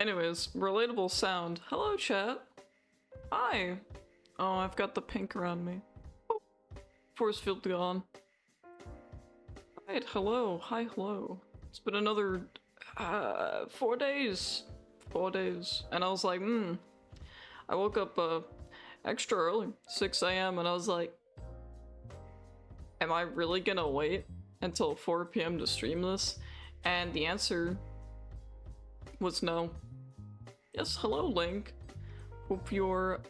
Anyways, relatable sound. Hello, chat. Hi. Oh, I've got the pink around me. Oh, force field gone. Right, hello. Hi, hello. It's been another 4 days. 4 days. And I was like, I woke up extra early, 6 a.m. and I was like, am I really gonna wait until 4 p.m. to stream this? And the answer was no. Yes, hello, Link. Hope your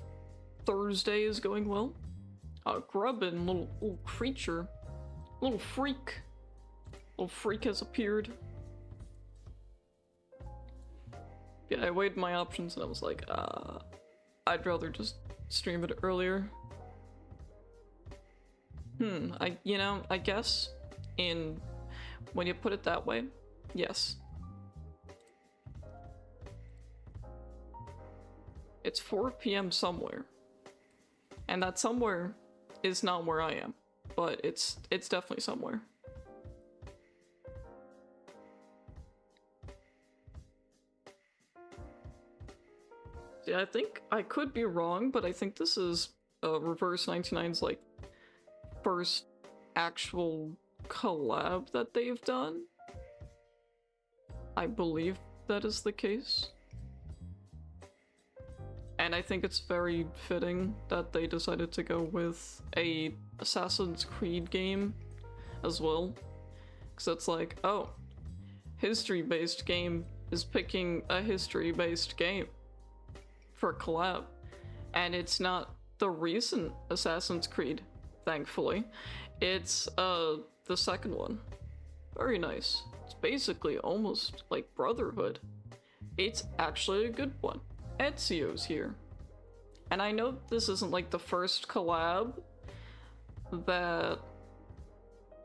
Thursday is going well. Grubbin, little creature. Little freak. Little freak has appeared. Yeah, I weighed my options and I was like, I'd rather just stream it earlier. I guess when you put it that way, yes. It's 4 p.m. somewhere. And that somewhere is not where I am, but it's definitely somewhere. See, I think I could be wrong, but I think this is Reverse 99's like first actual collab that they've done. I believe that is the case. And I think it's very fitting that they decided to go with a Assassin's Creed game as well. Because it's like, oh, history-based game is picking a history-based game for a collab. And it's not the recent Assassin's Creed, thankfully. It's the second one. Very nice. It's basically almost like Brotherhood. It's actually a good one. Ezio's here. And I know this isn't like the first collab that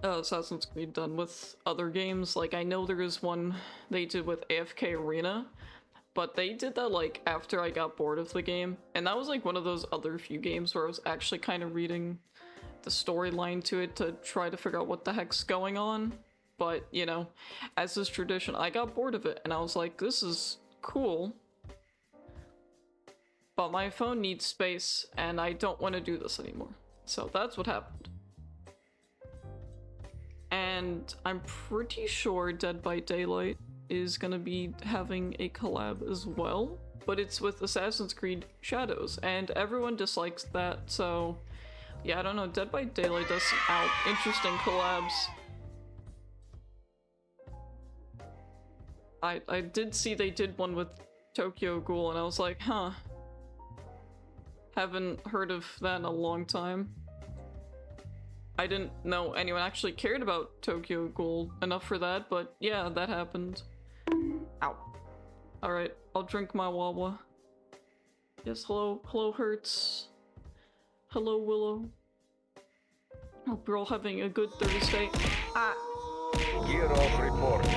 Assassin's Creed done with other games. Like, I know there is one they did with AFK Arena, but they did that like after I got bored of the game. And that was like one of those other few games where I was actually kind of reading the storyline to it to try to figure out what the heck's going on. But, you know, as is tradition, I got bored of it and I was like, this is cool. But my phone needs space, and I don't want to do this anymore. So that's what happened. And I'm pretty sure Dead by Daylight is gonna be having a collab as well, but it's with Assassin's Creed Shadows, and everyone dislikes that, so yeah, I don't know. Dead by Daylight does some interesting collabs. I did see they did one with Tokyo Ghoul, and I was like, huh. Haven't heard of that in a long time. I didn't know anyone actually cared about Tokyo Ghoul enough for that, but yeah, that happened. Ow. Alright, I'll drink my Wawa. Yes, hello Hertz. Hello Willow. Hope you're all having a good Thursday. Ah! Gear off report.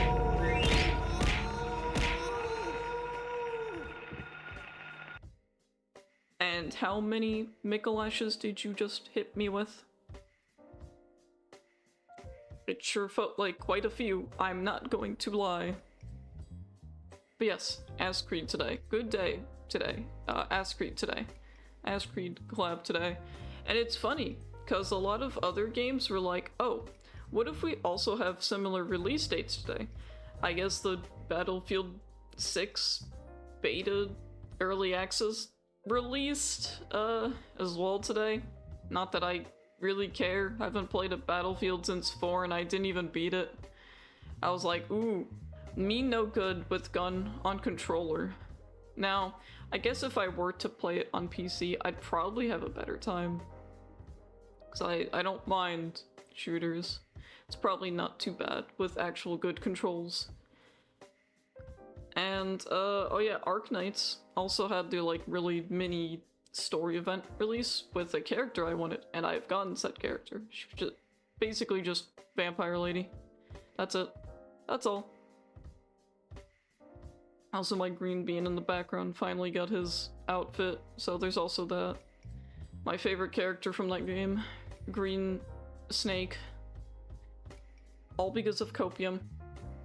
And how many Mikolashes did you just hit me with? It sure felt like quite a few, I'm not going to lie. But yes, Ass Creed today. Good day today. Ass Creed today. Ass Creed collab today. And it's funny, because a lot of other games were like, oh, what if we also have similar release dates today? I guess the Battlefield 6 beta early access released as well today. Not that I really care. I haven't played a Battlefield since 4 and I didn't even beat it. I was like, ooh, me no good with gun on controller. Now, I guess if I were to play it on PC, I'd probably have a better time. Because I don't mind shooters. It's probably not too bad with actual good controls. And, oh yeah, Arknights also had their, like, really mini story event release with a character I wanted, and I've gotten said character. She's basically just Vampire Lady. That's it. That's all. Also, my green bean in the background finally got his outfit, so there's also that. My favorite character from that game, Green Snake. All because of Copium.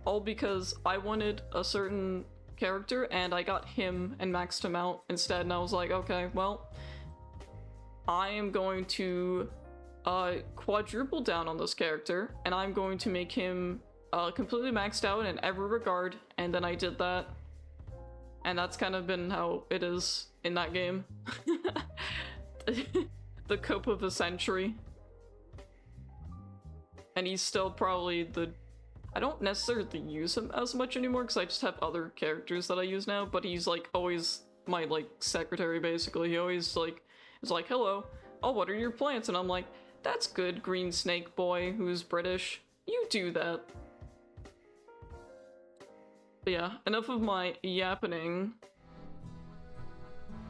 All because I wanted a certain character, and I got him and maxed him out instead, and I was like, okay, well, I am going to quadruple down on this character, and I'm going to make him completely maxed out in every regard, and then I did that. And that's kind of been how it is in that game. The cope of the century. And he's still probably the... I don't necessarily use him as much anymore because I just have other characters that I use now, but he's like always my like secretary basically. He always like is like, hello, oh, what are your plans? And I'm like, that's good, green snake boy who's British. You do that. But yeah, enough of my yappening.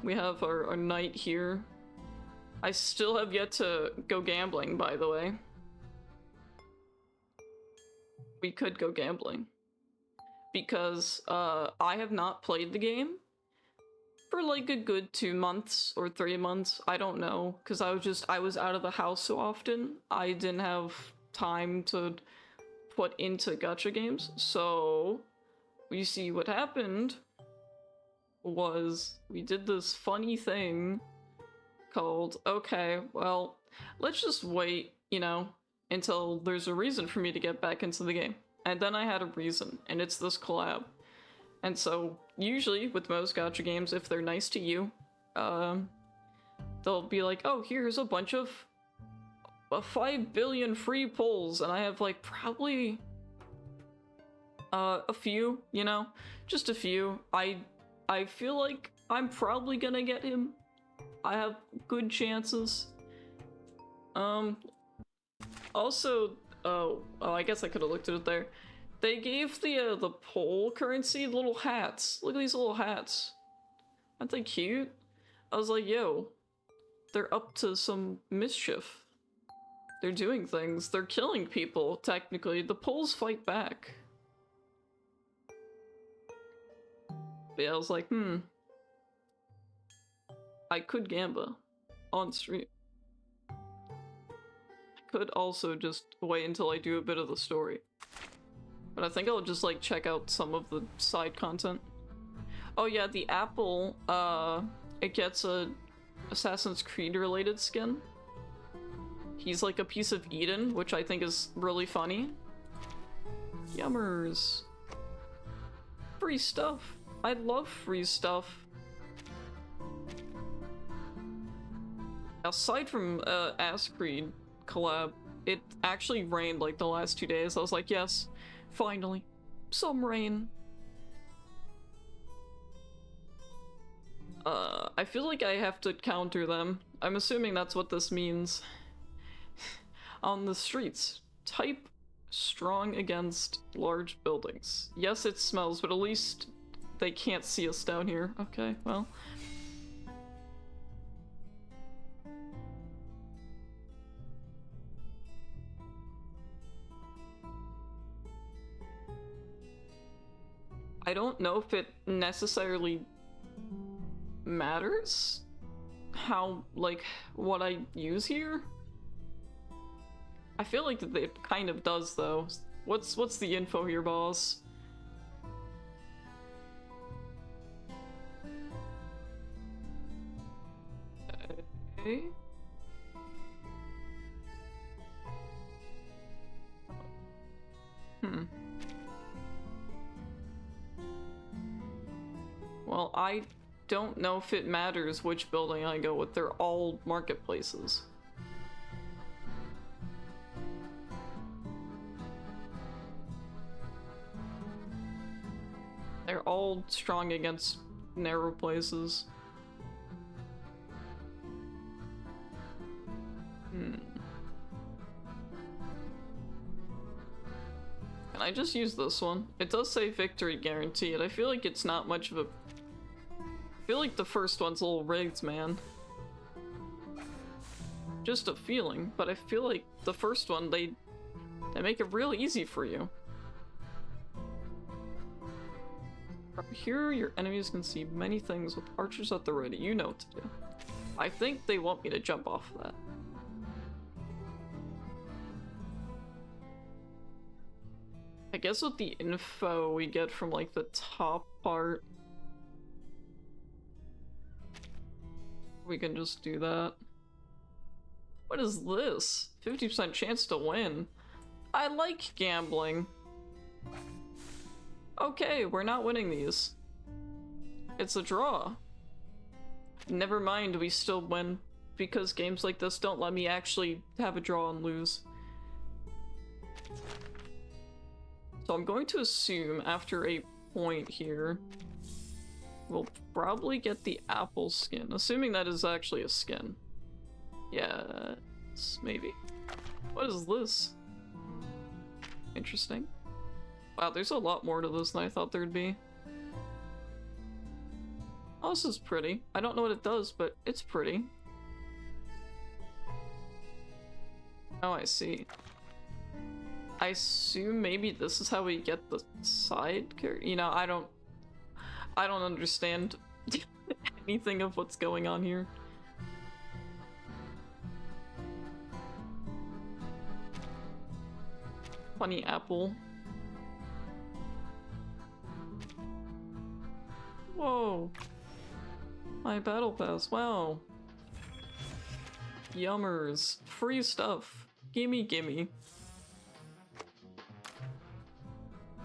We have our night here. I still have yet to go gambling, by the way. We could go gambling. Because I have not played the game for like a good 2 months or 3 months. I don't know, because I was out of the house so often. I didn't have time to put into gacha games, so... You see, what happened was we did this funny thing called, okay, well, let's just wait, you know, until there's a reason for me to get back into the game. And then I had a reason, and it's this collab. And so, usually, with most gacha games, if they're nice to you, they'll be like, oh, here's a bunch of 5 billion free pulls, and I have, like, probably... a few, you know, just a few. I feel like I'm probably gonna get him. I have good chances. Also, oh, I guess I could have looked at it there. They gave the poll currency little hats. Look at these little hats. Aren't they cute? I was like, yo, they're up to some mischief. They're doing things. They're killing people, technically. The polls fight back. But yeah, I was like, I could gamba on stream. I could also just wait until I do a bit of the story. But I think I'll just like check out some of the side content. Oh yeah, the apple, it gets a Assassin's Creed related skin. He's like a piece of Eden, which I think is really funny. Yummers. Free stuff. I love free stuff. Aside from Ass Creed collab, it actually rained like the last 2 days. I was like, yes, finally, some rain. I feel like I have to counter them. I'm assuming that's what this means. On the streets, type strong against large buildings. Yes, it smells, but at least they can't see us down here. Okay, well. I don't know if it necessarily matters how, like, what I use here. I feel like that it kind of does, though. What's the info here, boss? Okay. Well, I don't know if it matters which building I go with. They're all marketplaces. They're all strong against narrow places. Can I just use this one? It does say victory guaranteed. I feel like it's not much of a... I feel like the first one's a little rigged, man. Just a feeling, but I feel like the first one, they make it real easy for you. From here, your enemies can see many things with archers at the ready. You know what to do. I think they want me to jump off of that. I guess with the info we get from like the top part, we can just do that. What is this? 50% chance to win. I like gambling. Okay, we're not winning these. It's a draw. Never mind, we still win, because games like this don't let me actually have a draw and lose. So I'm going to assume after a point here, we'll probably get the apple skin, assuming that is actually a skin. Yeah, maybe. What is this? Interesting. Wow, there's a lot more to this than I thought there'd be. Oh, this is pretty. I don't know what it does, but it's pretty. Oh, I see. I assume maybe this is how we get the side character. You know, I don't understand anything of what's going on here. Funny apple. Whoa. My battle pass, wow. Yummers. Free stuff. Gimme, gimme.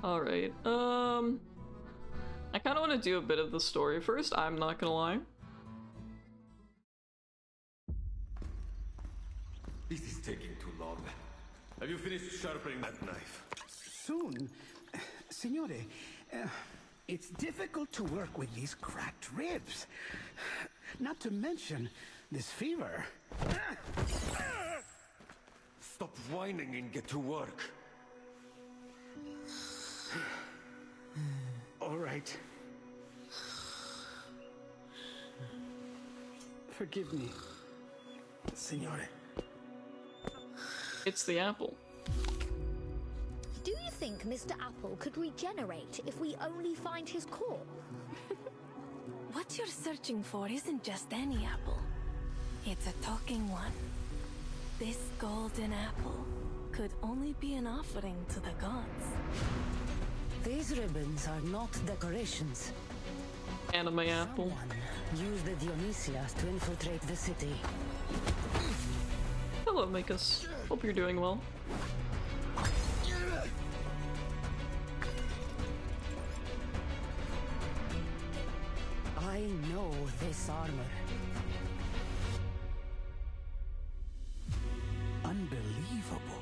Alright, I kinda wanna do a bit of the story first, I'm not gonna lie. This is taking too long. Have you finished sharpening that knife? Soon. Signore, it's difficult to work with these cracked ribs. Not to mention this fever. Stop whining and get to work. All right. Forgive me, Signore. It's the apple. Do you think Mr. Apple could regenerate if we only find his core? What you're searching for isn't just any apple. It's a talking one. This golden apple could only be an offering to the gods. These ribbons are not decorations. Anime apple. Someone used the Dionysias to infiltrate the city. Hello, Makus. Hope you're doing well. I know this armor. Unbelievable.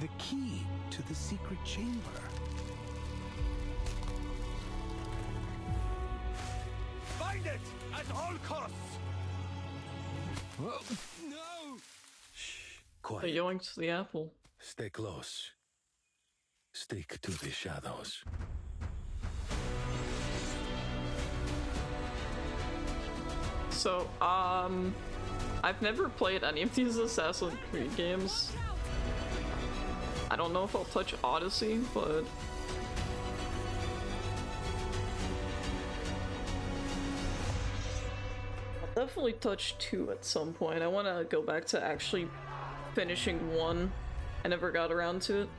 The key to the secret chamber. Find it at all costs! No! They yoinked the apple. Stay close. Stick to the shadows. So, I've never played any of these Assassin's Creed games. I don't know if I'll touch Odyssey, but... I'll definitely touch 2 at some point. I want to go back to actually finishing 1. I never got around to it.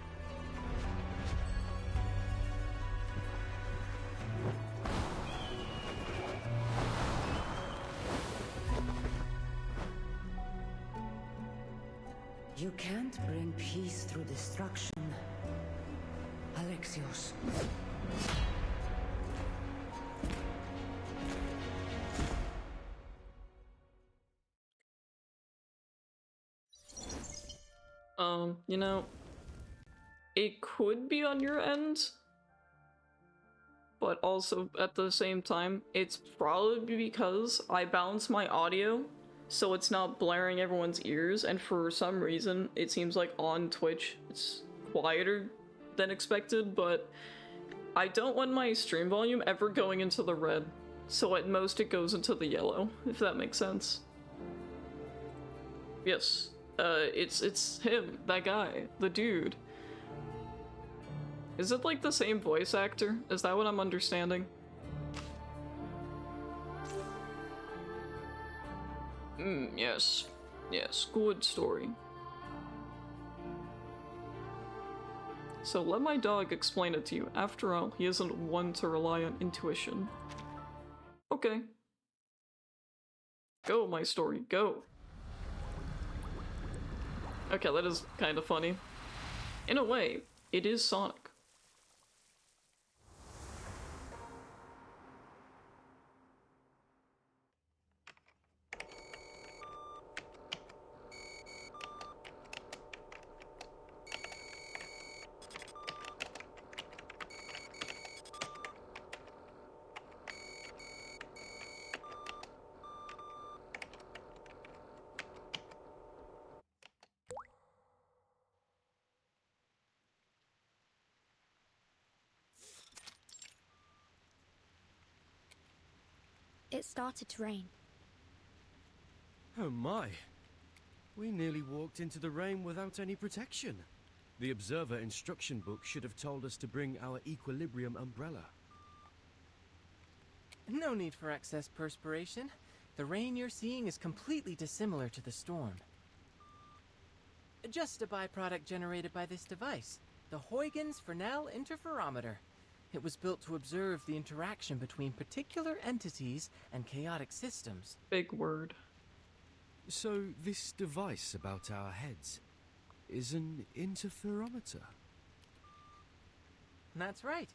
You can't bring peace through destruction, Alexios. You know, it could be on your end, but also at the same time, it's probably because I balance my audio so it's not blaring everyone's ears, and for some reason it seems like on Twitch it's quieter than expected, but I don't want my stream volume ever going into the red, so at most it goes into the yellow, if that makes sense. Yes, it's him, that guy, the dude. Is it like the same voice actor? Is that what I'm understanding? Yes. Yes, good story. So let my dog explain it to you. After all, he isn't one to rely on intuition. Okay. Go, my story, go. Okay, that is kind of funny. In a way, it is Sonic. It started to rain. Oh my. We nearly walked into the rain without any protection. The observer instruction book should have told us to bring our equilibrium umbrella. No need for excess perspiration. The rain you're seeing is completely dissimilar to the storm. Just a byproduct generated by this device, the Huygens Fresnel interferometer. It was built to observe the interaction between particular entities and chaotic systems. Big word. So this device about our heads is an interferometer? That's right.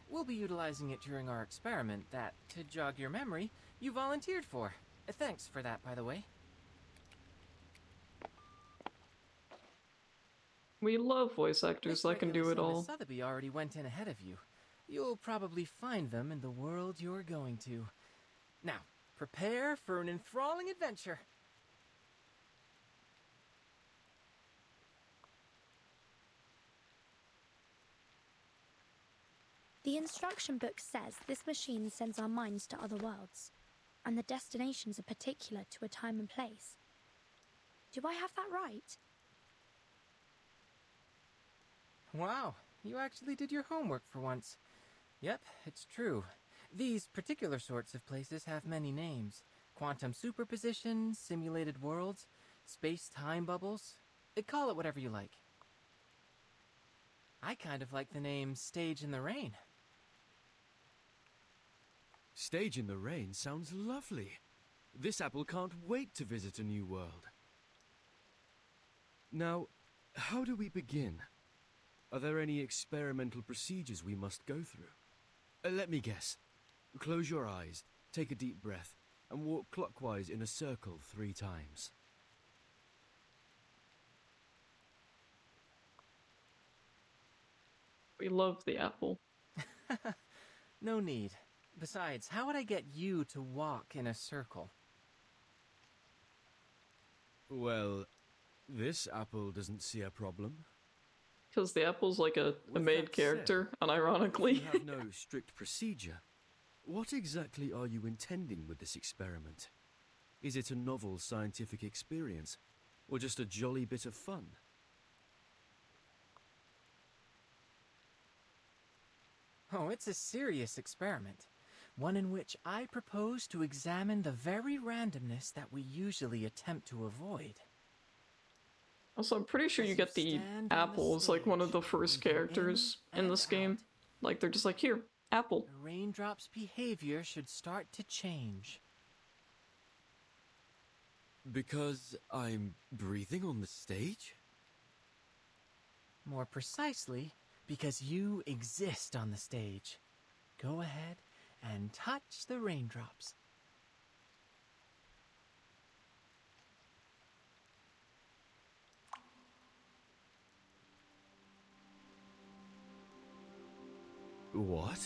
We'll be utilizing it during our experiment that, to jog your memory, you volunteered for. Thanks for that, by the way. We love voice actors that can do it all. Sotheby already went in ahead of you. You'll probably find them in the world you're going to. Now, prepare for an enthralling adventure. The instruction book says this machine sends our minds to other worlds, and the destinations are particular to a time and place. Do I have that right? Wow, you actually did your homework for once. Yep, it's true. These particular sorts of places have many names. Quantum superposition, simulated worlds, space-time bubbles. Call it whatever you like. I kind of like the name Stage in the Rain. Stage in the Rain sounds lovely. This apple can't wait to visit a new world. Now, how do we begin? Are there any experimental procedures we must go through? Let me guess. Close your eyes, take a deep breath, and walk clockwise in a circle 3 times. We love the apple. No need. Besides, how would I get you to walk in a circle? Well, this apple doesn't see a problem. Because the apple's like a With main that character, said, unironically. You have no strict procedure. What exactly are you intending with this experiment? Is it a novel scientific experience, or just a jolly bit of fun? Oh, it's a serious experiment. One in which I propose to examine the very randomness that we usually attempt to avoid. Also, I'm pretty sure you get the apple as like one of the first characters in this game. Like, they're just like, here, apple. The raindrop's behavior should start to change. Because I'm breathing on the stage? More precisely, because you exist on the stage. Go ahead and touch the raindrops. What?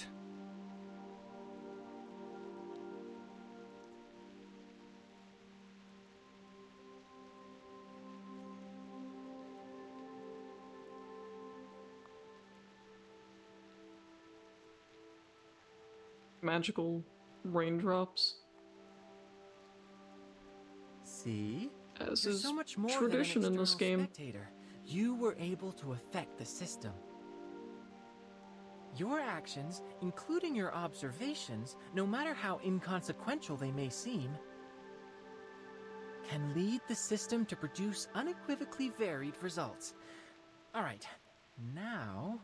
Magical raindrops. See? As There's is so much more tradition than an in this external game. spectator. You were able to affect the system. Your actions, including your observations, no matter how inconsequential they may seem, can lead the system to produce unequivocally varied results. All right, Now...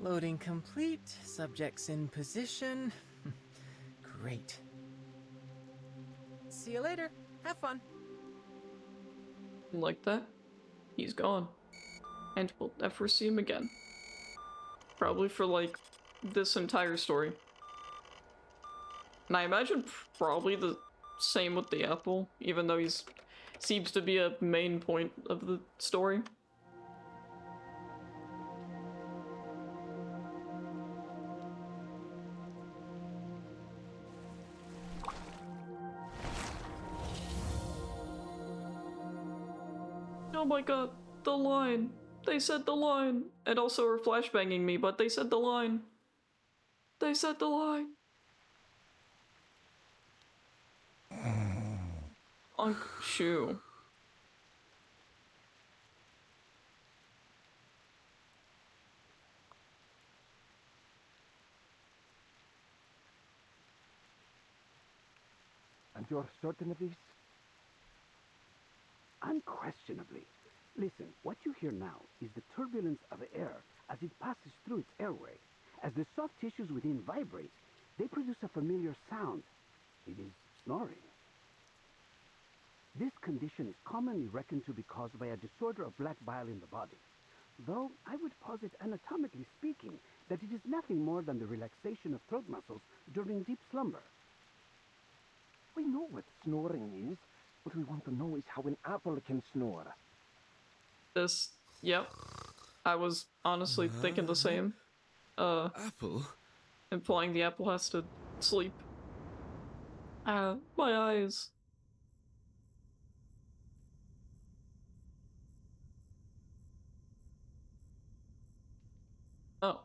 Loading complete. Subjects in position. Great. See you later. Have fun. Like that, he's gone. And we'll never see him again. Probably for, like, this entire story. And I imagine probably the same with the apple, even though he's seems to be a main point of the story. Oh my god, the line. They said the line. And also are flashbanging me, but they said the line. They said the line. Unc Shu. And you're certain of this? Unquestionably. Listen, what you hear now is the turbulence of air as it passes through its airway. As the soft tissues within vibrate, they produce a familiar sound. It is snoring. This condition is commonly reckoned to be caused by a disorder of black bile in the body, though I would posit, anatomically speaking, that it is nothing more than the relaxation of throat muscles during deep slumber. We know what snoring is. What we want to know is how an apple can snore. Yep. I was honestly thinking the same. Apple? Implying the apple has to sleep. My eyes. Oh.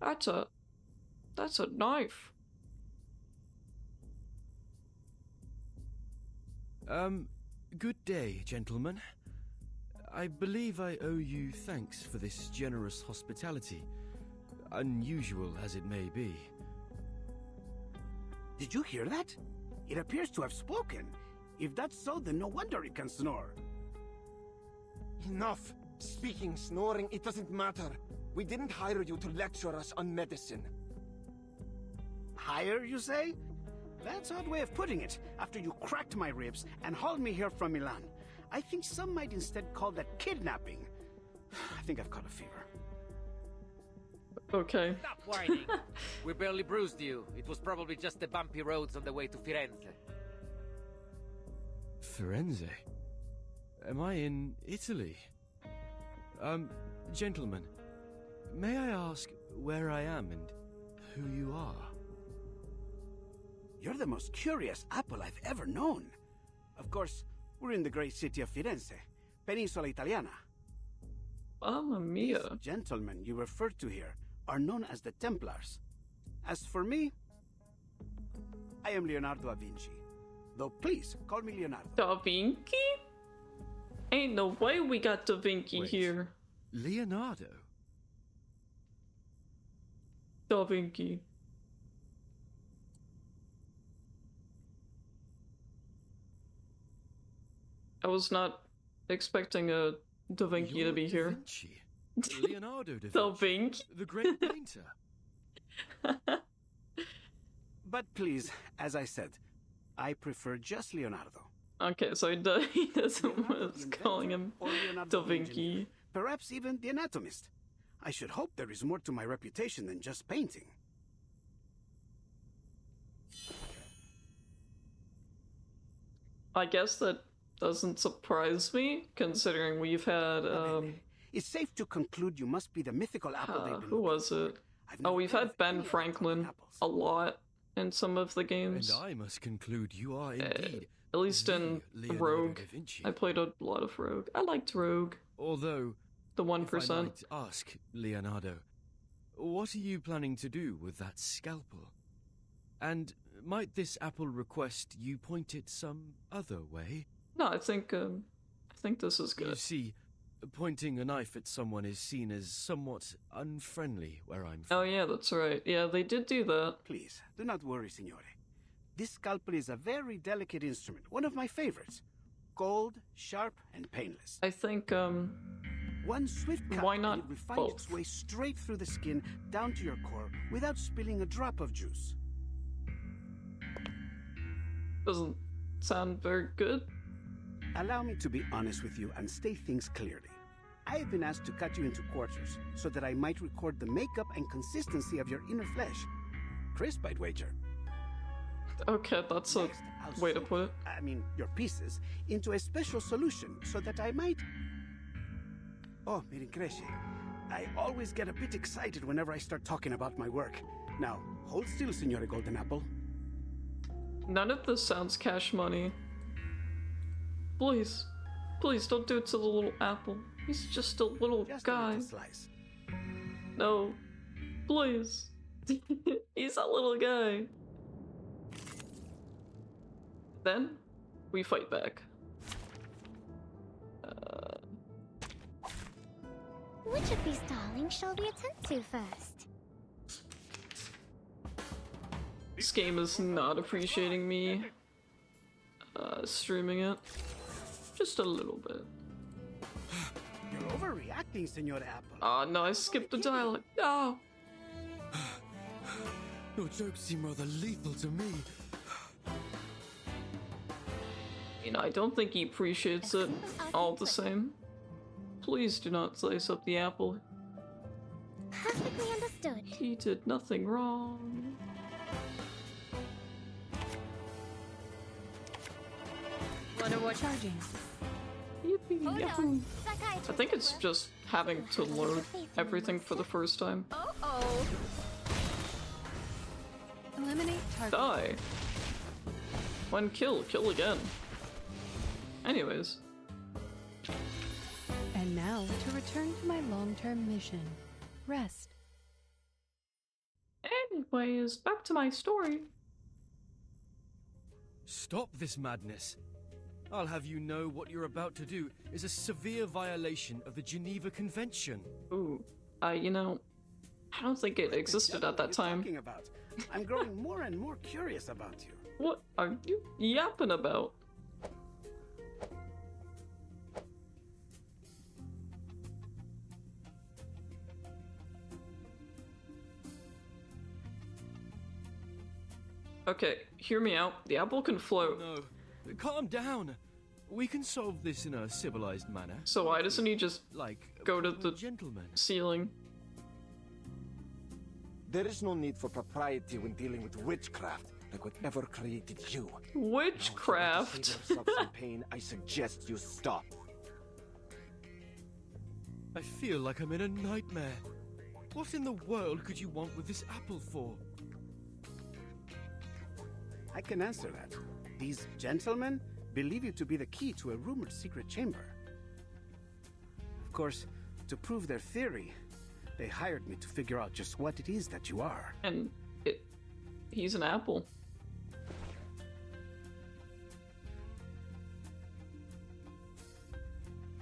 That's a knife. Good day, gentlemen. I believe I owe you thanks for this generous hospitality, unusual as it may be. Did you hear that? It appears to have spoken. If that's so, then no wonder it can snore. Enough! Speaking, snoring, it doesn't matter. We didn't hire you to lecture us on medicine. Hire, you say? That's an odd way of putting it, after you cracked my ribs and hauled me here from Milan. I think some might instead call that kidnapping. I think I've caught a fever. Okay. Stop whining. We barely bruised you. It was probably just the bumpy roads on the way to Firenze. Firenze? Am I in Italy? Gentlemen, may I ask where I am and who you are? You're the most curious apple I've ever known. Of course, we're in the great city of Firenze, Peninsula Italiana. Mamma mia. These gentlemen you referred to here are known as the Templars. As for me, I am Leonardo da Vinci. Though please, call me Leonardo. Da Vinci? Ain't no way we got Da Vinci Wait, here. Leonardo? Da Vinci. I was not expecting a Da Vinci You're to be Da here. Vinci. Leonardo da Vinci. Da Vinci? The great painter. But please, as I said, I prefer just Leonardo. Okay, so he doesn't Leonardo was the calling inventor, him or Leonardo Da the engineer. Vinci. Perhaps even the anatomist. I should hope there is more to my reputation than just painting. I guess that doesn't surprise me, considering we've had, It's safe to conclude you must be the mythical apple they've been who looking was for. it? I've Oh, never we've heard had of Ben any other Franklin common apples. a lot in some of the games. And I must conclude you are indeed At least in the Leonardo Rogue. da Vinci. I played a lot of Rogue. I liked Rogue. Although, The if I 1%. might ask, Leonardo, what are you planning to do with that scalpel? And might this apple request you point it some other way? No, I think this is You good. see, pointing a knife at someone is seen as somewhat unfriendly where I'm from. Oh yeah, that's right. Yeah, they did do that. Please, do not worry, signore. This scalpel is a very delicate instrument, one of my favorites. Cold, sharp, and painless. I think, One swift cut why not and it will find both? its way straight through the skin, down to your core, without spilling a drop of juice. Doesn't sound very good. Allow me to be honest with you and state things clearly. I have been asked to cut you into quarters, so that I might record the makeup and consistency of your inner flesh. Crisp, I'd wager. Okay, that's a Next, I'll way to soak, put it. I mean, your pieces, into a special solution, so that I might... Oh, mi rincresce. I always get a bit excited whenever I start talking about my work. Now, hold still, Signore Golden Apple. None of this sounds cash money. Please. Please don't do it to the little apple. He's just a little Just guy. a little slice. No. Please. He's a little guy. Then, we fight back. Which of these darlings shall we attend to first? This game is not appreciating me streaming it. Just a little bit. You're overreacting, Signore Apple. Ah, no, I skipped the dialogue. No! Your jokes seem rather lethal to me. You know, I don't think he appreciates it all the same. Please do not slice up the apple. Perfectly understood. He did nothing wrong. Wonder what charging? Yippee, Hold yahoo. on. Psychiatrist I think it's at work. just having to load everything for the first time. Oh. Eliminate target. Die. When kill again. Anyways. And now to return to my long-term mission. Rest. Anyways, back to my story. Stop this madness. I'll have you know what you're about to do is a severe violation of the Geneva Convention. Ooh, you know, I don't think it existed at that time. Talking about? I'm growing more and more curious about you. What are you yapping about? Okay, hear me out. The apple can float. No, calm down. We can solve this in a civilized manner. So why doesn't he just like go to the gentleman ceiling? There is no need for propriety when dealing with witchcraft, like whatever created you. Witchcraft? Now, to save yourself some pain, I suggest you stop. I feel like I'm in a nightmare. What in the world could you want with this apple for? I can answer that. These gentlemen believe you to be the key to a rumored secret chamber. Of course, to prove their theory, they hired me to figure out just what it is that you are. And he's an apple.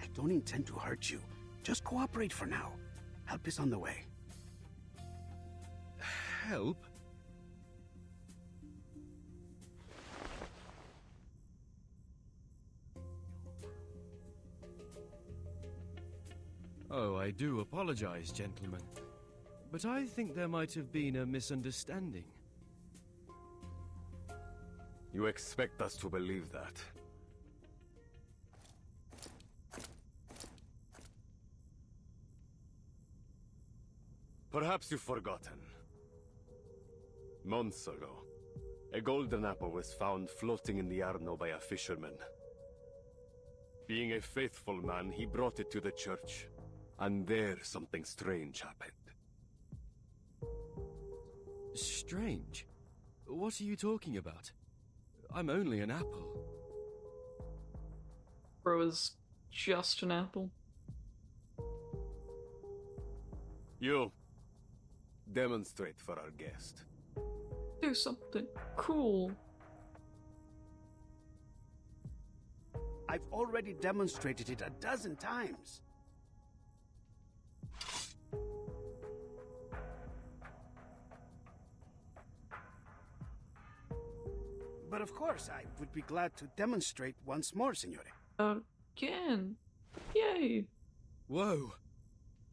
I don't intend to hurt you. Just cooperate for now. Help is on the way. Help? Oh, I do apologize, gentlemen. But I think there might have been a misunderstanding. You expect us to believe that? Perhaps you've forgotten. Months ago, a golden apple was found floating in the Arno by a fisherman. Being a faithful man, he brought it to the church. And there, something strange happened. Strange? What are you talking about? I'm only an apple. Bro is just an apple. You, demonstrate for our guest. Do something cool. I've already demonstrated it a dozen times. But of course, I would be glad to demonstrate once more, Signore. Again. Yay. Whoa.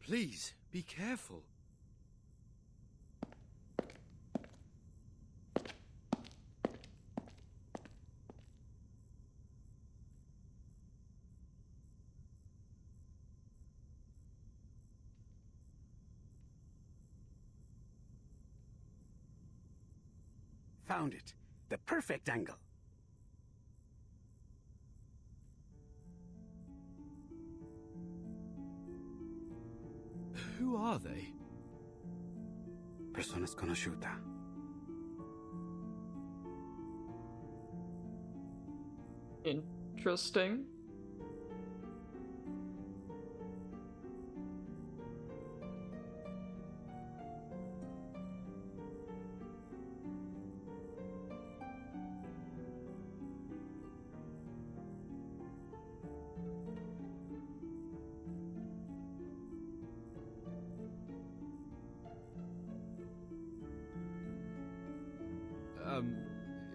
Please, be careful. Found it. The perfect angle. Who are they? Persona sconosciuta. Interesting.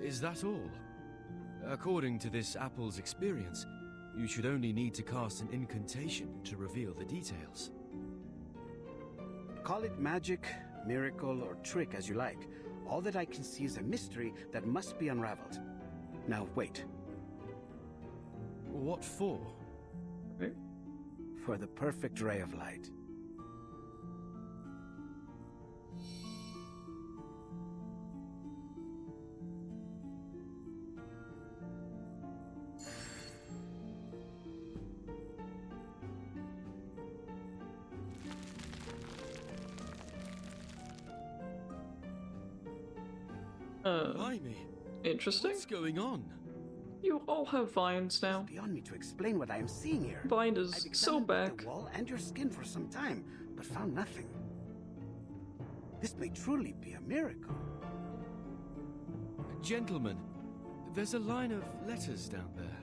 Is that all? According to this apple's experience, you should only need to cast an incantation to reveal the details. Call it magic, miracle, or trick as you like. All that I can see is a mystery that must be unraveled. Now, wait. What for? For the perfect ray of light. Blimey. Interesting. What's going on? You all have vines now. It's beyond me to explain what I am seeing here. Vine is I've so examined back. the wall and your skin for some time, but found nothing. This may truly be a miracle. Gentlemen, there's a line of letters down there.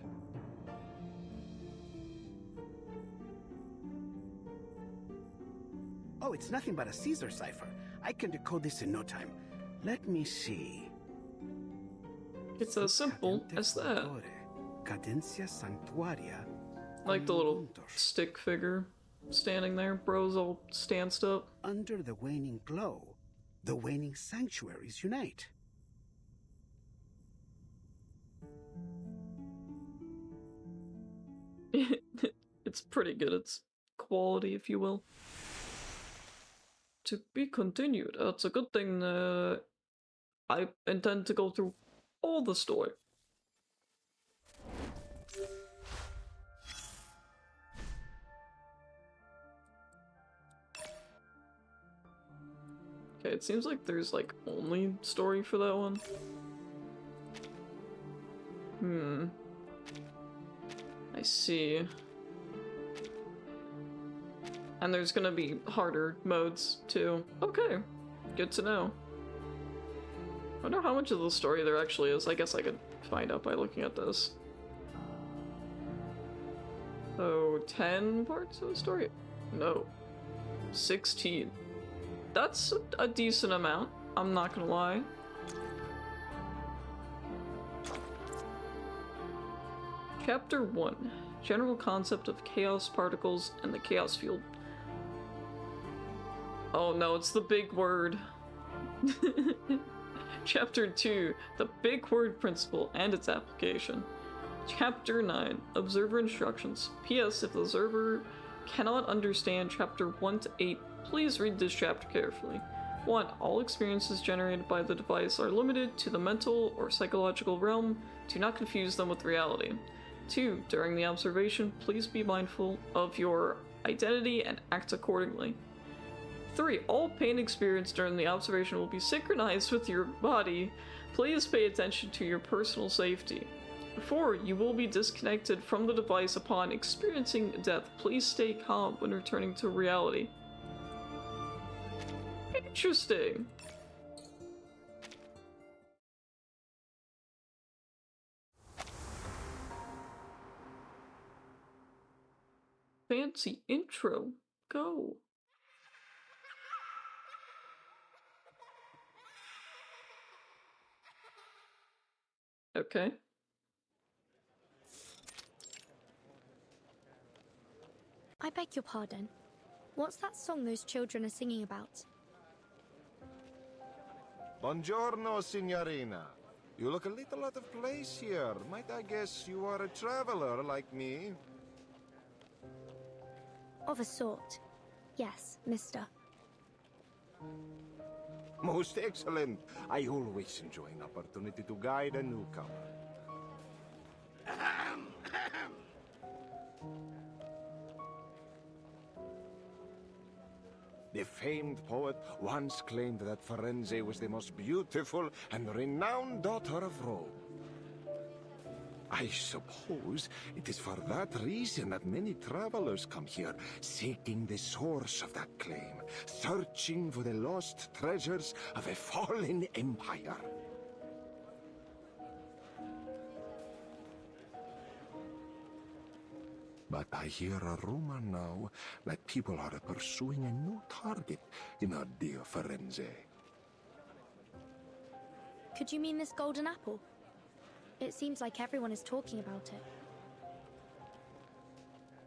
Oh, it's nothing but a Caesar cipher. I can decode this in no time. Let me see. It's as simple as that. Cadencia sanctuaria. Like the little stick figure standing there. Bro's all stanced up. Under the waning glow, the waning sanctuaries unite. It's pretty good. It's quality, if you will. To be continued. It's a good thing I intend to go through all the story. Okay, it seems like there's like only story for that one. I see. And there's gonna be harder modes too. Okay, good to know. I wonder how much of the story there actually is. I guess I could find out by looking at this. So, 10 parts of the story? No. 16. That's a decent amount, I'm not gonna lie. Chapter 1. General concept of chaos particles and the chaos field. Oh no, it's the big word. Chapter 2. The big word principle and its application. Chapter 9. Observer instructions. P.S. If the observer cannot understand Chapter 1 to 8, please read this chapter carefully. 1. All experiences generated by the device are limited to the mental or psychological realm. Do not confuse them with reality. 2. During the observation, please be mindful of your identity and act accordingly. 3. All pain experienced during the observation will be synchronized with your body. Please pay attention to your personal safety. 4. You will be disconnected from the device upon experiencing death. Please stay calm when returning to reality. Interesting. Fancy intro. Go. Okay. I beg your pardon. What's that song those children are singing about? Buongiorno, signorina. You look a little out of place here. Might I guess you are a traveler like me? Of a sort. Yes, mister. Most excellent. I always enjoy an opportunity to guide a newcomer. The famed poet once claimed that Firenze was the most beautiful and renowned daughter of Rome. I suppose it is for that reason that many travelers come here, seeking the source of that claim, searching for the lost treasures of a fallen empire. But I hear a rumor now that people are pursuing a new target in our dear Firenze. Could you mean this golden apple? It seems like everyone is talking about it.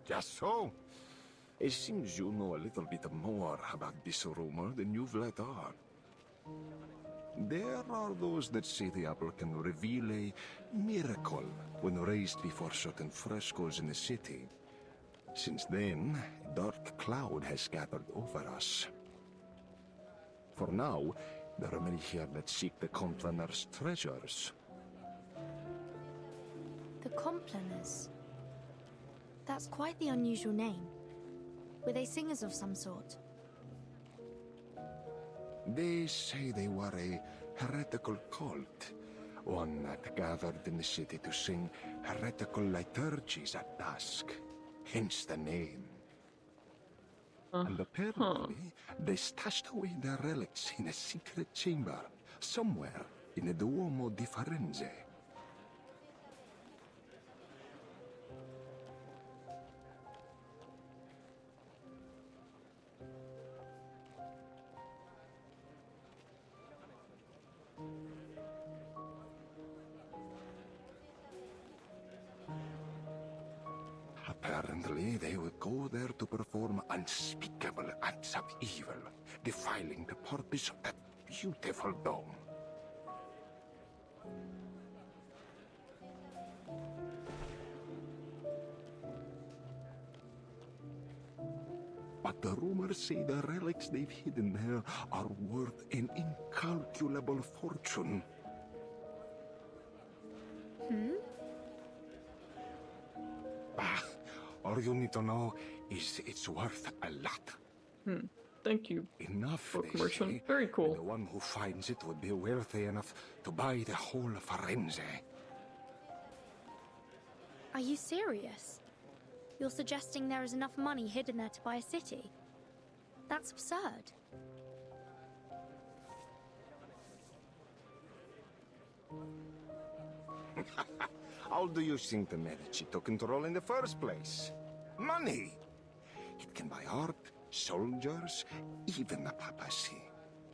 Just so. It seems you know a little bit more about this rumor than you've let on. There are those that say the apple can reveal a miracle when raised before certain frescoes in the city. Since then, a dark cloud has gathered over us. For now, there are many here that seek the Complaner's treasures. The Complaners? That's quite the unusual name. Were they singers of some sort? They say they were a heretical cult, one that gathered in the city to sing heretical liturgies at dusk, hence the name. And apparently, they stashed away their relics in a secret chamber, somewhere in the Duomo di Firenze. Apparently, they would go there to perform unspeakable acts of evil, defiling the purpose of that beautiful dome. But the rumors say the relics they've hidden there are worth an incalculable fortune. All you need to know is it's worth a lot. Thank you. Enough, book they merchant. say, Very cool. and the one who finds it would be wealthy enough to buy the whole Firenze. Are you serious? You're suggesting there is enough money hidden there to buy a city? That's absurd. How do you think the Medici took control in the first place? Money! It can buy art, soldiers, even the papacy.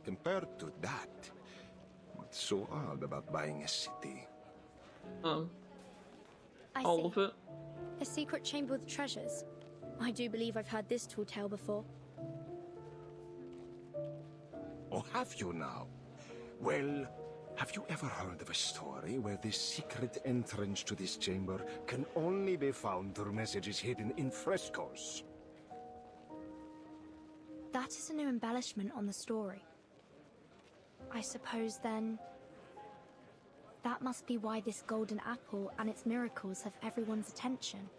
Compared to that, what's so odd about buying a city? I All see. of it. A secret chamber with treasures. I do believe I've heard this tall tale before. Oh, have you now? Well, have you ever heard of a story where the secret entrance to this chamber can only be found through messages hidden in frescoes? That is a new embellishment on the story. I suppose then... that must be why this golden apple and its miracles have everyone's attention.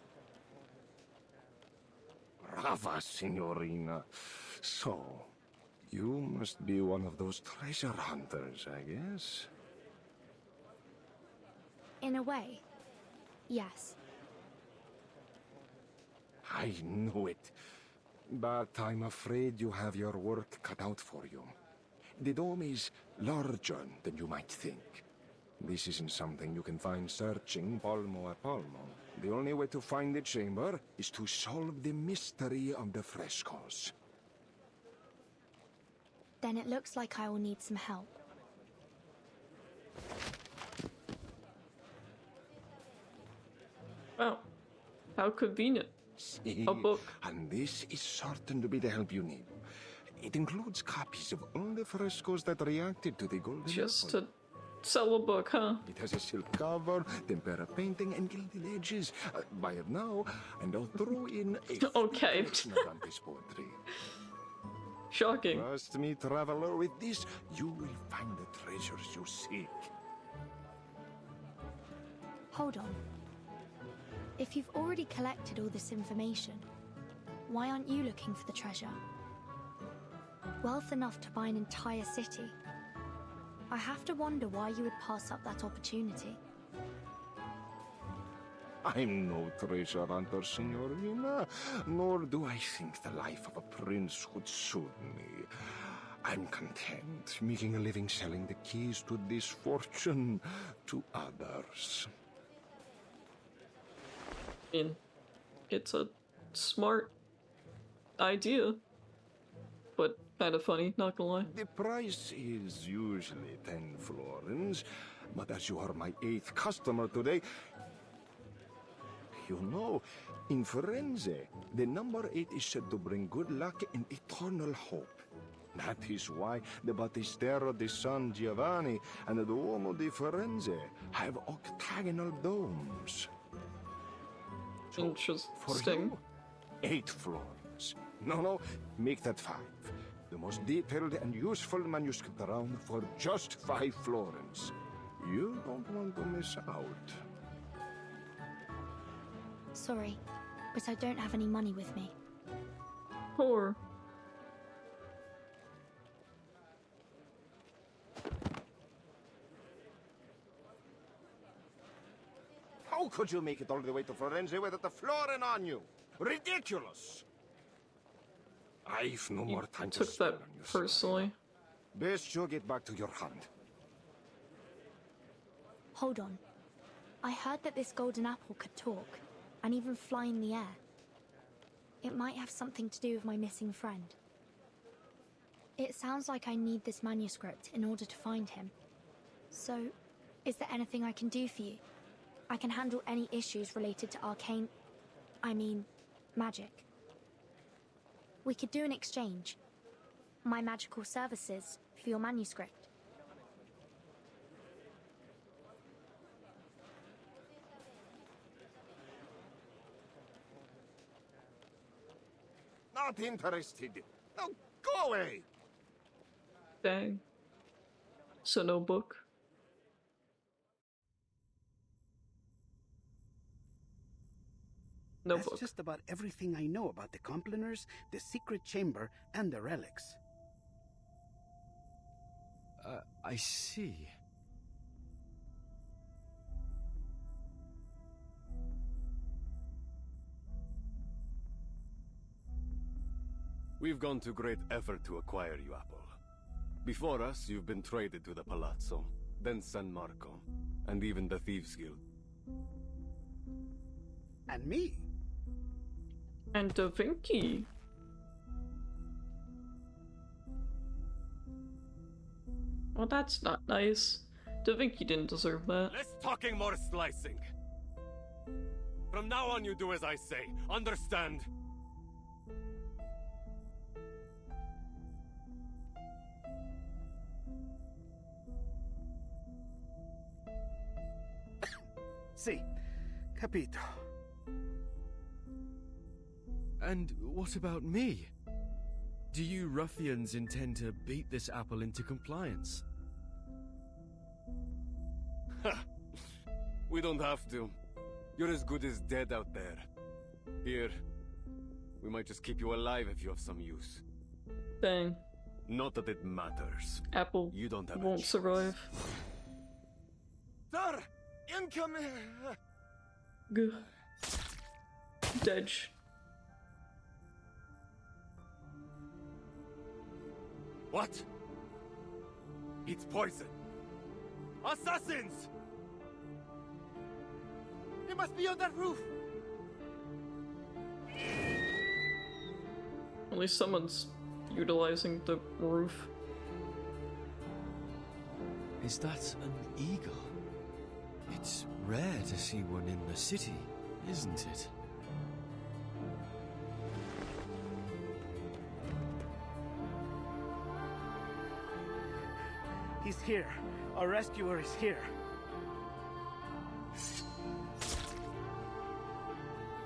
Brava, signorina. So, you must be one of those treasure hunters, I guess? In a way, yes. I knew it. But I'm afraid you have your work cut out for you. The dome is larger than you might think. This isn't something you can find searching palmo a palmo. The only way to find the chamber is to solve the mystery of the frescoes. Then it looks like I will need some help. Wow. How convenient. See, A book. and this is certain to be the help you need. It includes copies of all the frescoes that reacted to the golden Just apple. to sell a book, huh? It has a silk cover, tempera painting, and gilded edges. Buy it now, and I'll throw in a Okay. collection of Dante's poetry. Shocking. Trust me, traveler, with this, you will find the treasures you seek. Hold on. If you've already collected all this information, why aren't you looking for the treasure? Wealth enough to buy an entire city. I have to wonder why you would pass up that opportunity. I'm no treasure hunter, Signorina, nor do I think the life of a prince would suit me. I'm content making a living selling the keys to this fortune to others. I mean, it's a smart idea, but kind of funny, not gonna lie. The price is usually 10 florins, but as you are my 8th customer today, you know, in Firenze, the number 8 is said to bring good luck and eternal hope. That is why the Battistero di San Giovanni and the Duomo di Firenze have octagonal domes. So, for you, 8 florins. No, make that 5. The most detailed and useful manuscript around for just 5 florins. You don't want to miss out. Sorry, but I don't have any money with me. Poor. How could you make it all the way to Firenze without a florin on you? Ridiculous! I've no more time to Took spare that on you, personally. Best you get back to your hunt. Hold on. I heard that this golden apple could talk, and even fly in the air. It might have something to do with my missing friend. It sounds like I need this manuscript in order to find him. So, is there anything I can do for you? I can handle any issues related to magic. We could do an exchange. My magical services for your manuscript. Not interested. Now go away! Dang. So no book. No That's book. just about everything I know about the Complaners, the secret chamber, and the relics. I see. We've gone to great effort to acquire you, Apple. Before us, you've been traded to the Palazzo, then San Marco, and even the Thieves' Guild. And me. And Da Vinci. Well, that's not nice. Da Vinci didn't deserve that. Less talking, more slicing. From now on, you do as I say. Understand? Si, capito. And what about me? Do you ruffians intend to beat this apple into compliance? Ha! We don't have to. You're as good as dead out there. Here, we might just keep you alive if you have some use. Dang. Not that it matters. Apple You don't have won't a survive. Sir! Incoming! Good. Dedge. What? It's poison. Assassins! They must be on that roof! At least someone's utilizing the roof. Is that an eagle? It's rare to see one in the city. isn't it? He's here. Our rescuer is here.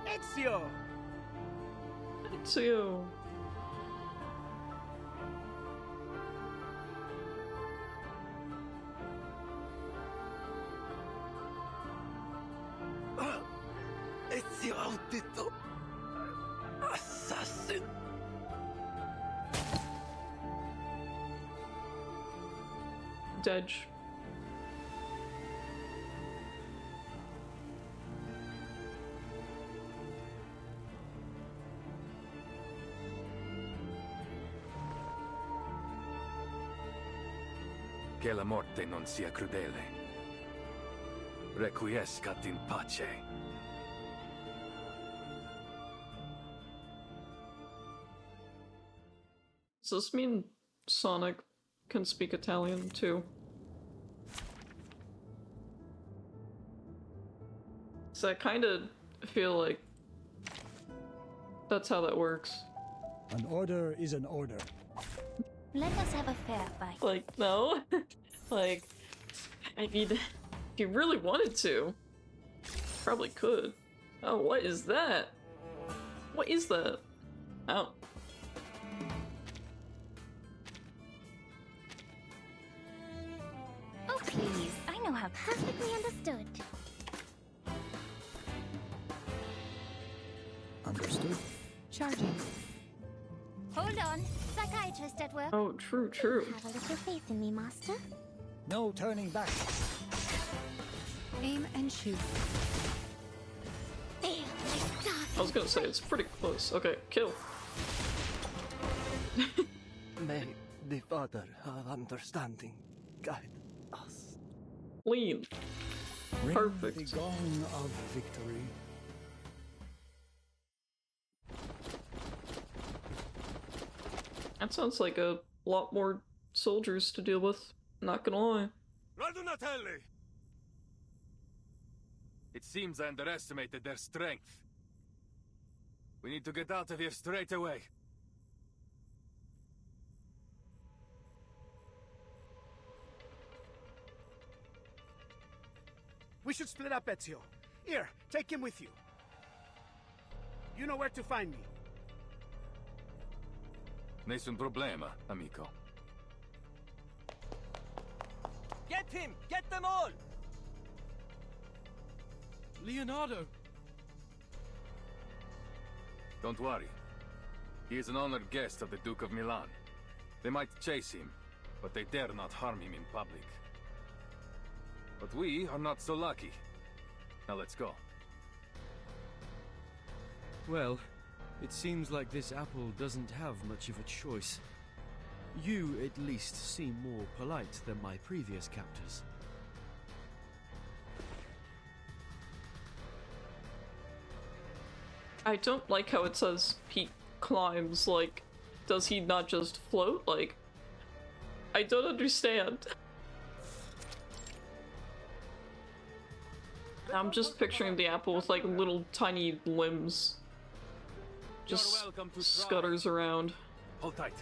Ezio! Ezio! Ezio Audito! Assassin! Dedge. Che la morte non sia crudele. Requiescat in pace. Does this mean Sonic can speak Italian too? So I kinda feel like that's how that works. An order is an order. Let us have a fair fight. Like, no. Like, I mean, if you really wanted to, probably could. Oh, what is that? What is that? Oh. Oh, please. I know how perfectly understood. Understood. Charging. Hold on. Psychiatrist at work. Oh, true, true. Have a little faith in me, master. No turning back. Aim and shoot. There, I was gonna say, it's pretty close. Okay, kill. May the Father of Understanding guide us. Lean. Ring Perfect. the gong of victory. That sounds like a lot more soldiers to deal with. Not gonna lie. Radunatelli! It seems I underestimated their strength. We need to get out of here straight away. We should split up, Ezio. Here, take him with you. You know where to find me. Nessun problema, amico. Get him! Get them all! Leonardo! Don't worry. He is an honored guest of the Duke of Milan. They might chase him, but they dare not harm him in public. But we are not so lucky. Now let's go. Well, it seems like this apple doesn't have much of a choice. You, at least, seem more polite than my previous captors. I don't like how it says he climbs, like, does he not just float? Like, I don't understand. I'm just picturing the apple with, like, little tiny limbs. Just scutters around. Hold tight.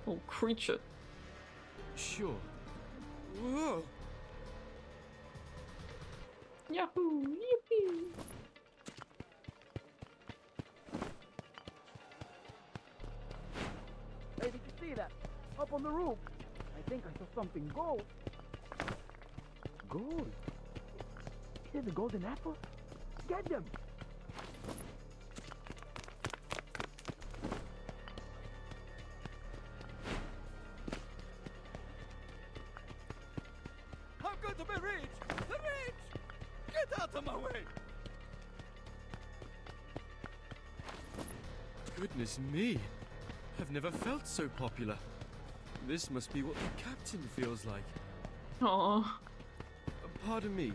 Little creature. Sure. Whoa! Yahoo! Yippee! Hey, did you see that? Up on the roof. I think I saw something gold. Gold? Is it the golden apple? Get them! I'm going to be rich! The rich! Get out of my way! Goodness me! I've never felt so popular. This must be what the captain feels like. Aww. Pardon me,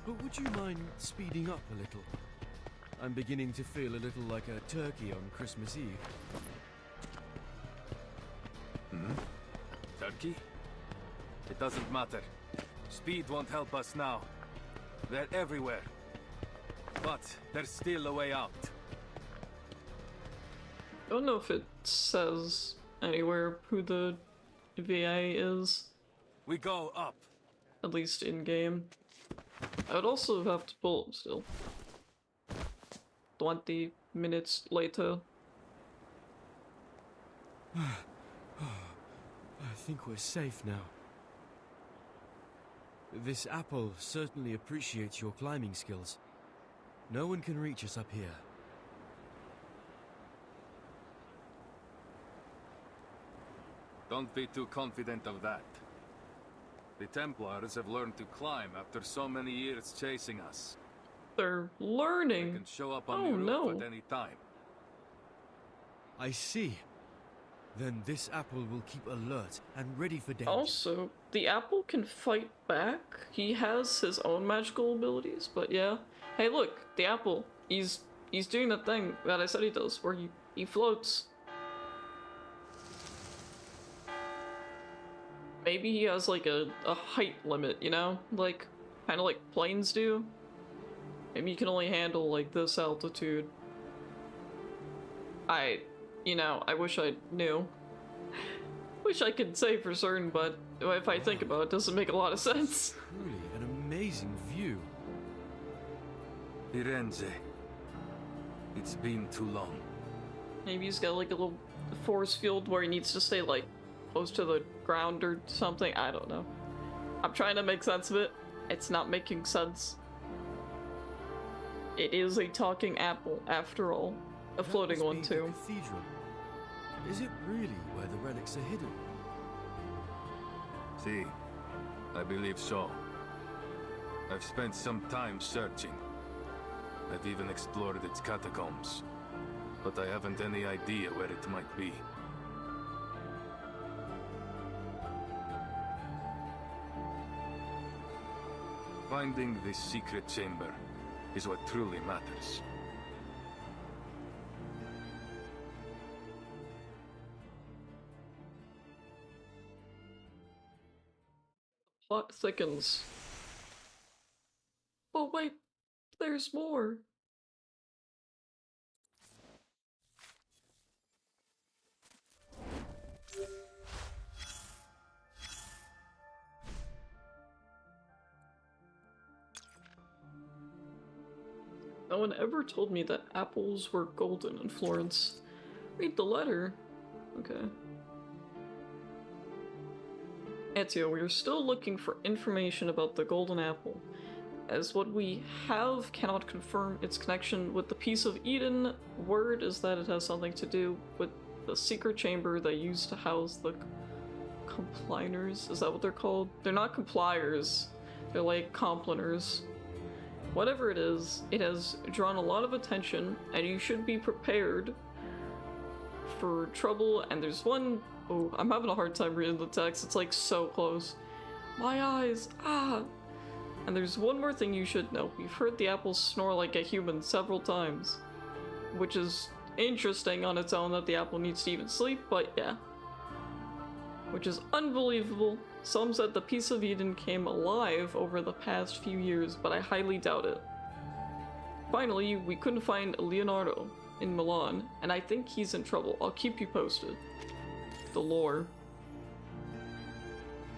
but would you mind speeding up a little? I'm beginning to feel a little like a turkey on Christmas Eve. Turkey? It doesn't matter. Speed won't help us now. They're everywhere. But there's still a way out. I don't know if it says anywhere who the VA is. We go up. At least in-game. I would also have to pull him still. 20 minutes later. I think we're safe now. This apple certainly appreciates your climbing skills. No one can reach us up here. Don't be too confident of that. The Templars have learned to climb after so many years chasing us. They're learning. They can show up on the roof at any time. I see. Then this apple will keep alert and ready for danger. Also, the apple can fight back. He has his own magical abilities, but yeah. Hey look, the apple, he's doing that thing that I said he does, where he floats. Maybe he has like a height limit, you know? Like, kinda like planes do. Maybe you can only handle like this altitude. I wish I knew. Wish I could say for certain, but if I think about it, it doesn't make a lot of sense. Truly an amazing view. Firenze. It's been too long. Maybe he's got like a little force field where he needs to stay like close to the ground or something. I don't know. I'm trying to make sense of it. It's not making sense. It is a talking apple, after all. A floating one too. Cathedral. Is it really where the relics are hidden? See, I believe so. I've spent some time searching. I've even explored its catacombs. But I haven't any idea where it might be. Finding this secret chamber is what truly matters. Plot thickens. Oh wait, there's more. No one ever told me that apples were golden in Florence. Read the letter. Okay. Ezio, we are still looking for information about the golden apple, as what we have cannot confirm its connection with the piece of Eden. Word is that it has something to do with the secret chamber they used to house the compliners. Is that what they're called? They're not compliers. They're like compliners. Whatever it is, it has drawn a lot of attention, and you should be prepared for trouble. And there's one... Oh, I'm having a hard time reading the text. It's like so close. My eyes! Ah! And there's one more thing you should know. We've heard the apple snore like a human several times. Which is interesting on its own that the apple needs to even sleep, but yeah. Which is unbelievable. Some said the piece of Eden came alive over the past few years, but I highly doubt it. Finally, we couldn't find Leonardo in Milan, and I think he's in trouble. I'll keep you posted. The lore.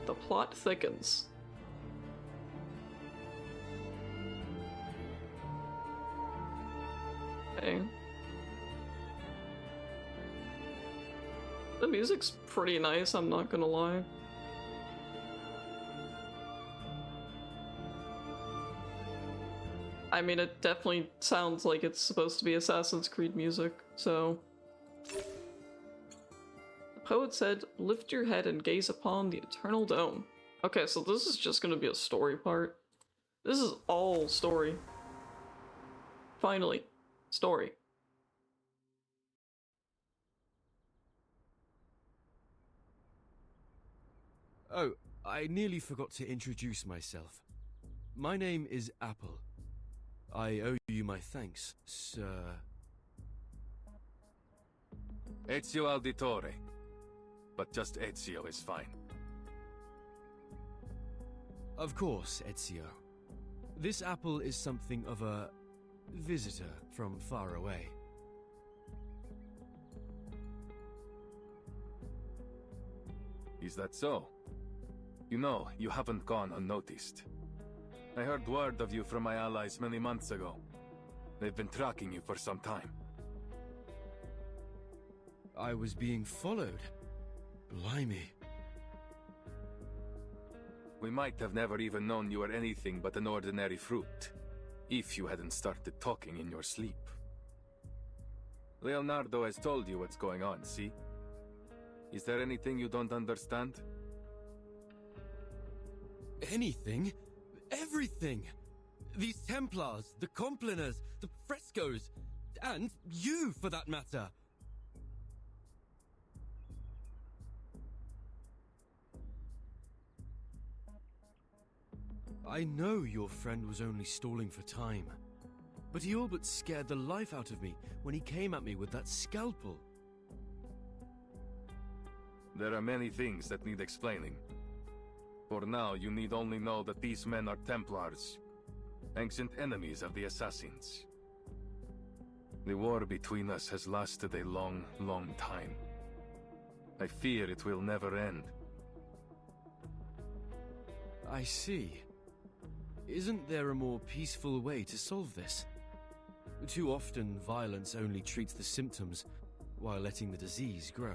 The plot thickens. Okay. The music's pretty nice, I'm not gonna lie. I mean, it definitely sounds like it's supposed to be Assassin's Creed music, so... The poet said, lift your head and gaze upon the eternal dome. Okay, so this is just gonna be a story part. This is all story. Finally. Story. Oh, I nearly forgot to introduce myself. My name is Apple. I owe you my thanks, sir. Ezio Auditore. But just Ezio is fine. Of course, Ezio. This apple is something of a visitor from far away. Is that so? You know, you haven't gone unnoticed. I heard word of you from my allies many months ago. They've been tracking you for some time. I was being followed. Blimey. We might have never even known you were anything but an ordinary fruit, if you hadn't started talking in your sleep. Leonardo has told you what's going on, see? Is there anything you don't understand? Anything? Everything! These Templars, the Compliners, the frescoes, and you, for that matter! I know your friend was only stalling for time, but he all but scared the life out of me when he came at me with that scalpel. There are many things that need explaining. For now, you need only know that these men are Templars, ancient enemies of the Assassins. The war between us has lasted a long, long time. I fear it will never end. I see. Isn't there a more peaceful way to solve this? Too often, violence only treats the symptoms, while letting the disease grow.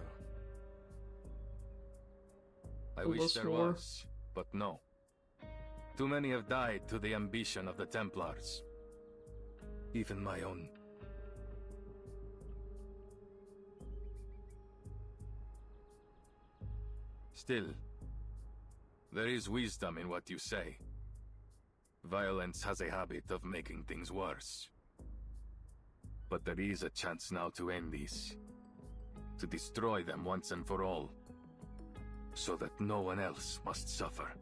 I wish there was, but no. Too many have died to the ambition of the Templars. Even my own. Still, there is wisdom in what you say. Violence has a habit of making things worse. But there is a chance now to end these. To destroy them once and for all. So that no one else must suffer.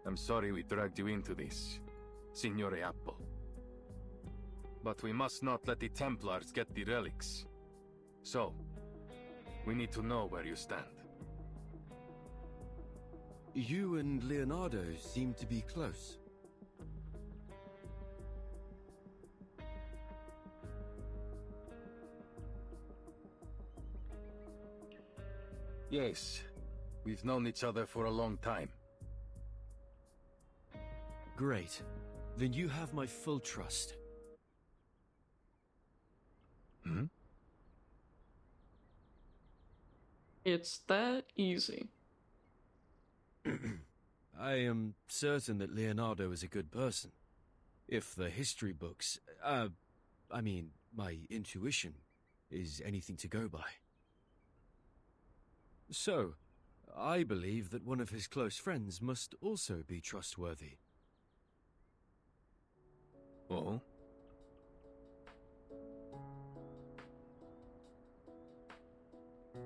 I'm sorry we dragged you into this, Signore Apple. But we must not let the Templars get the relics. So, we need to know where you stand. You and Leonardo seem to be close. Yes, we've known each other for a long time. Great. Then you have my full trust. Hmm? It's that easy. I am certain that Leonardo is a good person. If the history books, I mean, my intuition is anything to go by. So, I believe that one of his close friends must also be trustworthy. Oh?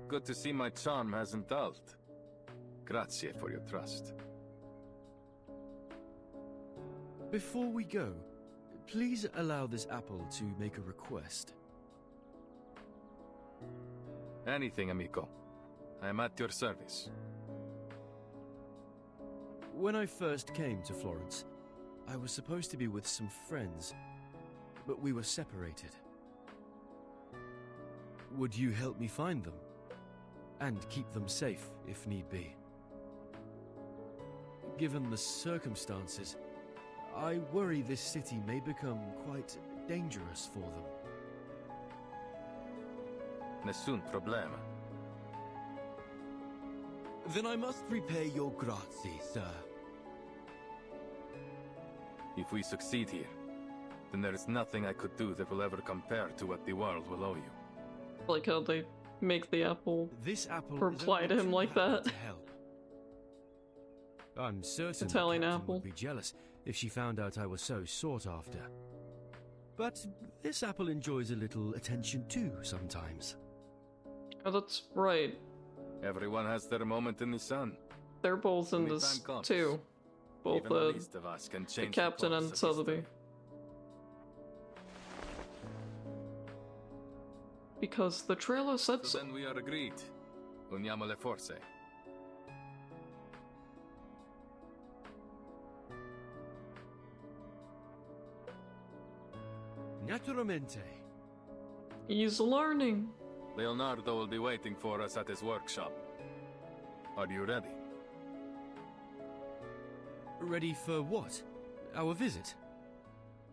Good to see my charm hasn't dulled. Grazie for your trust. Before we go, please allow this apple to make a request. Anything, amico. I am at your service. When I first came to Florence, I was supposed to be with some friends, but we were separated. Would you help me find them? And keep them safe, if need be. Given the circumstances, I worry this city may become quite dangerous for them. Nessun problema. Then I must repay your grazie, sir. If we succeed here, then there is nothing I could do that will ever compare to what the world will owe you. Like how they make the apple this apple reply to him like that. To help. I'm certain Italian the captain apple would be jealous if she found out I was so sought after. But this apple enjoys a little attention too sometimes. Oh, that's right. Everyone has their moment in the sun. They're both in this too. Both Even the least of us can the change captain course and of Sotheby. history. Because the trailer said so. Then we are agreed. Uniamo le forze. Naturalmente. He's learning. Leonardo will be waiting for us at his workshop. Are you ready? Ready for what? Our visit?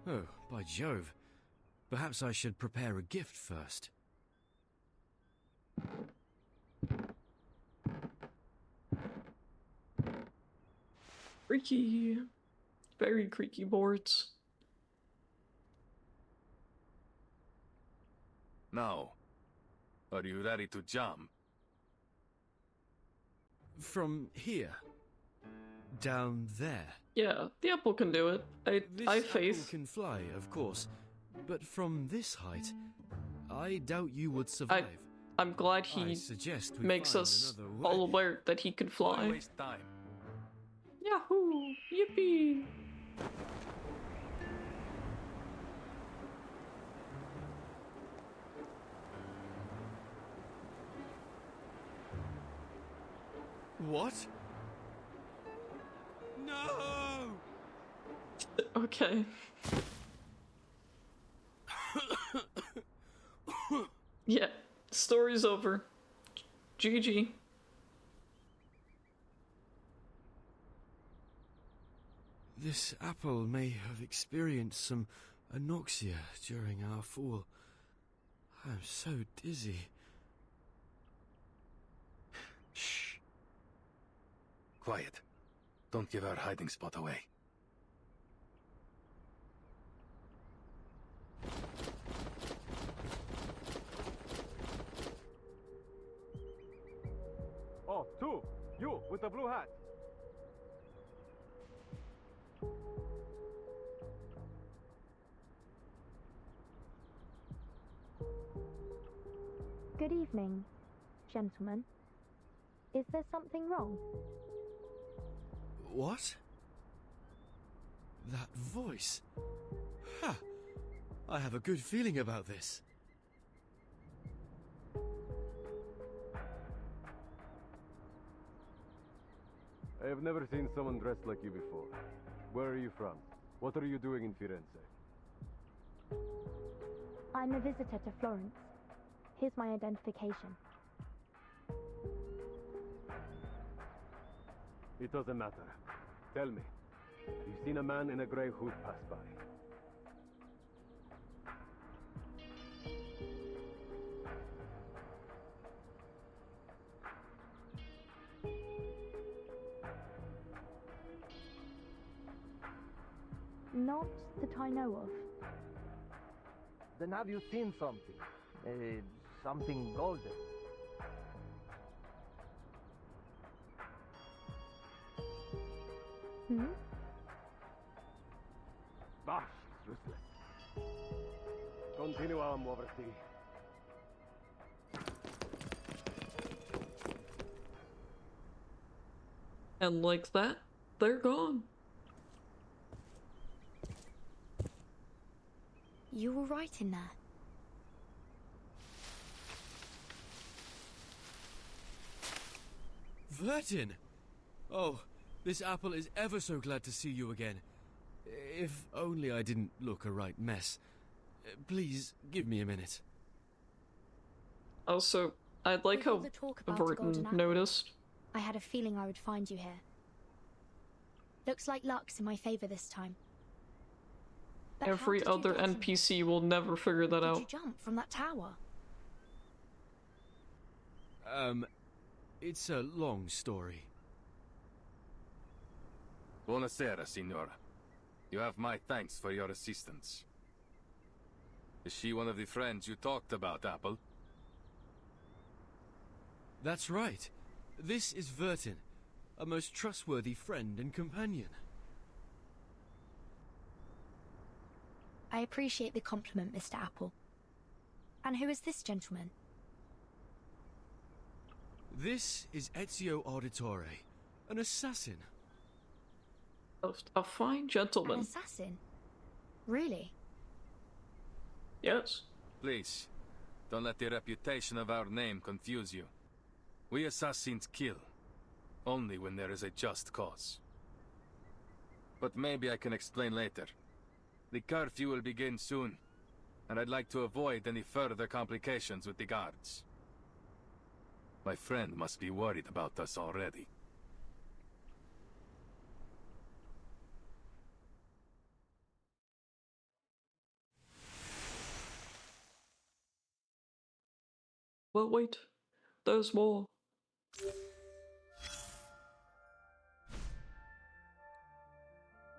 Oh, by Jove. Perhaps I should prepare a gift first. Creaky. Very creaky boards. Now, are you ready to jump? From here? Down there? Yeah, the apple can do it. I faith. Apple can fly, of course, but from this height, I doubt you would survive. I'm glad he makes us all aware that he can fly. Don't waste time. Yahoo! Yippee! What? No! Okay. Yeah, story's over. GG. This apple may have experienced some anoxia during our fall. I'm so dizzy. Shh. Quiet. Don't give our hiding spot away. Oh, two! You, with the blue hat! Good evening, gentlemen. Is there something wrong? What? That voice. Ha! I have a good feeling about this. I have never seen someone dressed like you before. Where are you from? What are you doing in Firenze? I'm a visitor to Florence. Here's my identification. It doesn't matter. Tell me, have you seen a man in a grey hood pass by? Not that I know of. Then have you seen something? Something golden? Hmm? Bah, it's useless. Continuam, Overty. And like that, they're gone. You were right in there. Vertin! Oh, this apple is ever so glad to see you again. If only I didn't look a right mess. Please, give me a minute. Also, I'd like how Vertin noticed. I had a feeling I would find you here. Looks like luck's in my favor this time. But Every other NPC will never figure that out. Did you jump from that tower? It's a long story. Buonasera, signora. You have my thanks for your assistance. Is she one of the friends you talked about, Apple? That's right. This is Vertin, a most trustworthy friend and companion. I appreciate the compliment, Mr. Apple. And who is this gentleman? This is Ezio Auditore, an assassin. A fine gentleman. An assassin? Really? Yes. Please, don't let the reputation of our name confuse you. We assassins kill, only when there is a just cause. But maybe I can explain later. The curfew will begin soon. and I'd like to avoid any further complications with the guards. My friend must be worried about us already. Well, wait. There's more.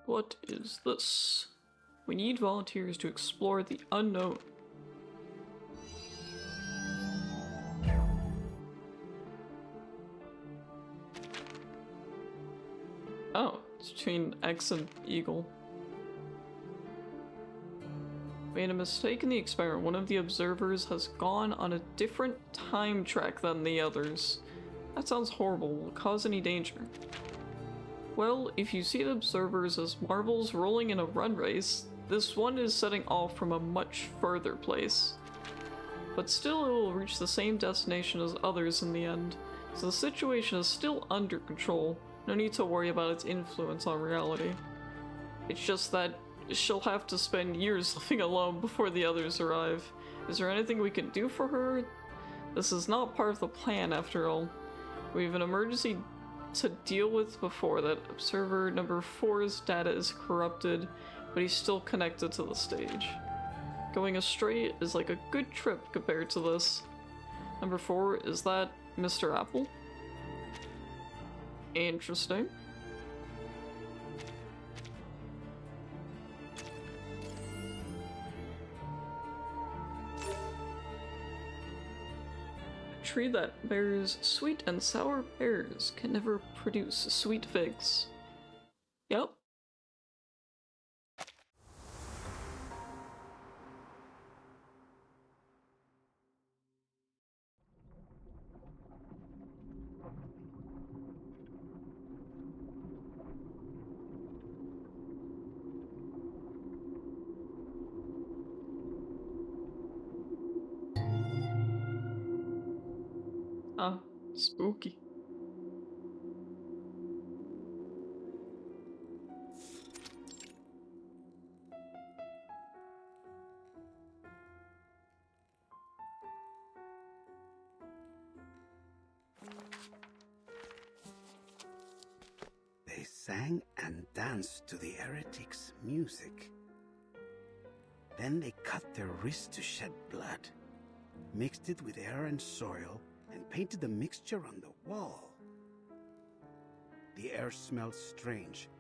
What is this? We need volunteers to explore the unknown. Oh, it's between X and Eagle. Made a mistake in the experiment. One of the observers has gone on a different time track than the others. That sounds horrible. Will it cause any danger? Well, if you see the observers as marbles rolling in a run race, this one is setting off from a much further place. But still it will reach the same destination as others in the end, so the situation is still under control. No need to worry about its influence on reality. It's just that she'll have to spend years living alone before the others arrive. Is there anything we can do for her? This is not part of the plan after all. We have an emergency to deal with before that. Observer number 4's data is corrupted, but he's still connected to the stage. Going astray is like a good trip compared to this. Number 4, is that Mr. Apple? Interesting. A tree that bears sweet and sour pears can never produce sweet figs. Yep. Ah, spooky. They sang and danced to the heretics' music. Then they cut their wrists to shed blood, mixed it with air and soil, and painted the mixture on the wall. The air smelled strange.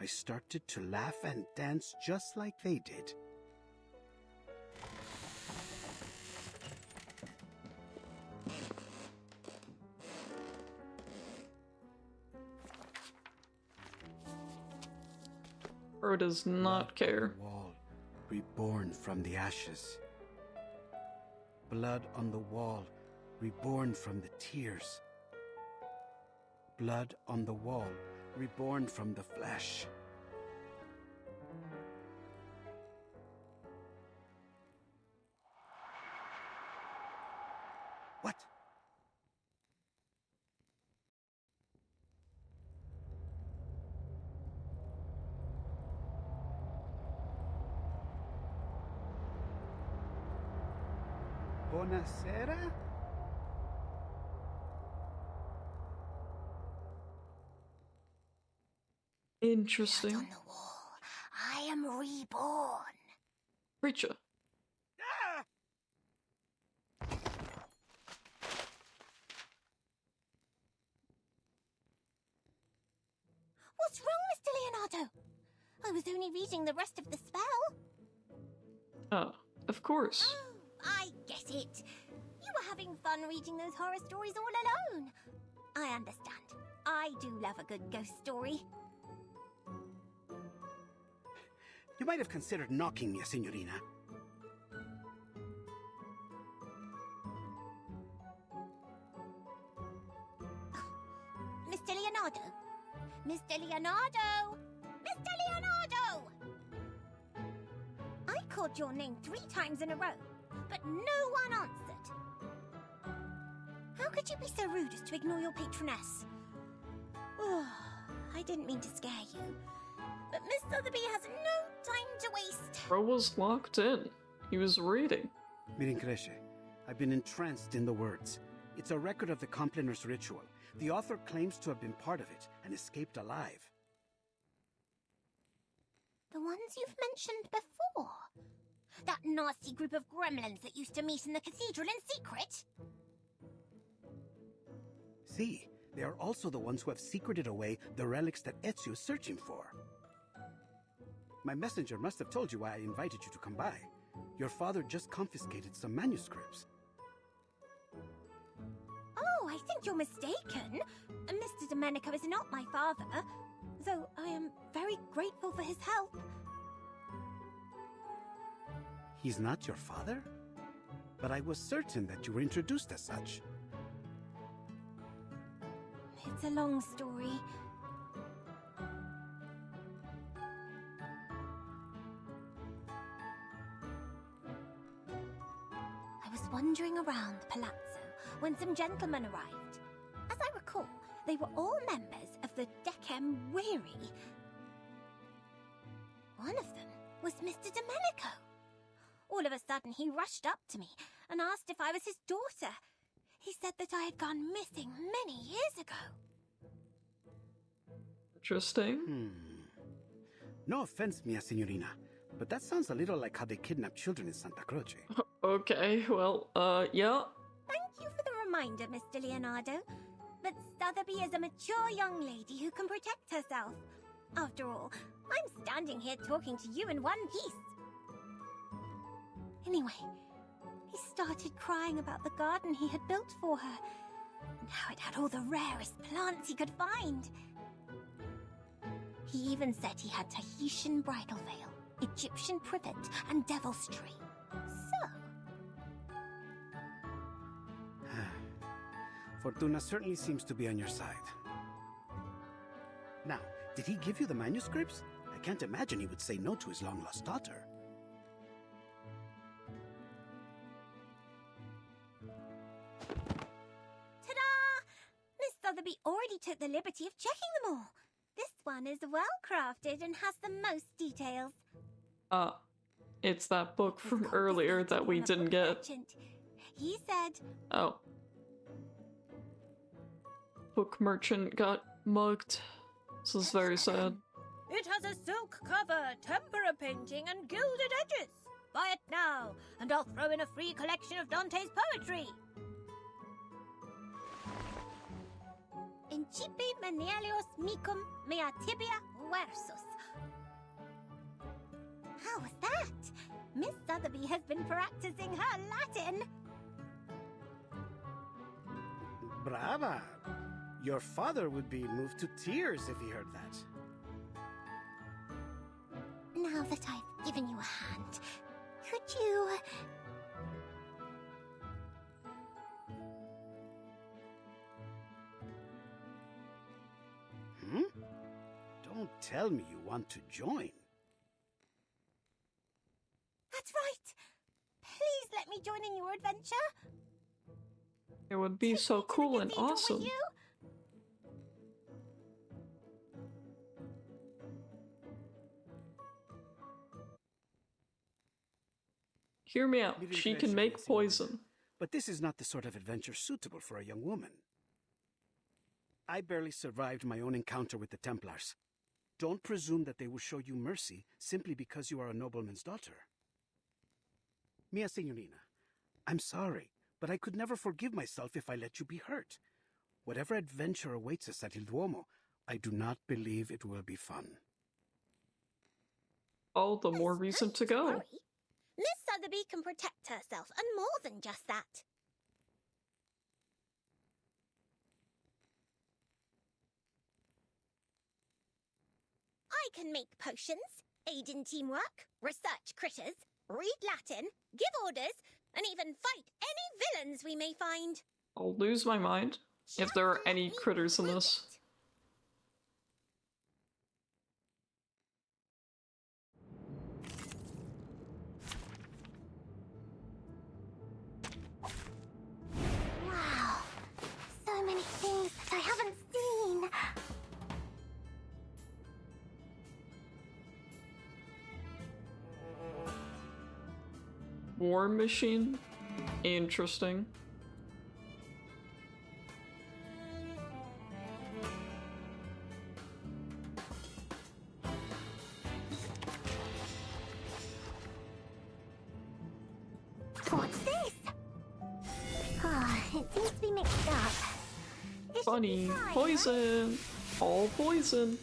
I started to laugh and dance just like they did. Bro does not care. Wall, reborn from the ashes. Blood on the wall, reborn from the tears. Blood on the wall, reborn from the flesh. What? Buonasera? Interesting. Blood on the wall. I am reborn. Preacher. What's wrong, Mr. Leonardo? I was only reading the rest of the spell. Ah, of course. Oh, I get it. You were having fun reading those horror stories all alone. I understand. I do love a good ghost story. You might have considered knocking me, Signorina. Mr. Leonardo? Mr. Leonardo! Mr. Leonardo! I called your name 3 times in a row, but no one answered. How could you be so rude as to ignore your patroness? Oh, I didn't mean to scare you, but Miss Sotheby has no time to waste. Bro was locked in. He was reading. Mirin Cresce, I've been entranced in the words. It's a record of the Compliners ritual. The author claims to have been part of it and escaped alive. The ones you've mentioned before? That nasty group of gremlins that used to meet in the cathedral in secret? See, they are also the ones who have secreted away the relics that Ezio is searching for. My messenger must have told you why I invited you to come by. Your father just confiscated some manuscripts. Oh, I think you're mistaken. Mr. Domenico is not my father, though I am very grateful for his help. He's not your father? But I was certain that you were introduced as such. It's a long story. I was wandering around the palazzo when some gentlemen arrived. As I recall, they were all members of the Decem Weary. One of them was Mr. Domenico. All of a sudden, he rushed up to me and asked if I was his daughter. He said that I had gone missing many years ago. Interesting. No offense, mia signorina, but that sounds a little like how they kidnap children in Santa Croce. Okay, well, yeah. Thank you for the reminder, Mr. Leonardo. But Sotheby is a mature young lady who can protect herself. After all, I'm standing here talking to you in one piece. Anyway, he started crying about the garden he had built for her, and how it had all the rarest plants he could find. He even said he had Tahitian bridal veil, Egyptian privet, and devil's tree. So... Fortuna certainly seems to be on your side. Now, did he give you the manuscripts? I can't imagine he would say no to his long-lost daughter. Ta-da! Miss Sotheby already took the liberty of checking them all. This one is well crafted and has the most details. It's that book from earlier that we didn't get. Merchant. He said... Oh. Book merchant got mugged. This is very sad. It has a silk cover, tempera painting, and gilded edges. Buy it now, and I'll throw in a free collection of Dante's poetry. Incipi menelios micum mea tibia versus. How was that? Miss Sotheby has been practicing her Latin. Brava! Your father would be moved to tears if he heard that. Now that I've given you a hand, could you... Don't tell me you want to join. That's right! Please let me join in your adventure. It would be so cool and awesome. You? Hear me out. She can make poison. But this is not the sort of adventure suitable for a young woman. I barely survived my own encounter with the Templars. Don't presume that they will show you mercy simply because you are a nobleman's daughter. Mia Signorina, I'm sorry, but I could never forgive myself if I let you be hurt. Whatever adventure awaits us at Il Duomo, I do not believe it will be fun. All the more reason to go. Sorry. Miss Sotheby can protect herself, and more than just that. I can make potions, aid in teamwork, research critters, read Latin, give orders, and even fight any villains we may find. I'll lose my mind if there are any critters in this. Wow, so many things that I haven't seen. war machine. Interesting. What's this? Ah, it seems to be mixed up. This should Funny. be fine, right? Poison! All poison.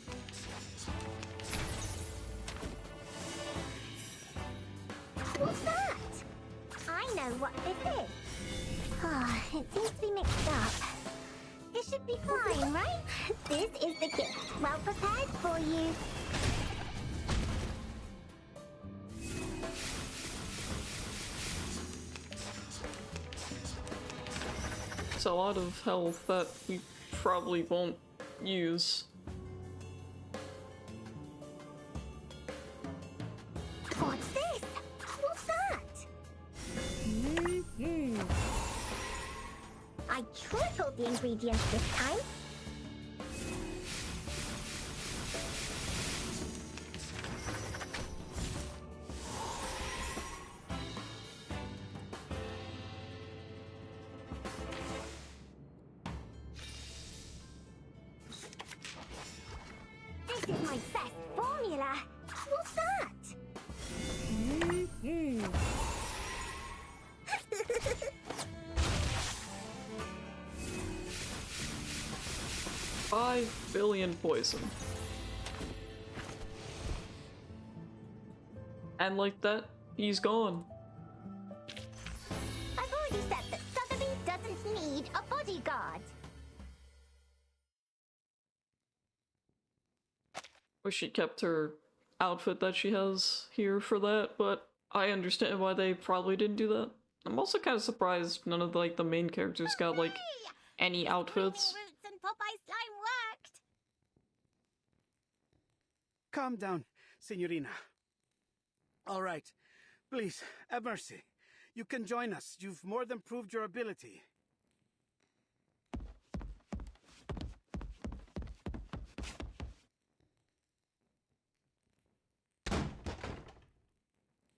What's that? I know what this is. Ah, it seems to be mixed up. This should be fine, right? This is the kit. Well prepared for you. It's a lot of health that we probably won't use. What's this? What's that? I tripled the ingredients this time. This is my best formula. What's that? 5 billion poison. And like that, he's gone. I've already said that Sotheby doesn't need a bodyguard. Wish she kept her outfit that she has here for that, but I understand why they probably didn't do that. I'm also kind of surprised none of like the main characters got like any outfits. Roots and Popeye slime worked. Calm down, Signorina. All right. Please, have mercy. You can join us. You've more than proved your ability.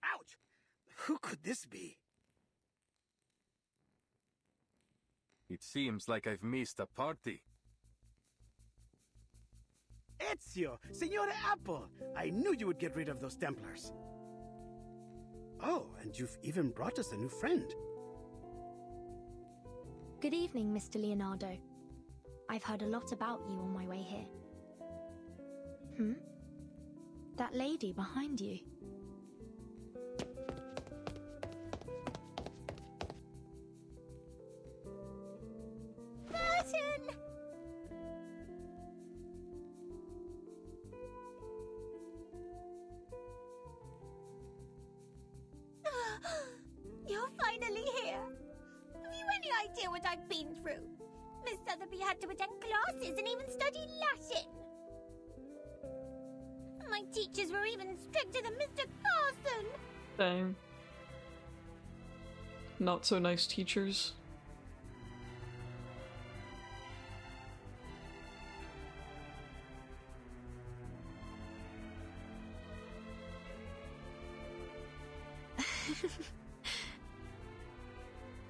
Ouch! Who could this be? It seems like I've missed a party. Ezio! Signore Apple! I knew you would get rid of those Templars. Oh, and you've even brought us a new friend. Good evening, Mr. Leonardo. I've heard a lot about you on my way here. That lady behind you. Burton! You're finally here. Have you any idea what I've been through? Miss Sotheby had to attend classes and even study Latin. My teachers were even stricter than Mr. Carson. Dang. Not so nice teachers.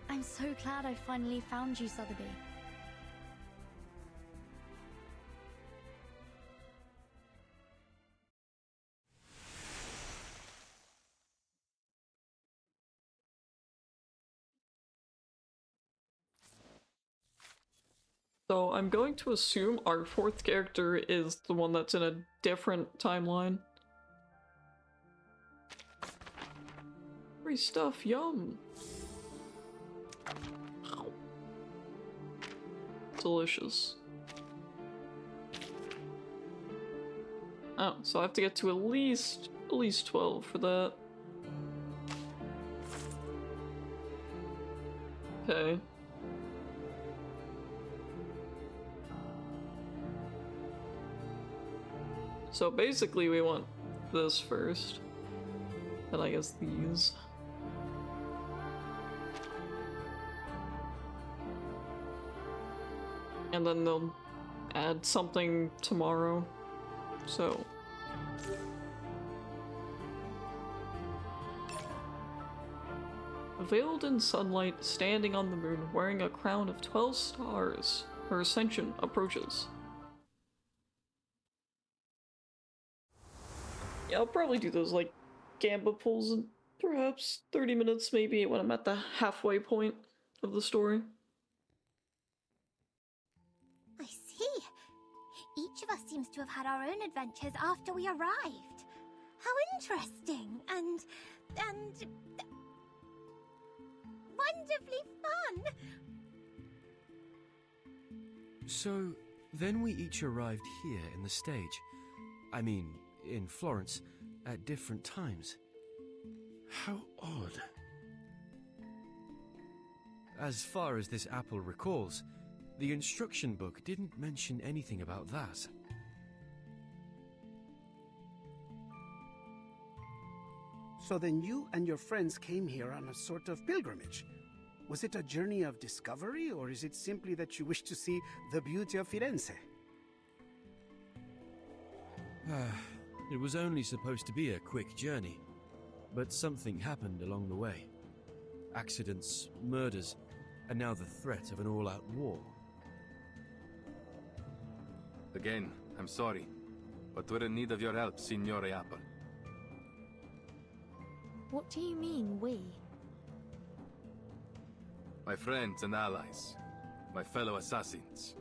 I'm so glad I finally found you, Sotheby. So I'm going to assume our 4th character is the one that's in a different timeline. Free stuff, yum! Delicious. Oh, so I have to get to at least 12 for that. Okay. So basically we want this first, and I guess these. And then they'll add something tomorrow, so. veiled in sunlight, standing on the moon, wearing a crown of 12 stars. Her ascension approaches. Yeah, I'll probably do those, like, gambit pulls in perhaps 30 minutes, maybe, when I'm at the halfway point of the story. I see. Each of us seems to have had our own adventures after we arrived. How interesting and wonderfully fun. So, then we each arrived here in the stage. I mean, in Florence, at different times. How odd. As far as this apple recalls, the instruction book didn't mention anything about that. So then you and your friends came here on a sort of pilgrimage. Was it a journey of discovery, or is it simply that you wish to see the beauty of Firenze? It was only supposed to be a quick journey, but something happened along the way. Accidents, murders, and now the threat of an all-out war. Again, I'm sorry, but we're in need of your help, Signore Apple. What do you mean, we? My friends and allies. My fellow assassins.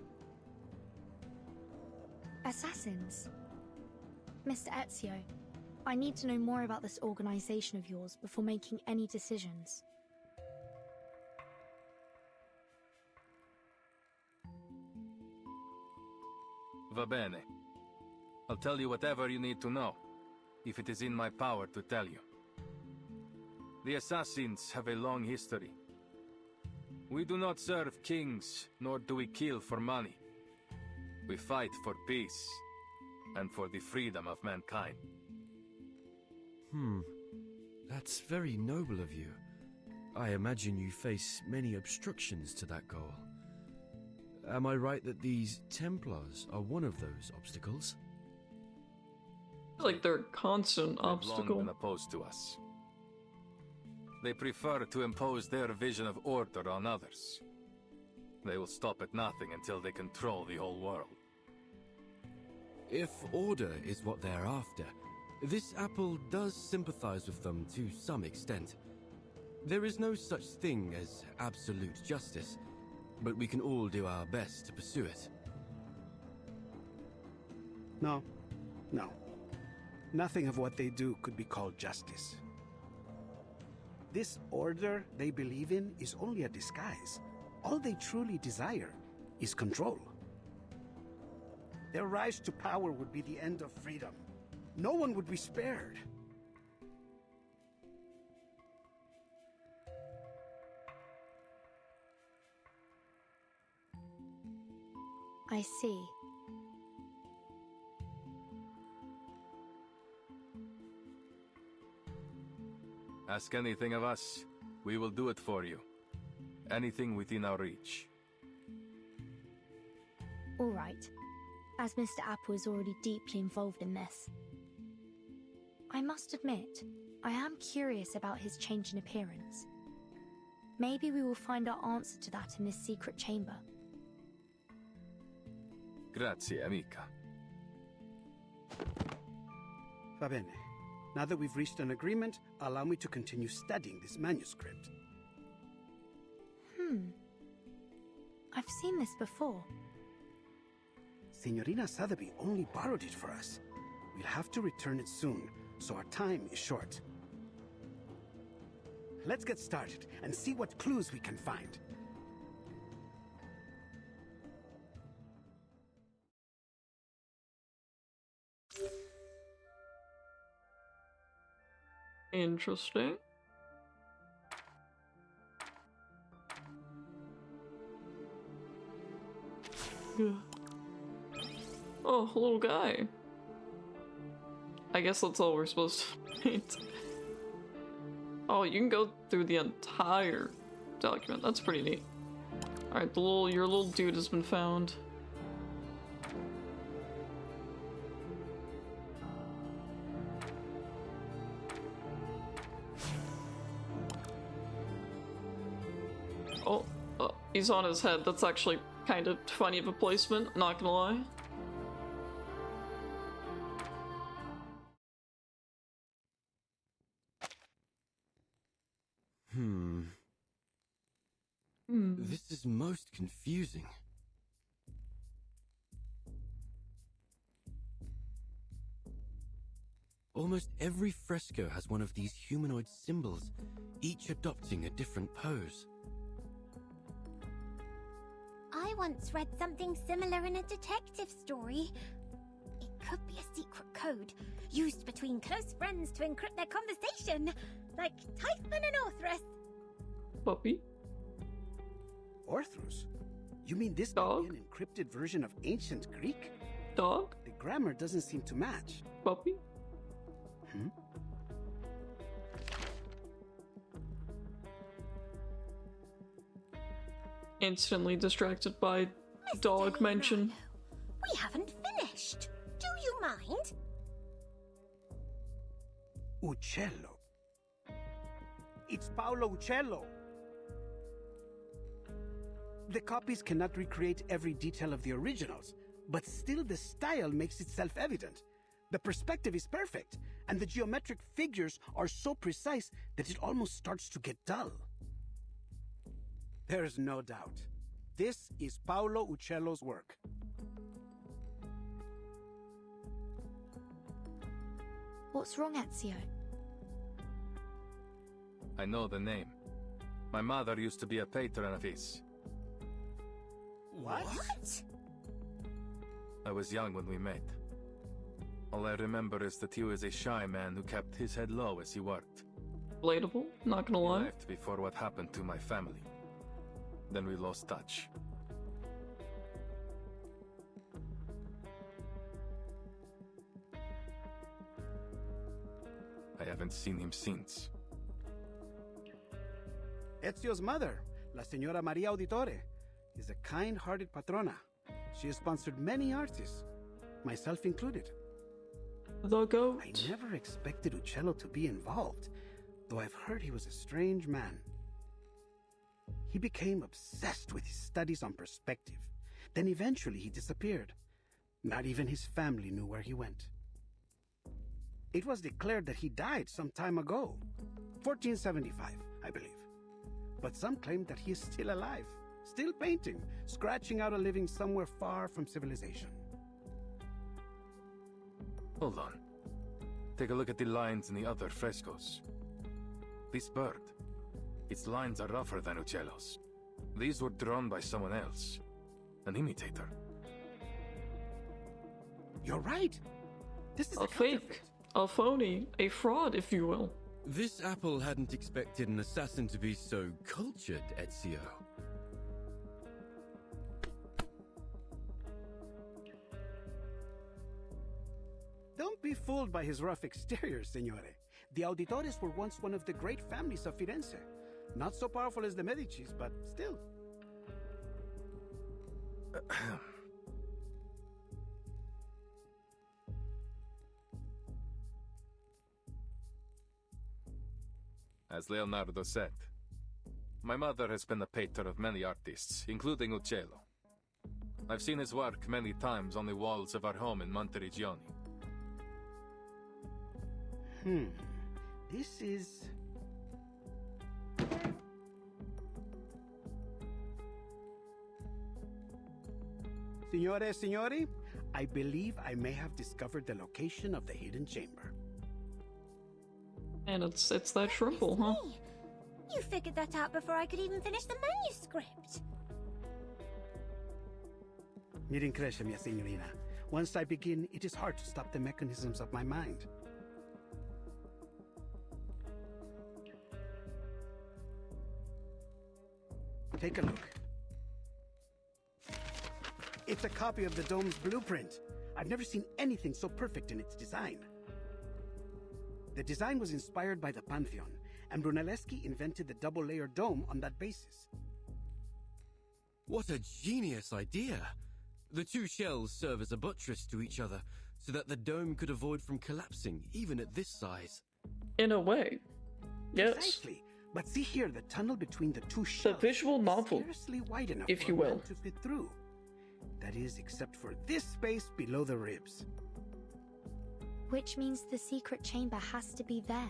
Assassins? Mr. Ezio, I need to know more about this organization of yours before making any decisions. Va bene. I'll tell you whatever you need to know, if it is in my power to tell you. The assassins have a long history. We do not serve kings, nor do we kill for money. We fight for peace, and for the freedom of mankind. That's very noble of you. I imagine you face many obstructions to that goal. Am I right that these Templars are one of those obstacles? Like they're a constant They've long obstacle. been opposed to us. They prefer to impose their vision of order on others. They will stop at nothing until they control the whole world. If order is what they're after, this apple does sympathize with them to some extent. There is no such thing as absolute justice, but we can all do our best to pursue it. No. Nothing of what they do could be called justice. This order they believe in is only a disguise. All they truly desire is control. Their rise to power would be the end of freedom. No one would be spared. I see. Ask anything of us, we will do it for you. Anything within our reach. All right. As Mr. Apple is already deeply involved in this. I must admit, I am curious about his change in appearance. Maybe we will find our answer to that in this secret chamber. Grazie, amica. Va bene. Now that we've reached an agreement, allow me to continue studying this manuscript. I've seen this before. Signorina Sotheby only borrowed it for us. We'll have to return it soon, so our time is short. Let's get started and see what clues we can find. Interesting. Oh, little guy. I guess that's all we're supposed to paint. Oh, you can go through the entire document. That's pretty neat. Alright, your little dude has been found. he's on his head. That's actually kind of funny of a placement, not gonna lie. This is most confusing. Almost every fresco has one of these humanoid symbols, each adopting a different pose. I once read something similar in a detective story. It could be a secret code, used between close friends to encrypt their conversation, like Typhon and Orthrus. Puppy? Orthrus? You mean this Dog? might be an encrypted version of ancient Greek? Dog? The grammar doesn't seem to match. Puppy? Hmm? Instantly distracted by dog mention. We haven't finished. Do you mind? Uccello. It's Paolo Uccello. The copies cannot recreate every detail of the originals, but still the style makes it self-evident. The perspective is perfect, and the geometric figures are so precise that it almost starts to get dull. There's no doubt. This is Paolo Uccello's work. What's wrong, Ezio? I know the name. My mother used to be a patron of his. What? I was young when we met. All I remember is that he was a shy man who kept his head low as he worked. Relatable, not gonna He lie. left before what happened to my family. Then we lost touch. I haven't seen him since. Ezio's mother, La Señora Maria Auditore, is a kind-hearted patrona. She has sponsored many artists, myself included. The goat. I never expected Uccello to be involved, though I've heard he was a strange man. He became obsessed with his studies on perspective. Then eventually he disappeared. Not even his family knew where he went. It was declared that he died some time ago, 1475, I believe. But some claim that he is still alive, still painting, scratching out a living somewhere far from civilization. Hold on. Take a look at the lines in the other frescoes. This bird, its lines are rougher than Uccello's. These were drawn by someone else. An imitator. You're right. This is a fake. A phony. A fraud, if you will. This apple hadn't expected an assassin to be so cultured, Ezio. Don't be fooled by his rough exterior, Signore. The Auditores were once one of the great families of Firenze. Not so powerful as the Medicis, but still. As Leonardo said, my mother has been the patron of many artists, including Uccello. I've seen his work many times on the walls of our home in Monteriggioni. This is... Signore, signori, I believe I may have discovered the location of the hidden chamber. And it's that shrimple, huh? You figured that out before I could even finish the manuscript. Mi rincresce, mia signorina. Once I begin, it is hard to stop the mechanisms of my mind. Take a look. It's a copy of the dome's blueprint. I've never seen anything so perfect in its design. The design was inspired by the Pantheon, and Brunelleschi invented the double-layer dome on that basis. What a genius idea! The two shells serve as a buttress to each other, so that the dome could avoid from collapsing, even at this size. In a way. Yes. Precisely. But see here, the tunnel between the two The shelves visual is novel, scarcely wide enough if for you a man will. to fit through. That is, except for this space below the ribs. Which means the secret chamber has to be there.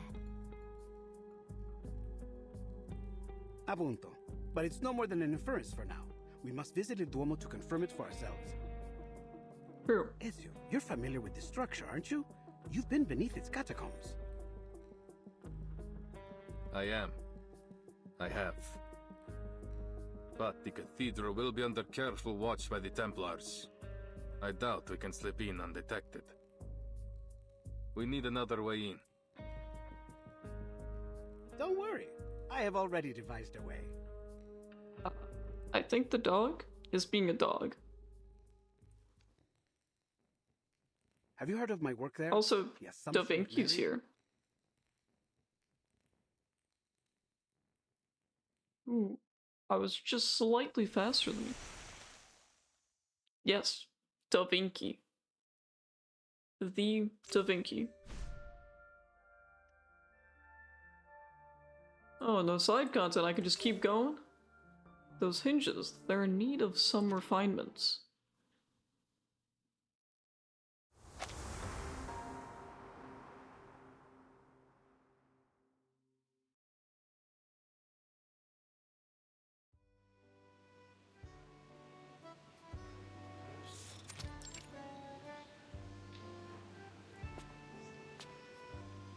Appunto. But it's no more than an inference for now. We must visit the Duomo to confirm it for ourselves. True. Ezio, you're familiar with this structure, aren't you? You've been beneath its catacombs. I am. I have. But the cathedral will be under careful watch by the Templars. I doubt we can slip in undetected. We need another way in. Don't worry. I have already devised a way. I think the dog is being a dog. Have you heard of my work there? Also, Yes, Da Vinci's here. Ooh, I was just slightly faster than you. Yes, Da Vinci. The Da Vinci. Oh, no side content, I can just keep going? Those hinges, they're in need of some refinements.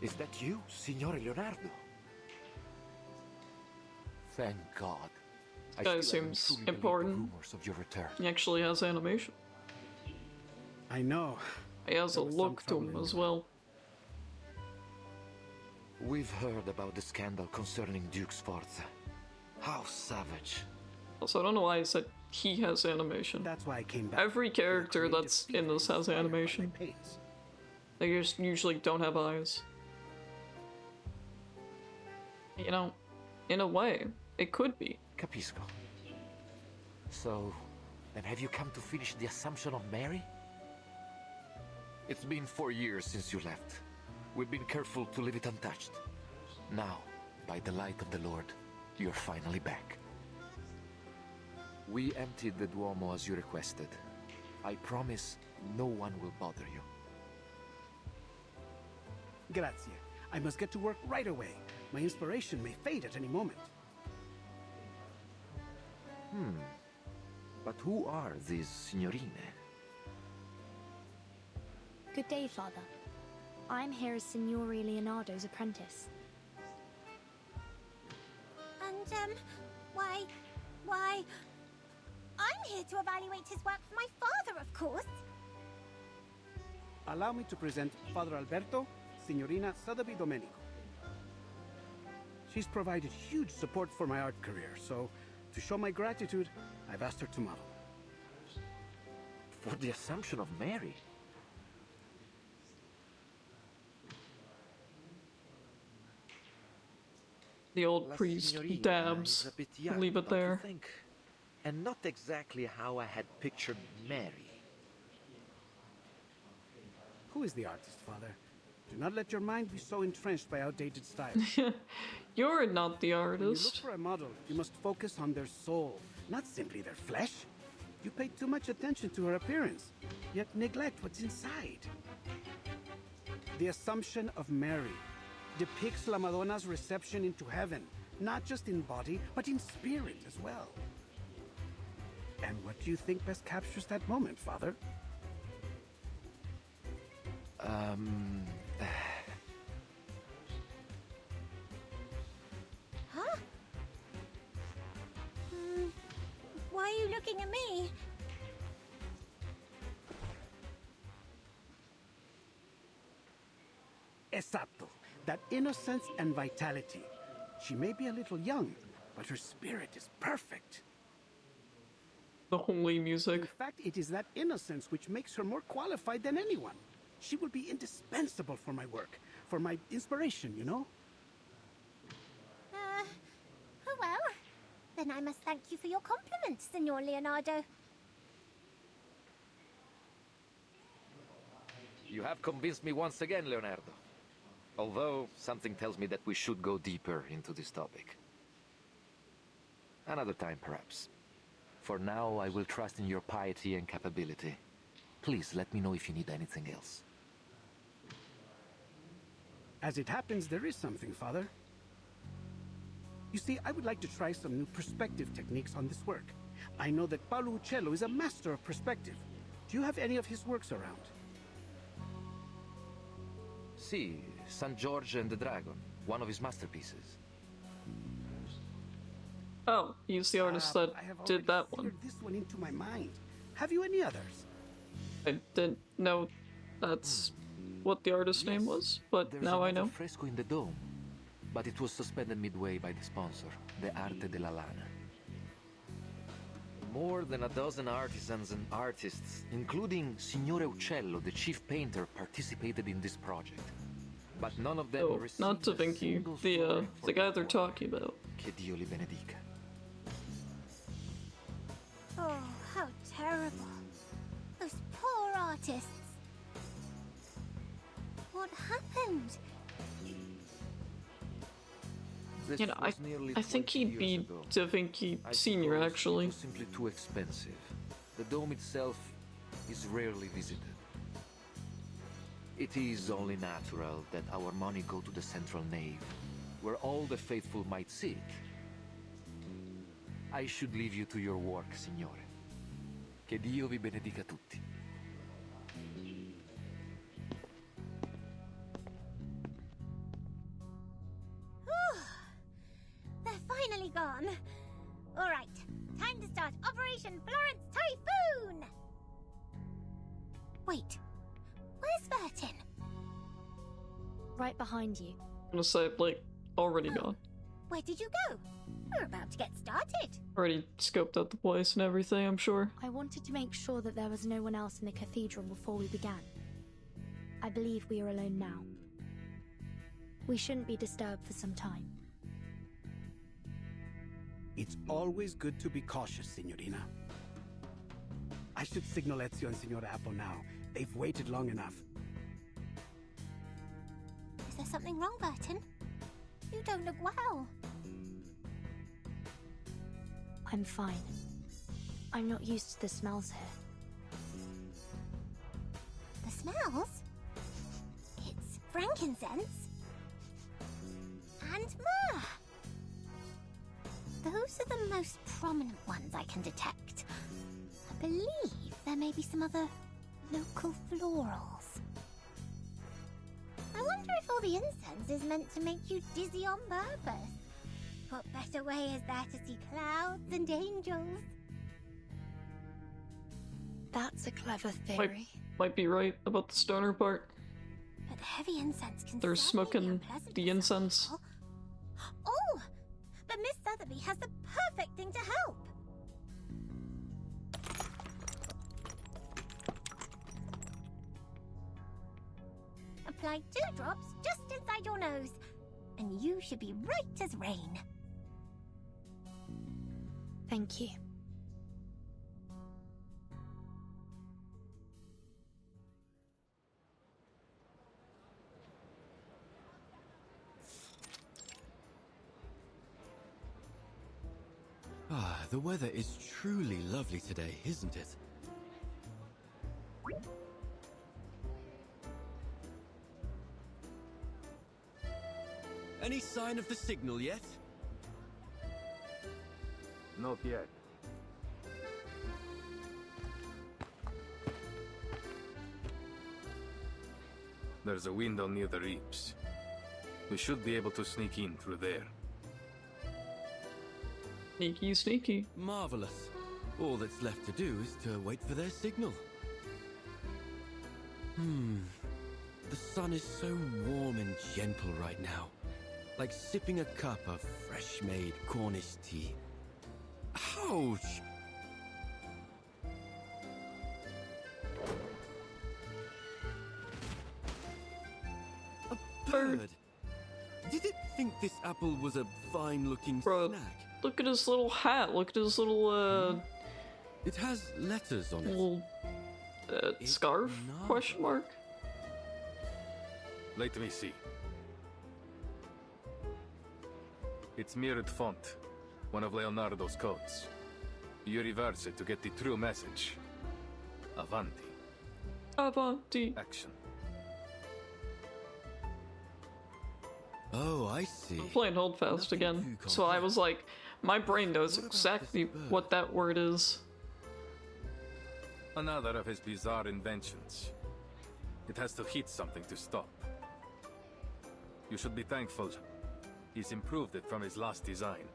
Is that you, Signore Leonardo? Thank God. Guy seems important. Of your return. He actually has animation. I know. He has a look to him as well. We've heard about the scandal concerning Duke Sforza. How savage. Also, I don't know why I said he has animation. That's why I came back. Every character that's in this has animation. They just usually don't have eyes. You know, in a way, it could be. Capisco. So, then have you come to finish the Assumption of Mary? It's been 4 years since you left. We've been careful to leave it untouched. Now, by the light of the Lord, you're finally back. We emptied the Duomo as you requested. I promise no one will bother you. Grazie. I must get to work right away. My inspiration may fade at any moment. But who are these signorine? Good day, Father. I'm here as Signore Leonardo's apprentice. And, why... I'm here to evaluate his work for my father, of course. Allow me to present Father Alberto, Signorina Sotheby Domenico. She's provided huge support for my art career, so to show my gratitude, I've asked her to model. For the Assumption of Mary? The old priest dabs. Leave it there. And not exactly how I had pictured Mary. Who is the artist, Father? Do not let your mind be so entrenched by outdated style. You're not the When you look artist. for a model, you must focus on their soul, not simply their flesh. You pay too much attention to her appearance, yet neglect what's inside. The Assumption of Mary depicts La Madonna's reception into heaven, not just in body, but in spirit as well. And what do you think best captures that moment, Father? Huh? Why are you looking at me? Esatto. That innocence and vitality. She may be a little young, but her spirit is perfect. The holy music. In fact, it is that innocence which makes her more qualified than anyone. She will be indispensable for my work, for my inspiration, you know? Oh well. Then I must thank you for your compliments, Signor Leonardo. You have convinced me once again, Leonardo. Although, something tells me that we should go deeper into this topic. Another time, perhaps. For now, I will trust in your piety and capability. Please let me know if you need anything else. As it happens, there is something, Father. You see, I would like to try some new perspective techniques on this work. I know that Paolo Uccello is a master of perspective. Do you have any of his works around? See, San George and the Dragon, one of his masterpieces. Oh, he's the artist that did that one. This one into my mind. Have you any others? I didn't know that's what the artist's name was, but now I know. There's a fresco in the dome, but it was suspended midway by the sponsor, the Arte della Lana. More than a dozen artisans and artists, including Signore Uccello, the chief painter, participated in this project. But none of them received not Da Vinci, the guy they're talking about. Che Dio li benedica. Oh, how terrible. Those poor artists. What happened? You know, I think he'd be Da Vinci Senior, actually. It was simply too expensive. The dome itself is rarely visited. It is only natural that our money go to the central nave, where all the faithful might seek. I should leave you to your work, Signore. Che Dio vi benedica tutti. They're finally gone. All right, time to start Operation Florence Typhoon! Wait, where's Vertin? Right behind you. I'm gonna say, like, already gone. Where did you go? We're about to get started. Already scoped out the place and everything, I'm sure. I wanted to make sure that there was no one else in the cathedral before we began. I believe we are alone now. We shouldn't be disturbed for some time. It's always good to be cautious, Signorina. I should signal Ezio and Signora Apple now. They've waited long enough. Is there something wrong, Burton? You don't look well. I'm fine. I'm not used to the smells here. The smells? It's frankincense and myrrh. Those are the most prominent ones I can detect. I believe there may be some other local florals. I wonder if all the incense is meant to make you dizzy on purpose. What better way is there to see clouds and angels? That's a clever theory. Might be right about the stoner part. But the heavy incense can They're certainly be smoking unpleasant the for some incense. people. Oh! But Miss Sotheby has the perfect thing to help! Apply 2 drops just inside your nose, and you should be right as rain. Thank you. Ah, the weather is truly lovely today, isn't it? Any sign of the signal yet? Not yet. There's a window near the reaps. We should be able to sneak in through there. Sneaky, sneaky. Marvelous. All that's left to do is to wait for their signal. The sun is so warm and gentle right now. Like sipping a cup of fresh-made Cornish tea. Ouch! A bird! Did it think this apple was a fine-looking snack? Look at his little hat. Look at his little, It has letters on it. Little, scarf? Question mark? Let me see. It's mirrored font, one of Leonardo's codes. You reverse it to get the true message. Avanti. Avanti. Action. Oh, I see. I'm playing Holdfast again, so I was like, my brain knows exactly what that word is. Another of his bizarre inventions. It has to hit something to stop. You should be thankful. He's improved it from his last design.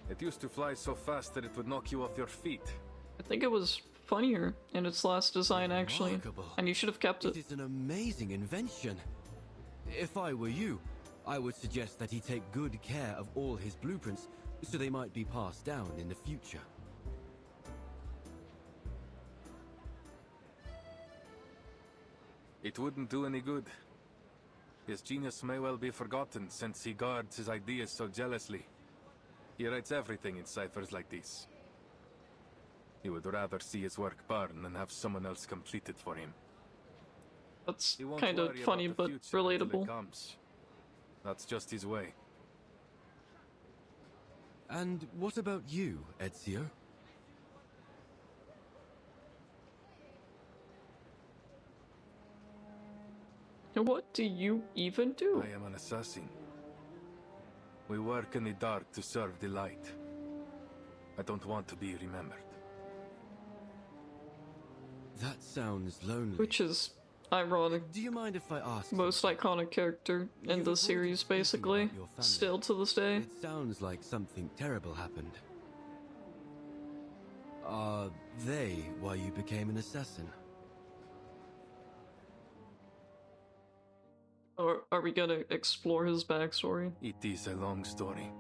It used to fly so fast that it would knock you off your feet. I think it was funnier in its last design, actually. Remarkable. And you should have kept it. It is an amazing invention. If I were you, I would suggest that he take good care of all his blueprints, so they might be passed down in the future. It wouldn't do any good. His genius may well be forgotten since he guards his ideas so jealously. He writes everything in ciphers like this. He would rather see his work burn than have someone else complete it for him. That's kind of funny but relatable. That's just his way. And what about you, Ezio? What do you even do? I am an assassin. We work in the dark to serve the light. I don't want to be remembered. That sounds lonely. Which is ironic. Do you mind if I ask? Most iconic character in the series, basically. Still to this day. It sounds like something terrible happened. Are they why you became an assassin? Or are we gonna explore his backstory? It is a long story.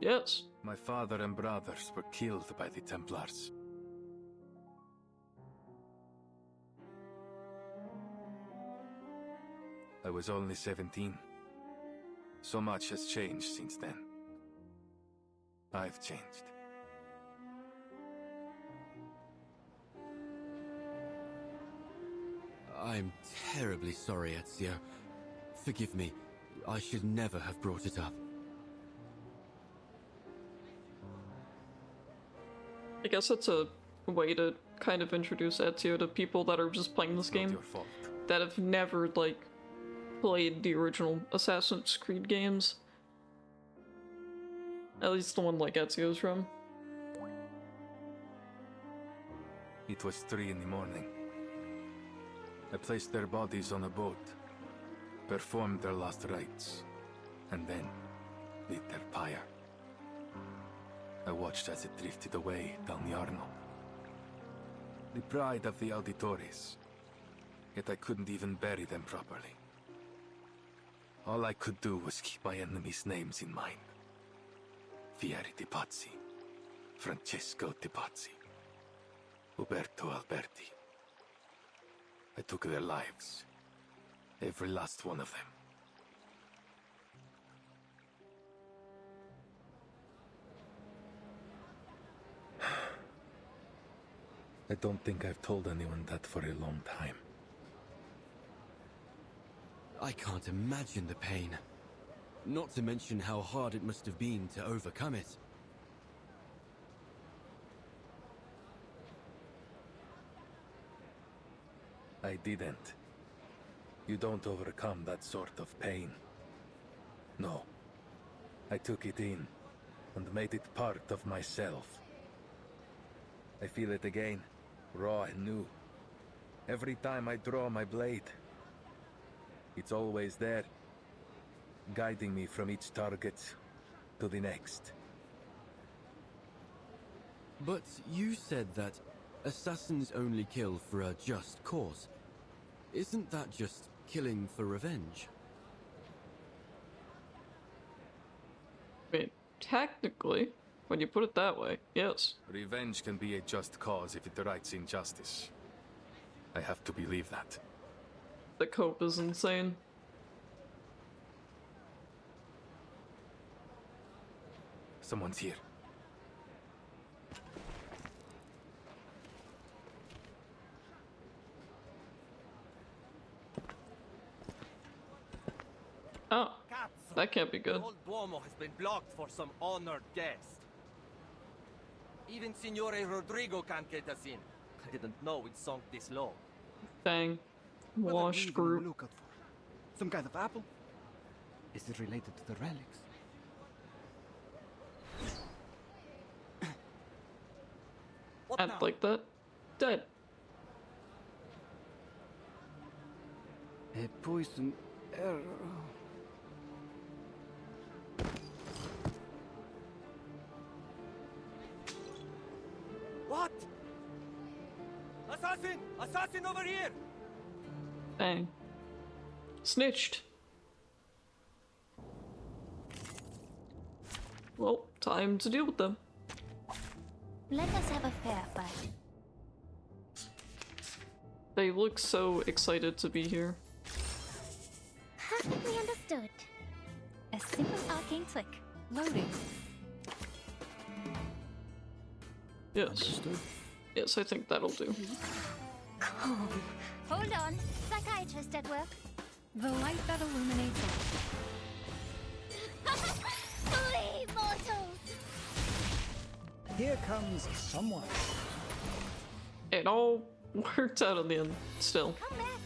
Yes. My father and brothers were killed by the Templars. I was only 17. So much has changed since then. I've changed. I'm terribly sorry, Ezio. Forgive me. I should never have brought it up. I guess it's a way to kind of introduce Ezio to people that are just playing this game that have never, like, played the original Assassin's Creed games. At least the one like Ezio's from. It was 3 in the morning. I placed their bodies on a boat, performed their last rites, and then lit their pyre. I watched as it drifted away down the Arno. The pride of the Auditores, yet I couldn't even bury them properly. All I could do was keep my enemies' names in mind. Fieri de Pazzi, Francesco de Pazzi, Uberto Alberti. I took their lives, every last one of them. I don't think I've told anyone that for a long time. I can't imagine the pain. Not to mention how hard it must have been to overcome it. I didn't. You don't overcome that sort of pain. No. I took it in and made it part of myself. I feel it again, raw and new. Every time I draw my blade. It's always there, guiding me from each target to the next. But you said that assassins only kill for a just cause. Isn't that just killing for revenge? I mean, technically, when you put it that way, yes. Revenge can be a just cause if it rights injustice. I have to believe that. The cope is insane. Someone's here. Oh, That can't be good. The old Duomo has been blocked for some honored guest. Even Signore Rodrigo can't get us in. I didn't know we'd sunk this low. Dang. What are we Washed even group. looking for? Some kind of apple? Is it related to the relics? Act like that. Dead. A poison arrow. What? Assassin! Assassin over here! Dang. Snitched. Well, time to deal with them. Let us have a fair fight. They look so excited to be here. Perfectly understood. A simple arcane trick. Loading. Yes. Understood. Yes, I think that'll do. Calm. Hold on. Psychiatrist at work. The light that illuminates all. Flee, mortals! Here comes someone. It all worked out in the end, still. Come back.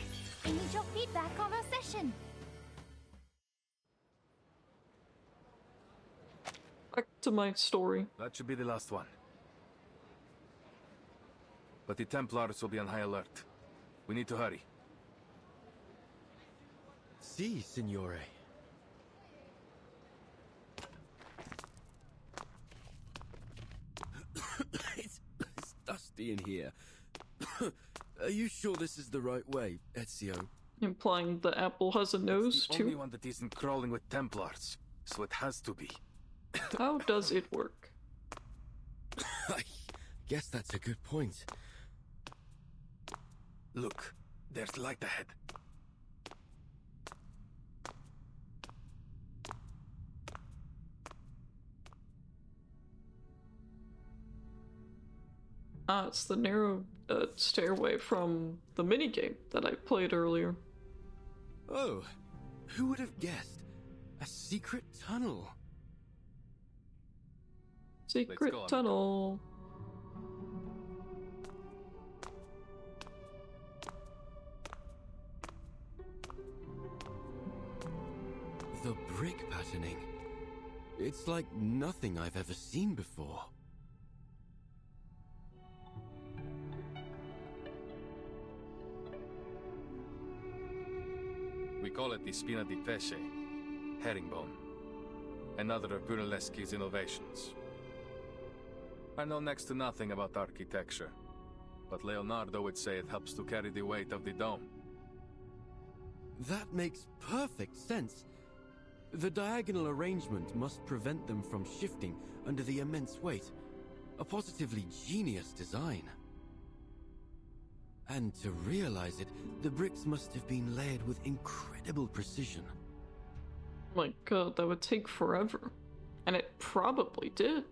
I need your feedback on our session. Back to my story. That should be the last one. But the Templars will be on high alert. We need to hurry. Si, Signore. it's dusty in here. Are you sure this is the right way, Ezio? Implying the apple has a nose, The only too. one that isn't crawling with Templars, so it has to be. How does it work? I guess that's a good point. Look, there's light ahead. Ah, it's the narrow stairway from the minigame that I played earlier. Oh, who would have guessed? A secret tunnel. Secret go, tunnel. The brick patterning. It's like nothing I've ever seen before. We call it the Spina di Pesce, herringbone. Another of Brunelleschi's innovations. I know next to nothing about architecture, but Leonardo would say it helps to carry the weight of the dome. That makes perfect sense. The diagonal arrangement must prevent them from shifting under the immense weight. A positively genius design. And to realize it, the bricks must have been layered with incredible precision. My god, that would take forever. And it probably did.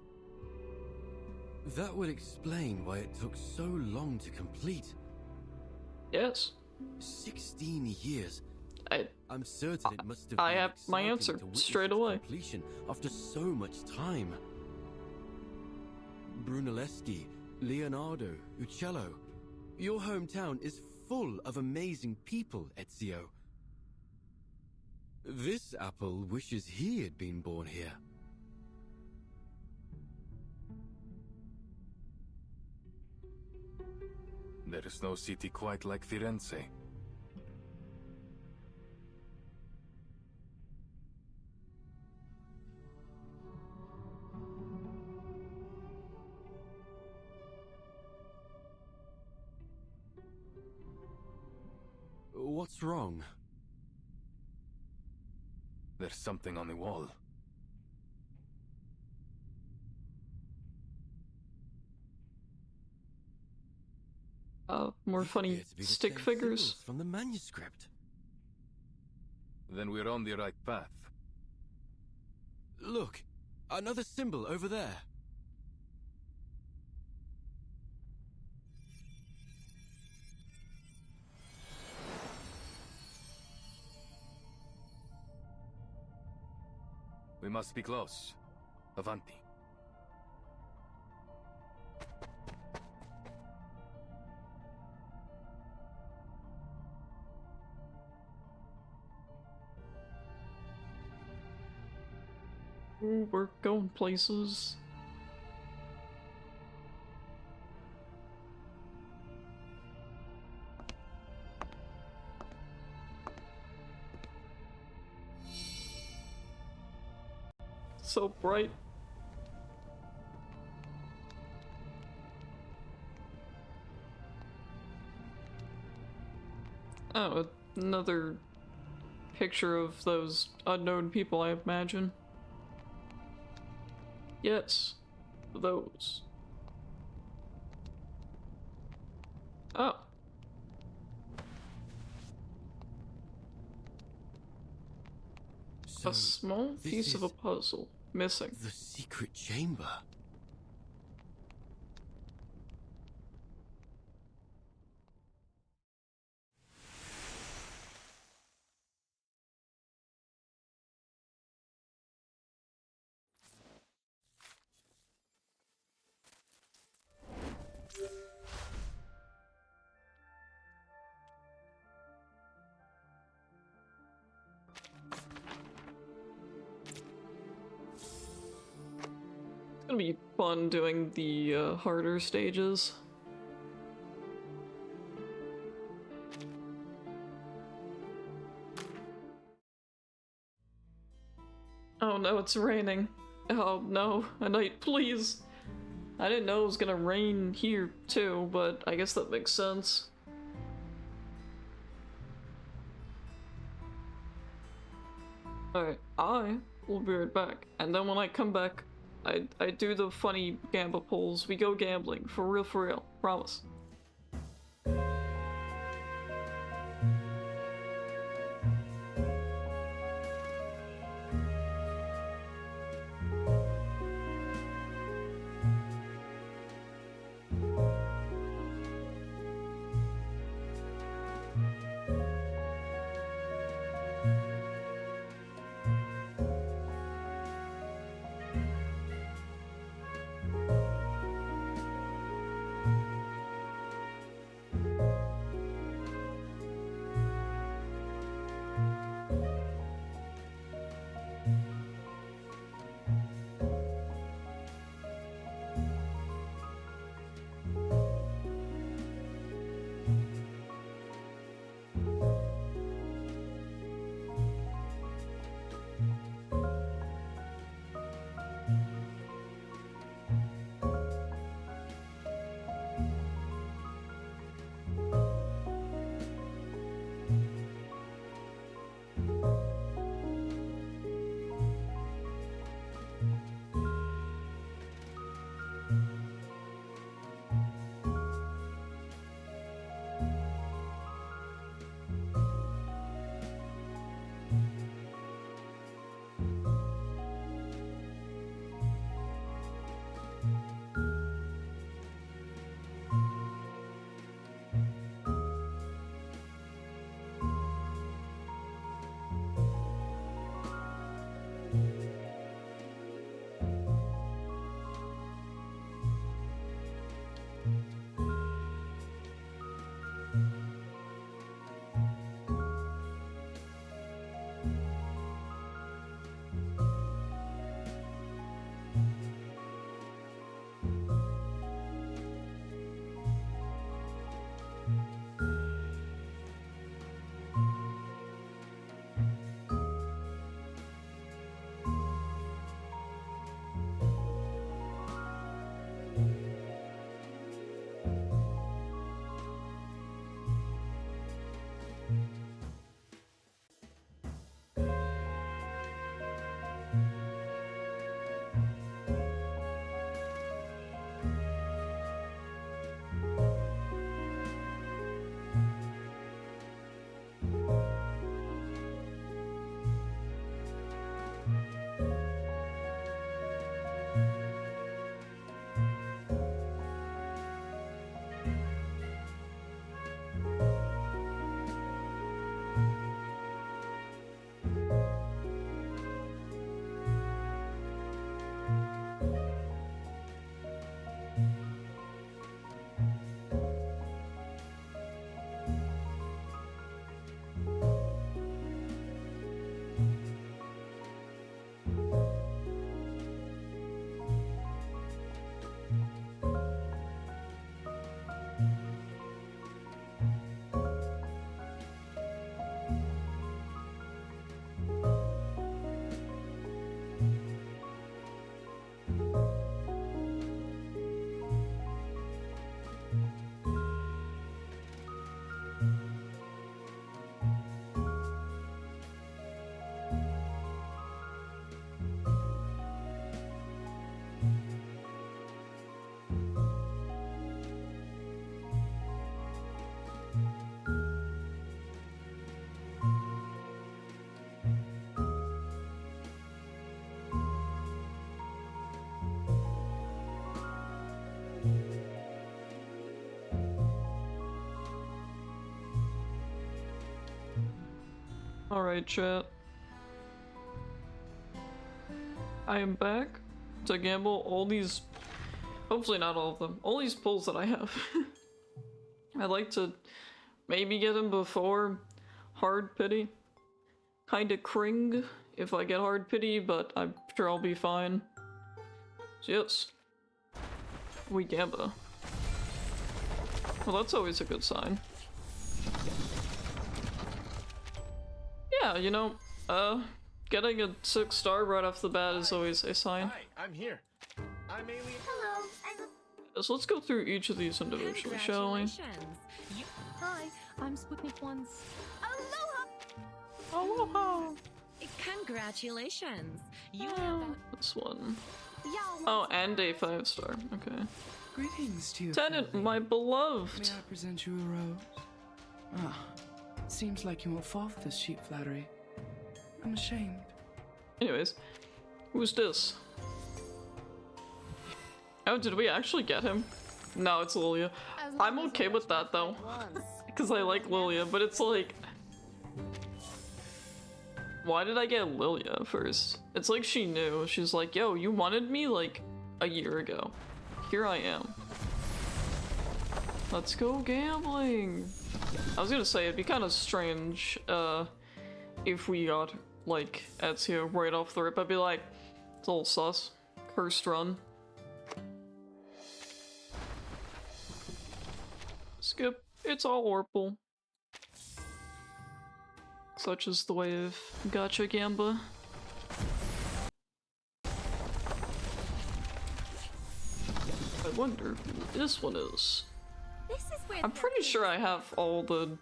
That would explain why it took so long to complete. Yes. 16 years. I'm certain it must have I been have my exciting answer to witness straight its away. Completion after so much time. Brunelleschi, Leonardo, Uccello. Your hometown is full of amazing people, Ezio. This apple wishes he had been born here. There is no city quite like Firenze. What's wrong? There's something on the wall. More funny stick figures. From the manuscript. Then we're on the right path. Look, another symbol over there. must be close. Avanti. Ooh, we're going places. So bright. Oh, another picture of those unknown people, I imagine. Yes, those. Oh. So A small this piece of a is puzzle missing. the secret chamber. It's gonna be fun doing the harder stages. Oh no, it's raining. Oh no, a night, please. I didn't know it was gonna rain here too, but I guess that makes sense. Alright, I will be right back. And then when I come back, I do the funny gamble pulls. We go gambling. For real. Promise. Alright, chat. I am back to gamble all these, hopefully not all of them, all these pulls that I have. I'd like to maybe get him before hard pity. Kinda cring if I get hard pity, but I'm sure I'll be fine. So yes, we gamble. Well, that's always a good sign. Yeah, you know, getting a 6-star right off the bat is always a sign. Hi, I'm here. I'm Alien. Hello. So let's go through each of these individually, shall we? Hi, I'm Sputnik 1's. Aloha. Aloha. Congratulations. You This one. Oh, and a 5-star. Okay. Greetings to you. Tenant, my beloved. May I present you a rose? Ah, seems like you won't fall for this cheap flattery. I'm ashamed. Anyways, who's this? Oh, did we actually get him? No, it's Lilia. I'm okay with that though, because I like Lilia, but it's like, why did I get Lilia first? It's like she knew. She's like, yo, you wanted me like a year ago. Here I am. Let's go gambling. I was gonna say it'd be kind of strange if we got like Ezio right off the rip. I'd be like, it's a little sus. Cursed run. Skip. It's all Orpal. Such is the way of Gacha Gamba. I wonder who this one is. I'm pretty sure I have all the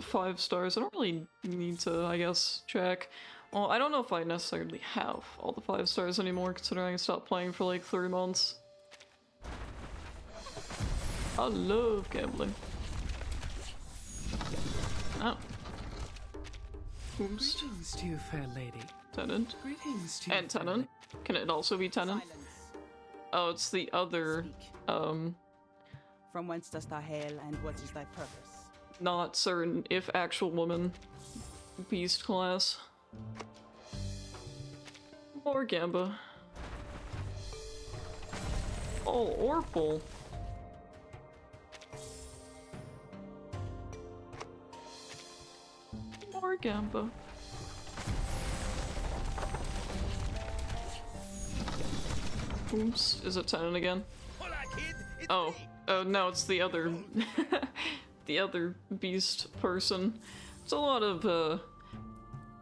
5 stars. I don't really need to, I guess, check. Well, I don't know if I necessarily have all the 5 stars anymore, considering I stopped playing for like 3 months. I love gambling. Oh. Oops. Greetings to you, fair lady. Tenant. Greetings to you. And Tenant. Can it also be Tenant? Oh, it's the other, From whence dost thou hail, and what is thy purpose? not certain if actual woman beast class. More Gamba. Oh, Orpal. More Gamba. Oops, is it Tenant again? Oh, oh no, it's the other, the other beast person. There's a lot of,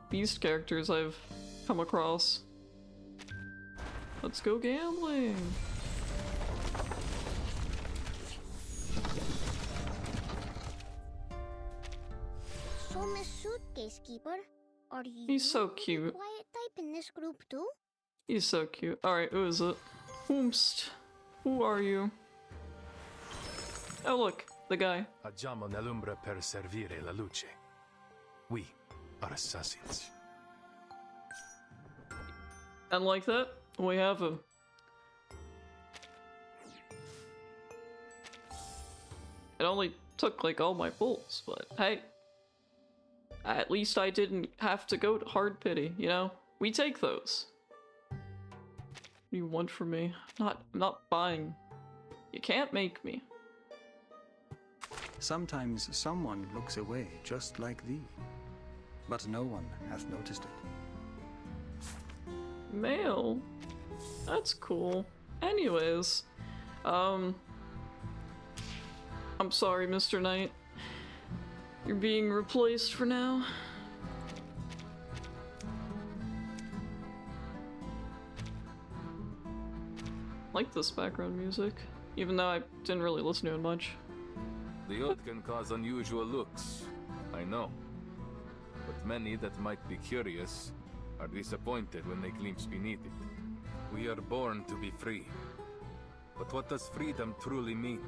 beast characters I've come across. Let's go gambling! So, Miss Suitcase Keeper, are you He's so cute. quiet type in this group too? He's so cute. Alright, who is it? Whomst. Who are you? Oh look, the guy. Agiamo nell'ombra per servire la luce. We are assassins. And like that, we have him. It only took like all my pulls, but hey. At least I didn't have to go to hard pity, you know? We take those. What do you want from me? I'm not buying. You can't make me. Sometimes someone looks away just like thee, but no one hath noticed it. Mail? That's cool. Anyways, I'm sorry, Mr. Knight. You're being replaced for now. Like this background music, even though I didn't really listen to it much. The oath can cause unusual looks, I know. But many that might be curious are disappointed when they glimpse beneath it. We are born to be free. But what does freedom truly mean?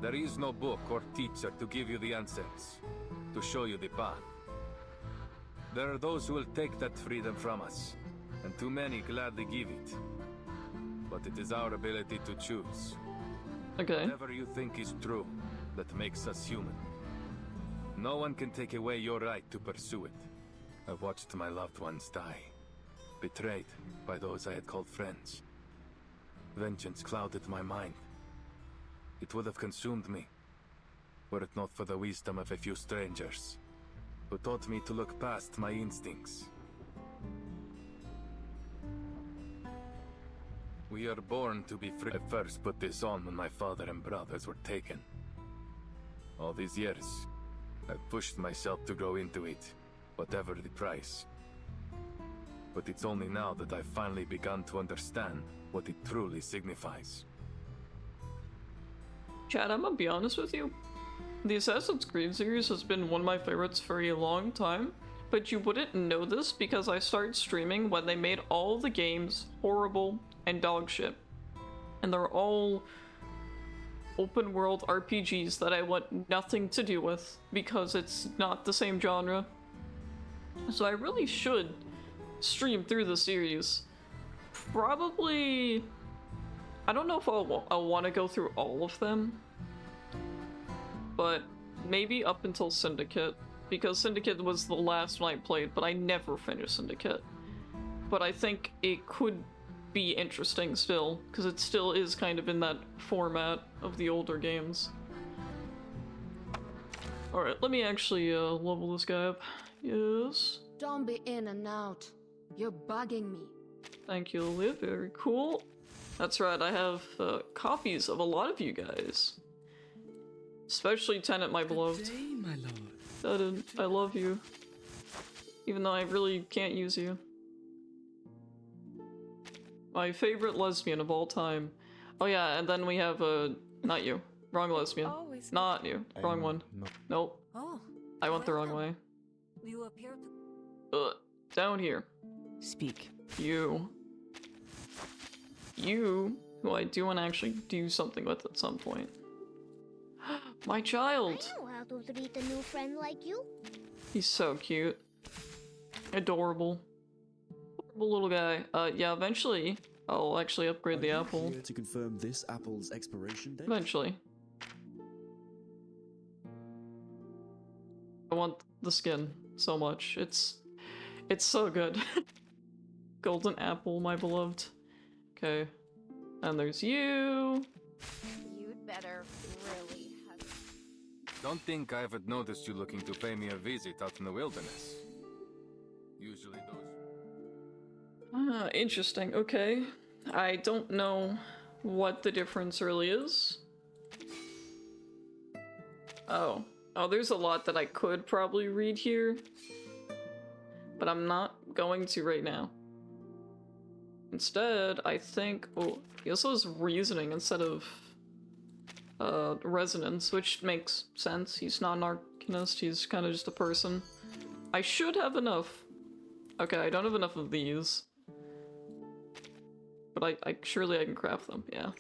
There is no book or teacher to give you the answers, to show you the path. There are those who will take that freedom from us, and too many gladly give it. But it is our ability to choose. Okay. Whatever you think is true, that makes us human. No one can take away your right to pursue it. I've watched my loved ones die, betrayed by those I had called friends. Vengeance clouded my mind. It would have consumed me, were it not for the wisdom of a few strangers, who taught me to look past my instincts. We are born to be free. I first put this on when my father and brothers were taken. All these years, I've pushed myself to grow into it, whatever the price. But it's only now that I've finally begun to understand what it truly signifies. Chad, I'm gonna be honest with you. The Assassin's Creed series has been one of my favorites for a long time, but you wouldn't know this because I started streaming when they made all the games horrible and dog shit. And they're all open world RPGs that I want nothing to do with because it's not the same genre. So I really should stream through the series. Probably... I don't know if I'll want to go through all of them, but maybe up until Syndicate, because Syndicate was the last one I played, but I never finished Syndicate. But I think it could be interesting still, because it still is kind of in that format of the older games. Alright, let me actually level this guy up. Yes. Don't be in and out. You're bugging me. Thank you, Lilia. Very cool. That's right, I have copies of a lot of you guys. Especially Tenet, my beloved. Good day, my lord. Tenet, I love you. Even though I really can't use you. My favorite lesbian of all time. Oh yeah, and then we have, not you. Wrong lesbian. Always Not you. Wrong one. Nope. Oh. I went the wrong way. You appear to... Down here. Speak. You, who I do want to actually do something with at some point. My child! I know how to treat a new friend like you. He's so cute. Adorable. Adorable little guy. Yeah, eventually I'll actually upgrade the apple. Here to confirm this apple's expiration date? Eventually. I want the skin so much. It's so good. Golden apple, my beloved. Okay. And there's you. You'd better really have... Don't think I haven't noticed you looking to pay me a visit out in the wilderness. Usually those... Ah, interesting. Okay. I don't know what the difference really is. Oh. Oh, there's a lot that I could probably read here. But I'm not going to right now. Instead, I think... Oh, he also has reasoning instead of resonance, which makes sense. He's not an arcanist, he's kind of just a person. I should have enough. Okay, I don't have enough of these. But surely I can craft them, yeah.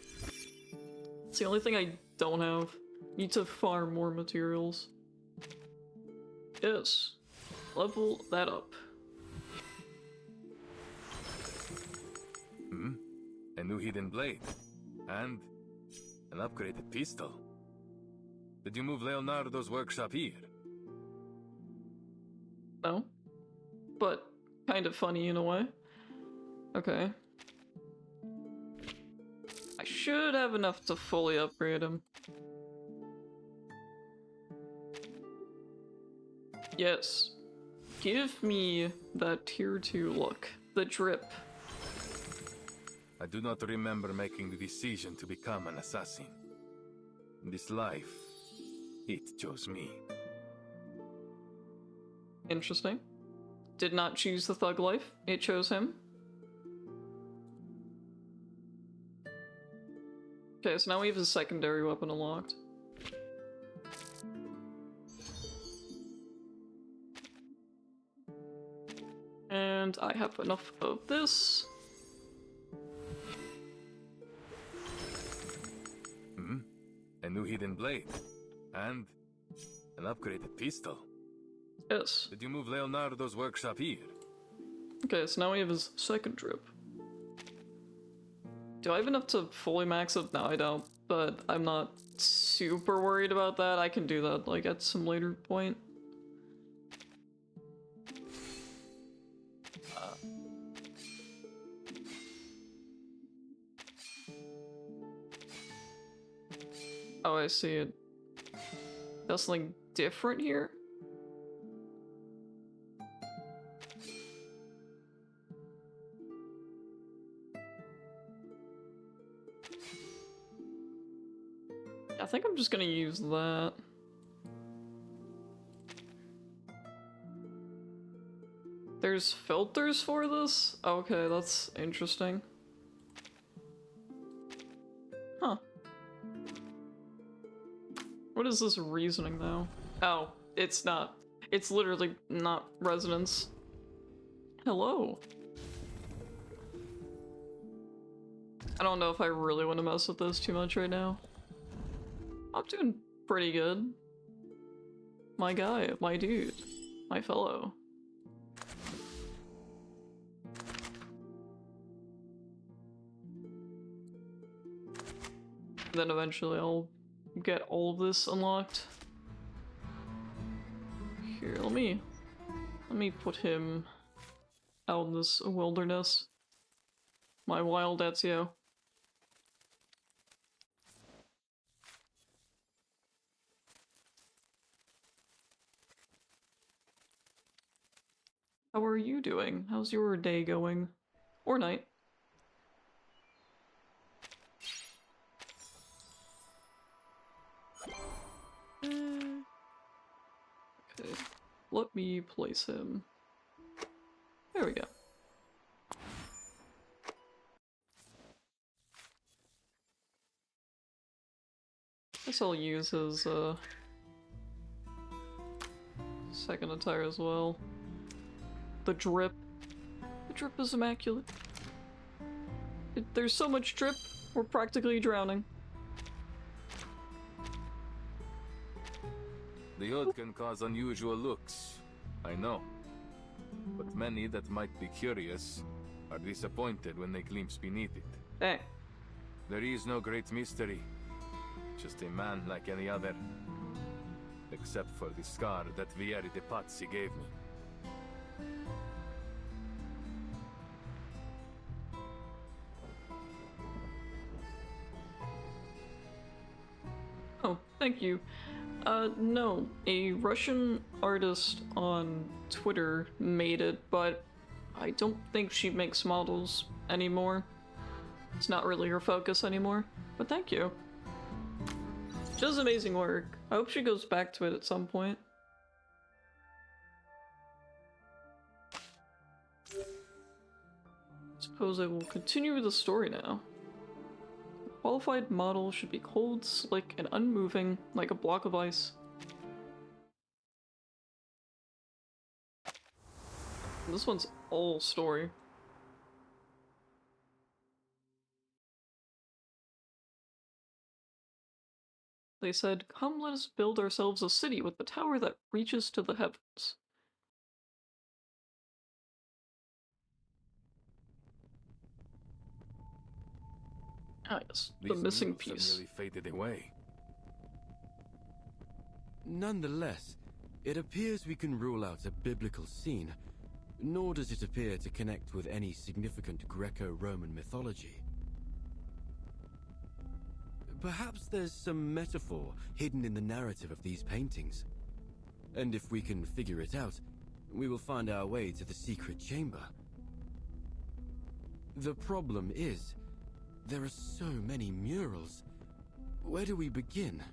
It's the only thing I don't have. Need to farm more materials. Yes. Level that up. A new hidden blade. And an upgraded pistol. Did you move Leonardo's workshop here? No. But kind of funny in a way. Okay. I should have enough to fully upgrade him. Yes. Give me that tier 2 look. The drip. I do not remember making the decision to become an assassin. This life, it chose me. Interesting. Did not choose the thug life, it chose him. Okay, so now we have a secondary weapon unlocked. And I have enough of this. A new hidden blade. And an upgraded pistol. Yes. Did you move Leonardo's workshop here? Okay, so now we have his second drip. Do I have enough to fully max it? No, I don't. But I'm not super worried about that. I can do that, like, at some later point. Oh, I see it. That's something different here? I think I'm just gonna use that. There's filters for this? Okay, that's interesting. Huh. What is this reasoning, though? Oh, it's not. It's literally not resonance. Hello. I don't know if I really want to mess with this too much right now. I'm doing pretty good. My guy, my dude, my fellow. Then eventually I'll get all of this unlocked. Here, let me put him out in this wilderness. My wild Ezio. How are you doing? How's your day going? Or night? Okay, let me place him. There we go. Guess I'll use his second attire as well. The drip. The drip is immaculate. There's so much drip, we're practically drowning. The hood can cause unusual looks, I know. But many that might be curious are disappointed when they glimpse beneath it. Hey. There is no great mystery. Just a man like any other. Except for the scar that Vieri de Pazzi gave me. Oh, thank you. No, a Russian artist on Twitter made it, but I don't think she makes models anymore. It's not really her focus anymore, but thank you. She does amazing work. I hope she goes back to it at some point. Suppose I will continue the story now. A qualified model should be cold, slick, and unmoving, like a block of ice. This one's all story. They said, "Come, let us build ourselves a city with the tower that reaches to the heavens." Ah, yes, the These missing mules have piece. nearly faded away. Nonetheless, it appears we can rule out a biblical scene, nor does it appear to connect with any significant Greco-Roman mythology. Perhaps there's some metaphor hidden in the narrative of these paintings. And if we can figure it out, we will find our way to the secret chamber. The problem is, there are so many murals. Where do we begin?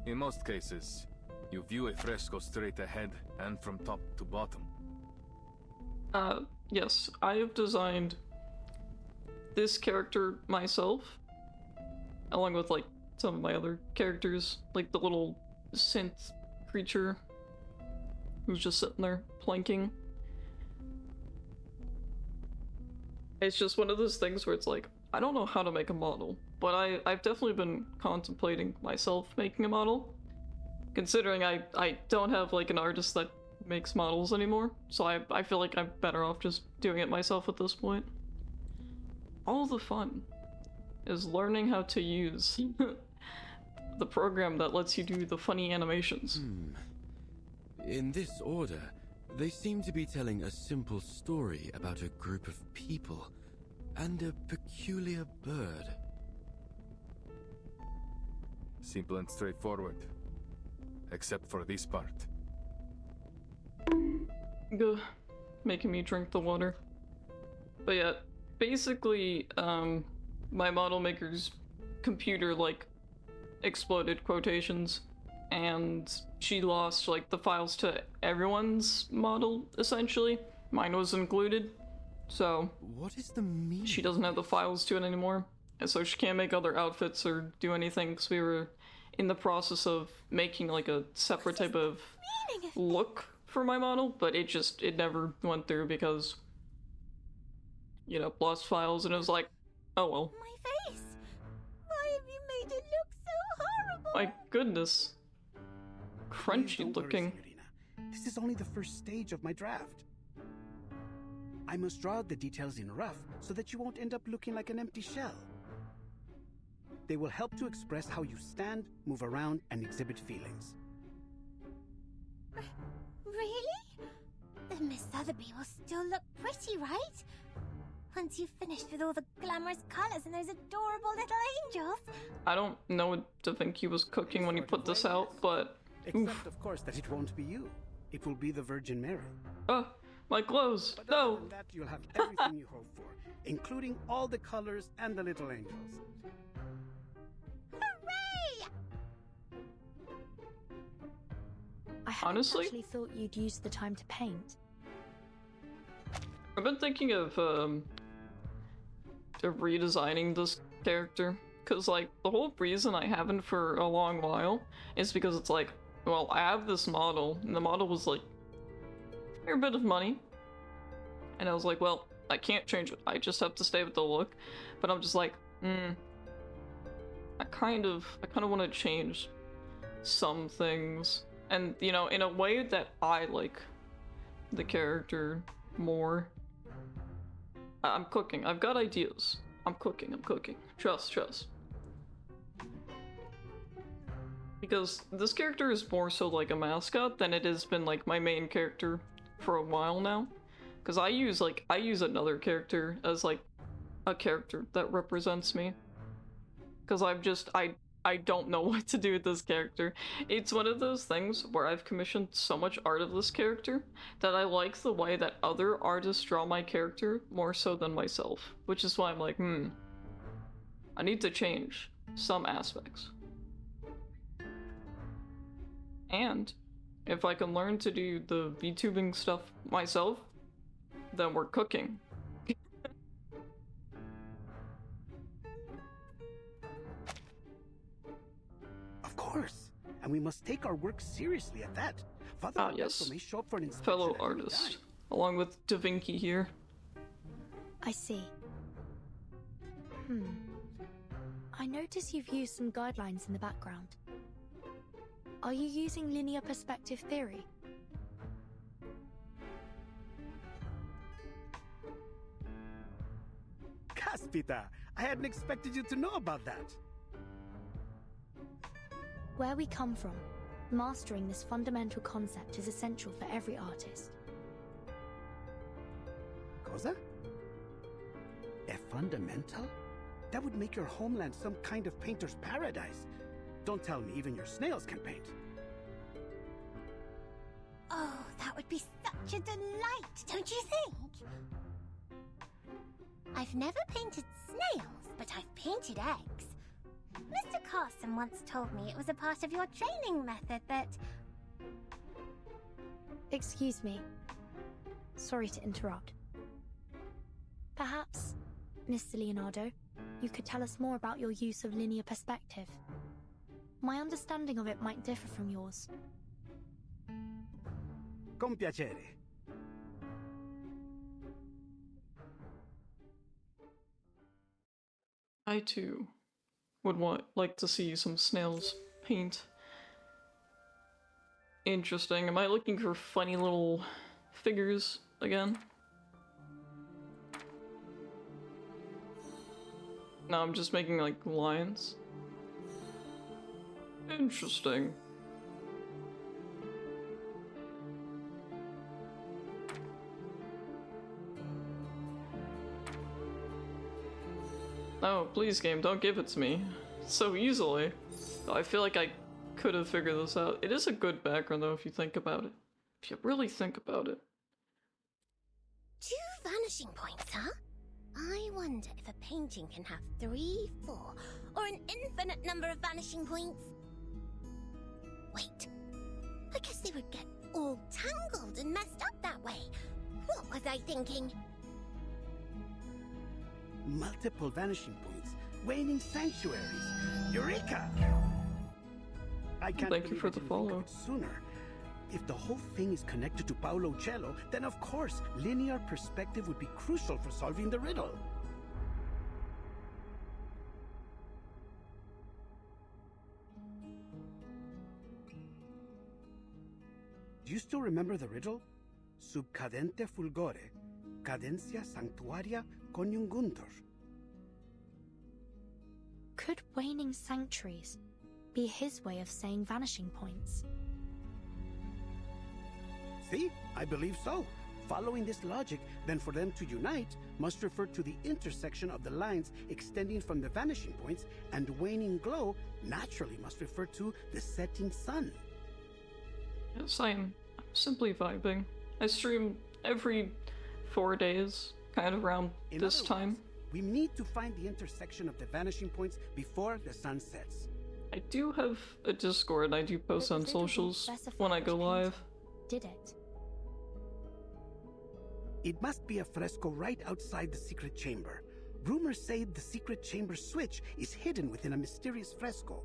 In most cases, you view a fresco straight ahead and from top to bottom. Yes, I have designed this character myself, along with, like, some of my other characters, like the little synth creature who's just sitting there planking. It's just one of those things where it's like, I don't know how to make a model, but I've definitely been contemplating myself making a model, considering I don't have, like, an artist that makes models anymore, so I feel like I'm better off just doing it myself at this point. All the fun is learning how to use the program that lets you do the funny animations. In this order, they seem to be telling a simple story about a group of people and a peculiar bird. Simple and straightforward. Except for this part. Gah, making me drink the water. But yeah, basically, my model maker's computer, like, exploded, quotations, and she lost, like, the files to everyone's model, essentially. Mine was included, so... What is the meaning? She doesn't have the files to it anymore, and so she can't make other outfits or do anything, because we were in the process of making, like, a separate type of look for my model, but it never went through because, you know, lost files, and it was like, oh well. My face! Why have you made it look so horrible? My goodness. Crunchy looking. This is only the first stage of my draft. I must draw out the details in rough so that you won't end up looking like an empty shell. They will help to express how you stand, move around, and exhibit feelings. Really? Then Miss Sotheby will still look pretty, right? Once you've finished with all the glamorous colors and those adorable little angels. I don't know what to think he was cooking when he put this out, but... Except, of course, that it won't be you. It will be the Virgin Mary. Oh, my clothes! But no! Other than that, you'll have everything you hope for, including all the colors and the little angels. Hooray! I hadn't Honestly? actually thought you'd use the time to paint. I've been thinking of redesigning this character, because, like, the whole reason I haven't for a long while is because it's like, well, I have this model, and the model was, like, a fair bit of money, and I was like, well, I can't change it, I just have to stay with the look, but I'm just like, I kind of want to change some things, and, you know, in a way that I like the character more. I'm cooking. I've got ideas. I'm cooking. Trust. Because this character is more so like a mascot than it has been like my main character for a while now. Because I use another character as like a character that represents me. Because I don't know what to do with this character. It's one of those things where I've commissioned so much art of this character that I like the way that other artists draw my character more so than myself. Which is why I'm like, I need to change some aspects. And if I can learn to do the VTubing stuff myself, then we're cooking. Course, and we must take our work seriously at that. Father yes. May show up for an inspection fellow artist, along with Da Vinci here. I see. I notice you've used some guidelines in the background. Are you using linear perspective theory? Caspita, I hadn't expected you to know about that. Where we come from, mastering this fundamental concept is essential for every artist. Cosa? A fundamental? That would make your homeland some kind of painter's paradise. Don't tell me even your snails can paint. Oh, that would be such a delight, don't you think? I've never painted snails, but I've painted eggs. Mr. Carson once told me it was a part of your training method that... Excuse me. Sorry to interrupt. Perhaps, Mr. Leonardo, you could tell us more about your use of linear perspective. My understanding of it might differ from yours. Con piacere. I too would like to see some snails paint. Interesting. Am I looking for funny little figures again? No, I'm just making like lions. Interesting. Oh, please game, don't give it to me. so easily. I feel like I could have figured this out. It is a good background though if you think about it. If you really think about it. 2 vanishing points, huh? I wonder if a painting can have 3, 4, or an infinite number of vanishing points. Wait, I guess they would get all tangled and messed up that way. What was I thinking? Multiple vanishing points, waning sanctuaries. Eureka! I can't Thank you believe for I the didn't think of follow. it sooner. If the whole thing is connected to Paolo Cello, then of course, linear perspective would be crucial for solving the riddle. Do you still remember the riddle? Sub cadente fulgore, cadencia sanctuaria coniunguntur. Could waning sanctuaries be his way of saying vanishing points? See? I believe so. Following this logic, then for them to unite must refer to the intersection of the lines extending from the vanishing points, and waning glow naturally must refer to the setting sun. Yes, I'm simply vibing. I stream every 4 days, kind of around In this other time. words, we need to find the intersection of the vanishing points before the sun sets. I do have a Discord, I do post on socials when I go live. Did it? It must be a fresco right outside the secret chamber. Rumors say the secret chamber switch is hidden within a mysterious fresco.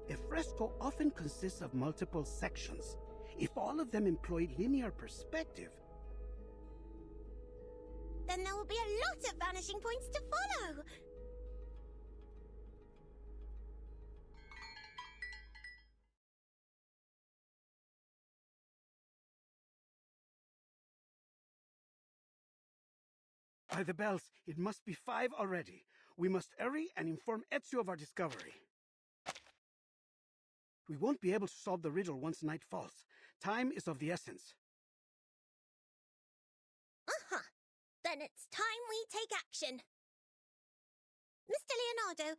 A fresco often consists of multiple sections. If all of them employ linear perspective, Then there will be a lot of vanishing points to follow. by the bells, it must be 5 already. We must hurry and inform Ezio of our discovery. We won't be able to solve the riddle once night falls. Time is of the essence. Uh-huh. Then it's time we take action. Mr. Leonardo,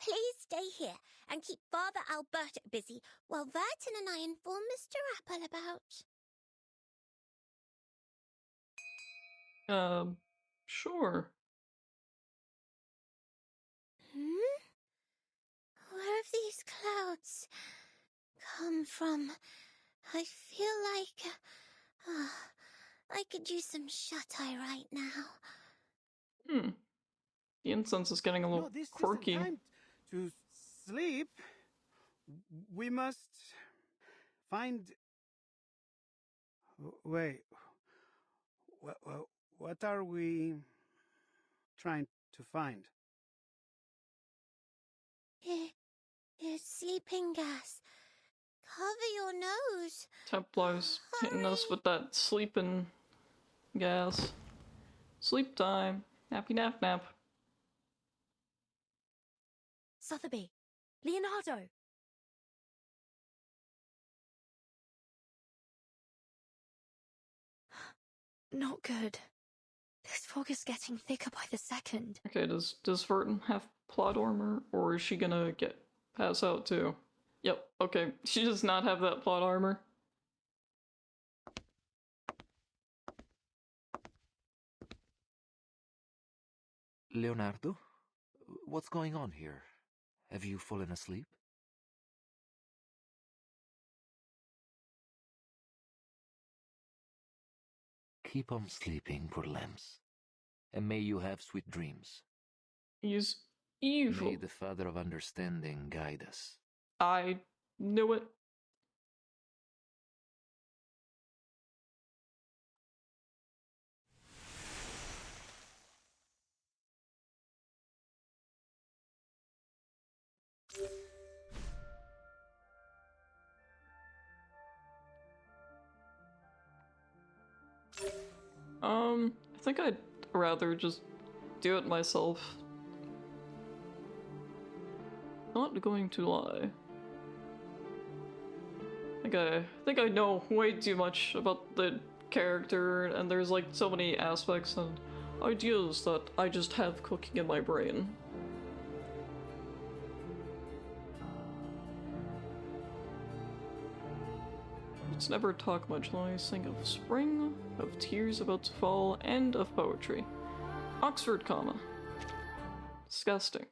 please stay here and keep Father Alberto busy while Vertin and I inform Mr. Apple about... Sure. Where have these clouds come from? I feel like... I could use some shut-eye right now. The incense is getting a little This quirky. isn't time to sleep. We must find... Wait. What are we trying to find? It's sleeping gas. Cover your nose. Templar's hitting us with that sleeping gas. Sleep time. Nappy nap nap. Sotheby! Leonardo! Not good. This fog is getting thicker by the second. Okay, does Vertin have plot armor, or is she gonna pass out too? Yep, okay. She does not have that plot armor. Leonardo? What's going on here? Have you fallen asleep? Keep on sleeping, poor lambs. And may you have sweet dreams. He's evil. May the Father of Understanding guide us. I knew it. I think I'd rather just do it myself. Not going to lie. I think I know way too much about the character, and there's like so many aspects and ideas that I just have cooking in my brain. Words never talk much, lies sing of spring, of tears about to fall, and of poetry. Oxford comma. Disgusting.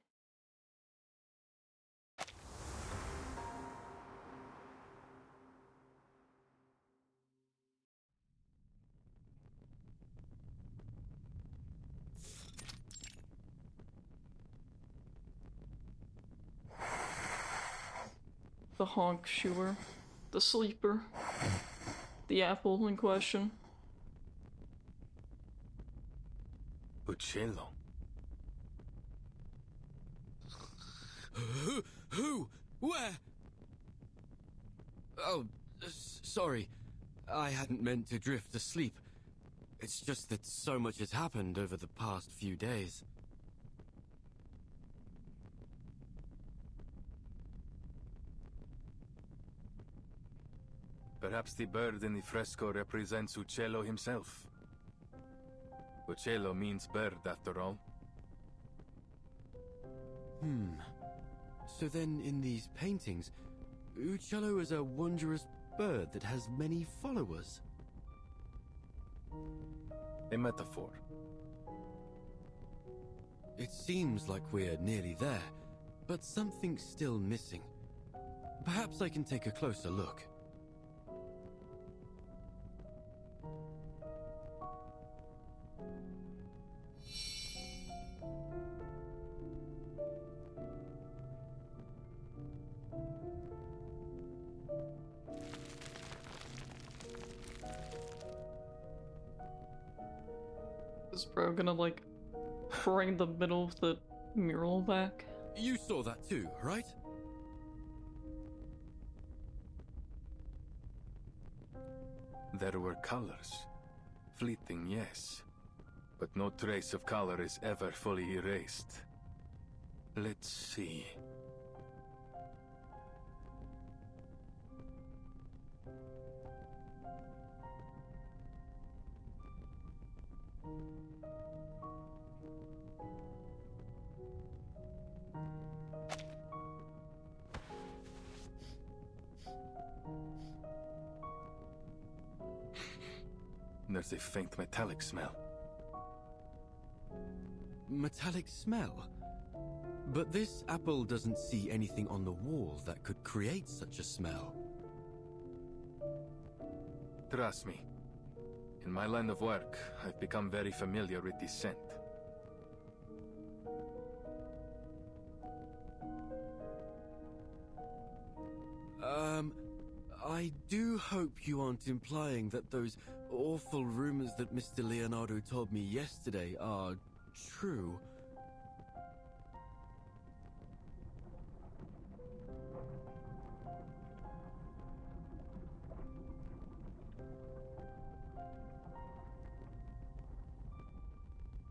The honk shoer, the sleeper, the apple in question. Uccello. Who? Where? Oh, sorry. I hadn't meant to drift asleep. It's just that so much has happened over the past few days. Perhaps the bird in the fresco represents Uccello himself. Uccello means bird, after all. So then, in these paintings, Uccello is a wondrous bird that has many followers. A metaphor. It seems like we're nearly there, but something's still missing. Perhaps I can take a closer look. Is bro gonna, like, bring the middle of the mural back? You saw that too, right? There were colors. Fleeting, yes. But no trace of color is ever fully erased. Let's see. There's a faint metallic smell. Metallic smell? But this apple doesn't see anything on the wall that could create such a smell. Trust me. In my line of work, I've become very familiar with this scent. I do hope you aren't implying that those awful rumors that Mr. Leonardo told me yesterday are true.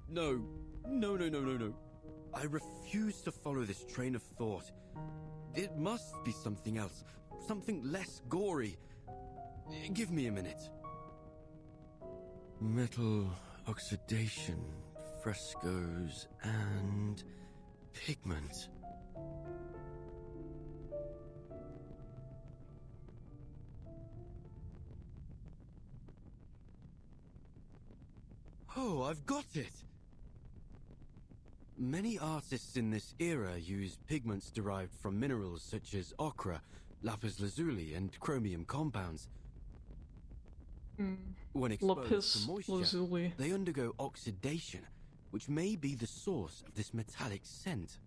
No. I refuse to follow this train of thought. It must be something else. Something less gory. Give me a minute. Metal oxidation, frescoes, and pigment. Oh, I've got it! Many artists in this era use pigments derived from minerals such as ochre, lapis lazuli, and chromium compounds. When exposed to moisture, lazuli. they undergo oxidation, which may be the source of this metallic scent.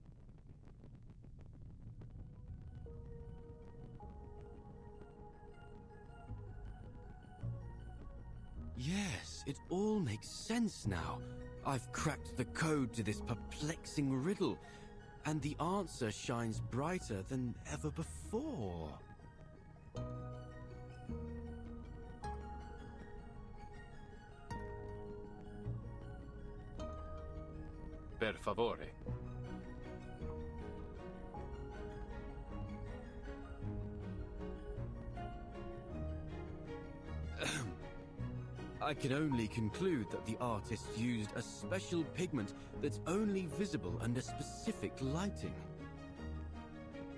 Yes, it all makes sense now. I've cracked the code to this perplexing riddle, and the answer shines brighter than ever before. Per favore. I can only conclude that the artist used a special pigment that's only visible under specific lighting.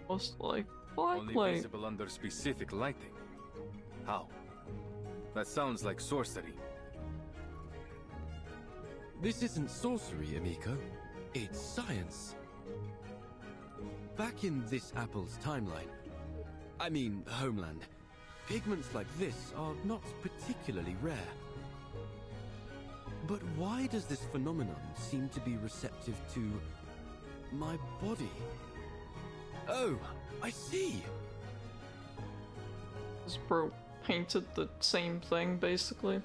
Most like black Only light. visible under specific lighting. How? That sounds like sorcery. This isn't sorcery, amico. It's science. Back in this apple's timeline, I mean homeland, pigments like this are not particularly rare. But why does this phenomenon seem to be receptive to my body? Oh, I see! This bro painted the same thing, basically.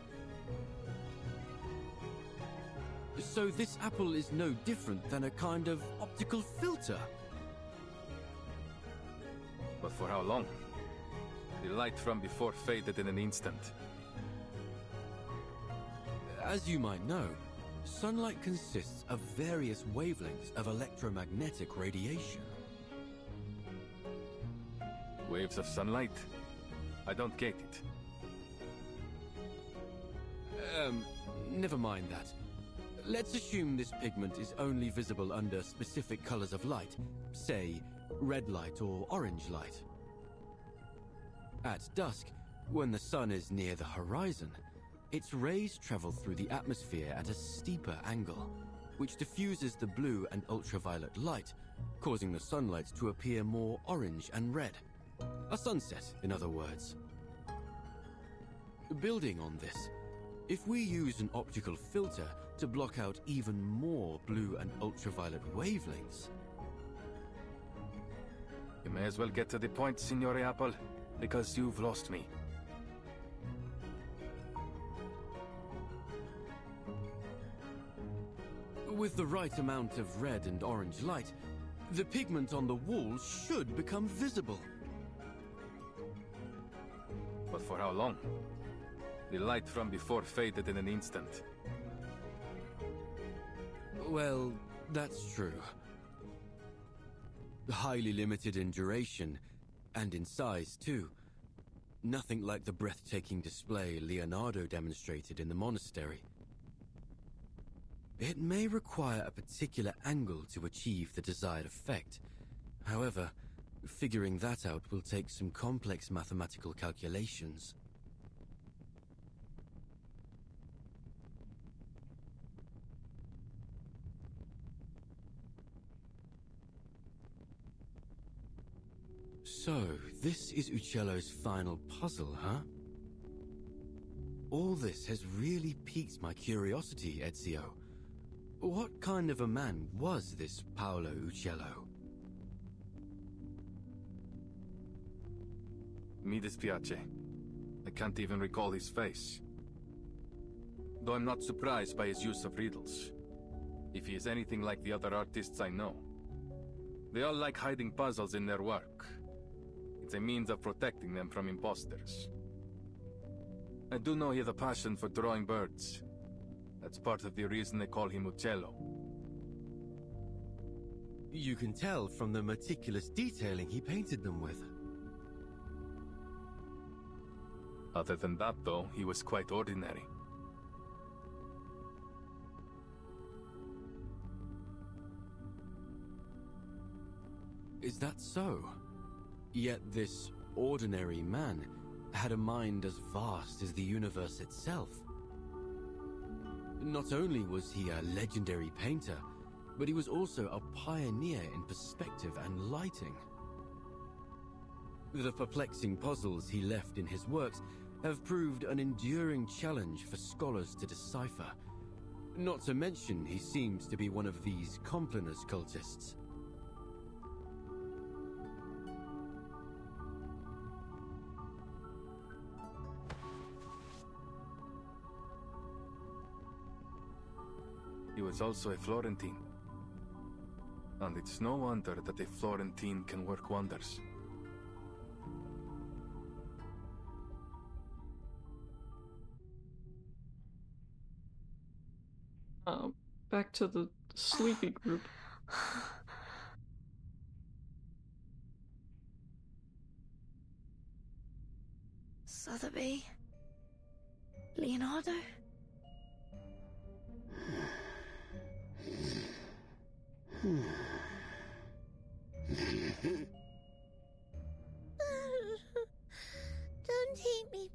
So this apple is no different than a kind of optical filter. But for how long? The light from before faded in an instant. As you might know, sunlight consists of various wavelengths of electromagnetic radiation. Waves of sunlight? I don't get it. Never mind that. Let's assume this pigment is only visible under specific colors of light, say, red light or orange light. At dusk, when the sun is near the horizon, its rays travel through the atmosphere at a steeper angle, which diffuses the blue and ultraviolet light, causing the sunlight to appear more orange and red. A sunset, in other words. Building on this, if we use an optical filter to block out even more blue and ultraviolet wavelengths... You may as well get to the point, Signore Apple, because you've lost me. With the right amount of red and orange light, the pigment on the walls should become visible. But for how long? The light from before faded in an instant. Well, that's true. Highly limited in duration, and in size too. Nothing like the breathtaking display Leonardo demonstrated in the monastery. It may require a particular angle to achieve the desired effect. However, figuring that out will take some complex mathematical calculations. So, this is Uccello's final puzzle, huh? All this has really piqued my curiosity, Ezio. What kind of a man was this Paolo Uccello? Mi dispiace. I can't even recall his face. Though I'm not surprised by his use of riddles. If he is anything like the other artists I know. They all like hiding puzzles in their work. It's a means of protecting them from imposters. I do know he has a passion for drawing birds. That's part of the reason they call him Uccello. You can tell from the meticulous detailing he painted them with. Other than that, though, he was quite ordinary. Is that so? Yet this ordinary man had a mind as vast as the universe itself. Not only was he a legendary painter, but he was also a pioneer in perspective and lighting. The perplexing puzzles he left in his works have proved an enduring challenge for scholars to decipher. Not to mention he seems to be one of these Complinus cultists. He was also a Florentine. And it's no wonder that a Florentine can work wonders. Back to the sleepy group. Sotheby? Leonardo? Don't eat me,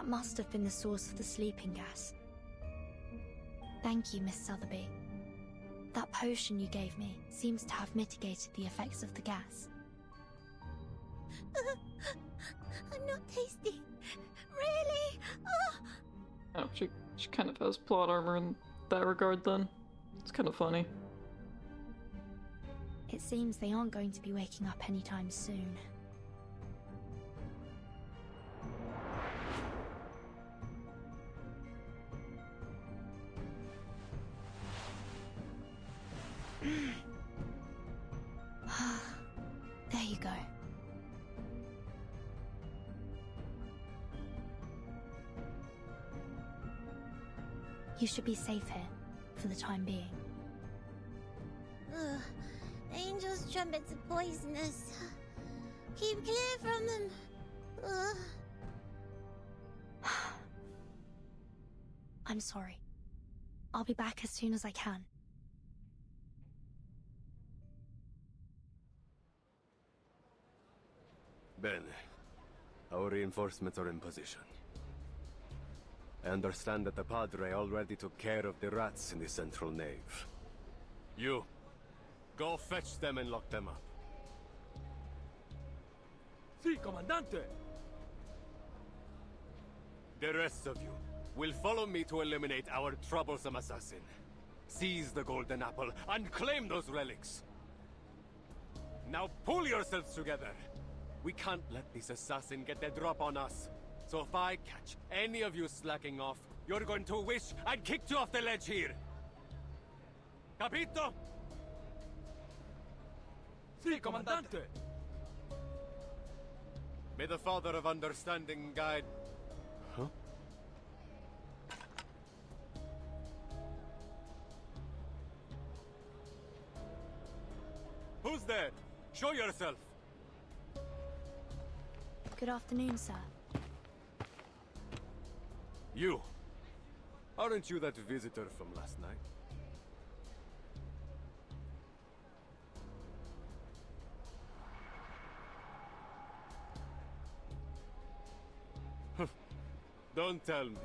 That must have been the source of the sleeping gas. Thank you, Miss Sotheby. That potion you gave me seems to have mitigated the effects of the gas. I'm not tasty. Really? Oh, she kind of has plot armor in that regard then. It's kind of funny. It seems they aren't going to be waking up anytime soon. There you go. You should be safe here, for the time being. Ugh. Angels' trumpets are poisonous. Keep clear from them. Ugh. I'm sorry. I'll be back as soon as I can. Bene. Our reinforcements are in position. I understand that the Padre already took care of the rats in the central nave. You, go fetch them and lock them up. Si, Comandante! The rest of you will follow me to eliminate our troublesome assassin. Seize the golden apple and claim those relics. Now pull yourselves together. We can't let this assassin get the drop on us. So if I catch any of you slacking off, you're going to wish I'd kicked you off the ledge here. Capito? Si, Comandante! May the Father of Understanding guide... Huh? Who's there? Show yourself! Good afternoon, sir. You! Aren't you that visitor from last night? Don't tell me.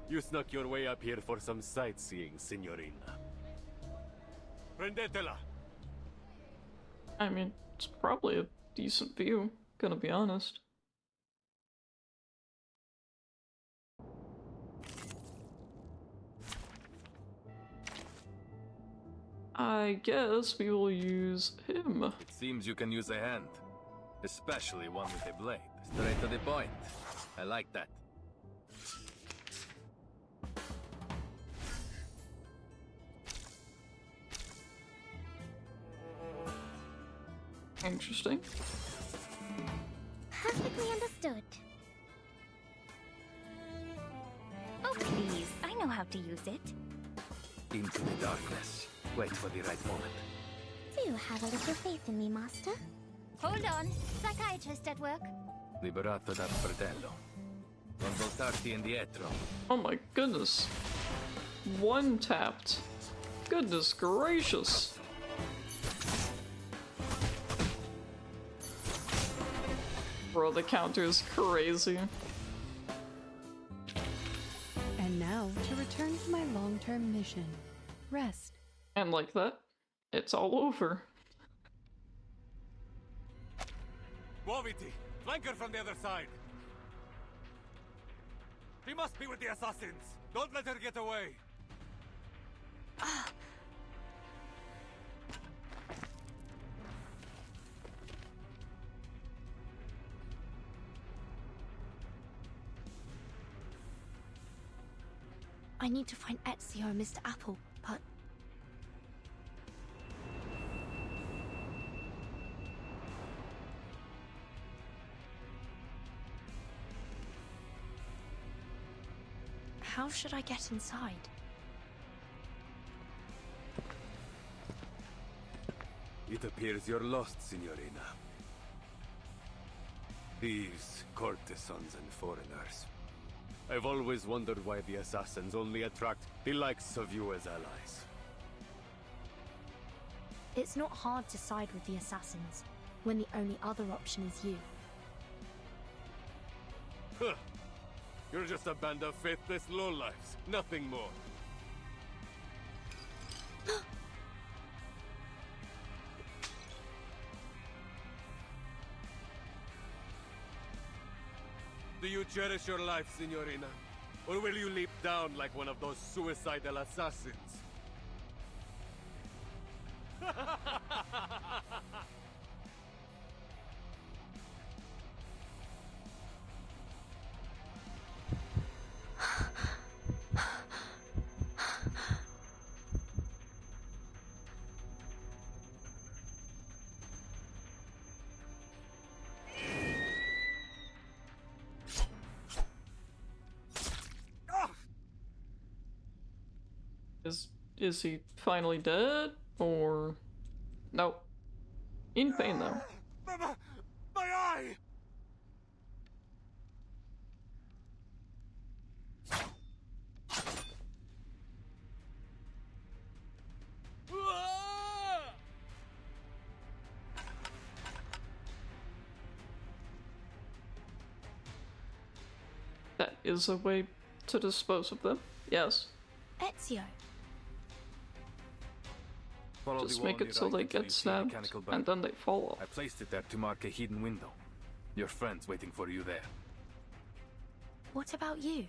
You snuck your way up here for some sightseeing, signorina. Prendetela! I mean, it's probably a decent view, gonna be honest. I guess we will use him. It seems you can use a hand. Especially one with a blade. Straight to the point. I like that. Interesting. Perfectly understood. Oh, please. I know how to use it. Into the darkness. Wait for the right moment. Do have a little faith in me, Master. Hold on. Psychiatrist at work. Liberato dal fratello. Non voltarti indietro. Oh my goodness. One tapped. Goodness gracious. Bro, the counter is crazy. And now to return to my long-term mission. Rest. And like that, it's all over. Muoviti! Flank her from the other side! He must be with the assassins! Don't let her get away! I need to find Ezio and Mr. Apple, but... How should I get inside? It appears you're lost, signorina. Thieves, courtesans, and foreigners. I've always wondered why the assassins only attract the likes of you as allies. It's not hard to side with the assassins, when the only other option is you. Huh. You're just a band of faithless lowlifes, nothing more. Do you cherish your life, Signorina? Or will you leap down like one of those suicidal assassins? Is he finally dead? Or... No. In pain, though. My eye! That is a way to dispose of them. Yes. Ezio. Follow Just the make wall on it the so right they until get you see a snapped, mechanical button. and then they fall off. I placed it there to mark a hidden window. Your friend's waiting for you there. What about you?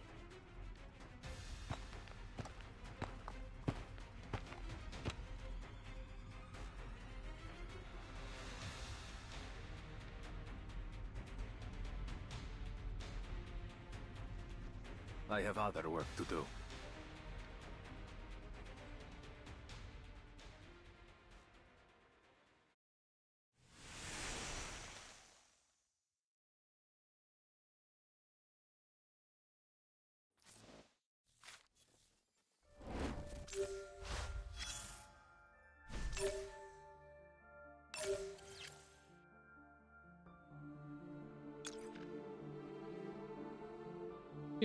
I have other work to do.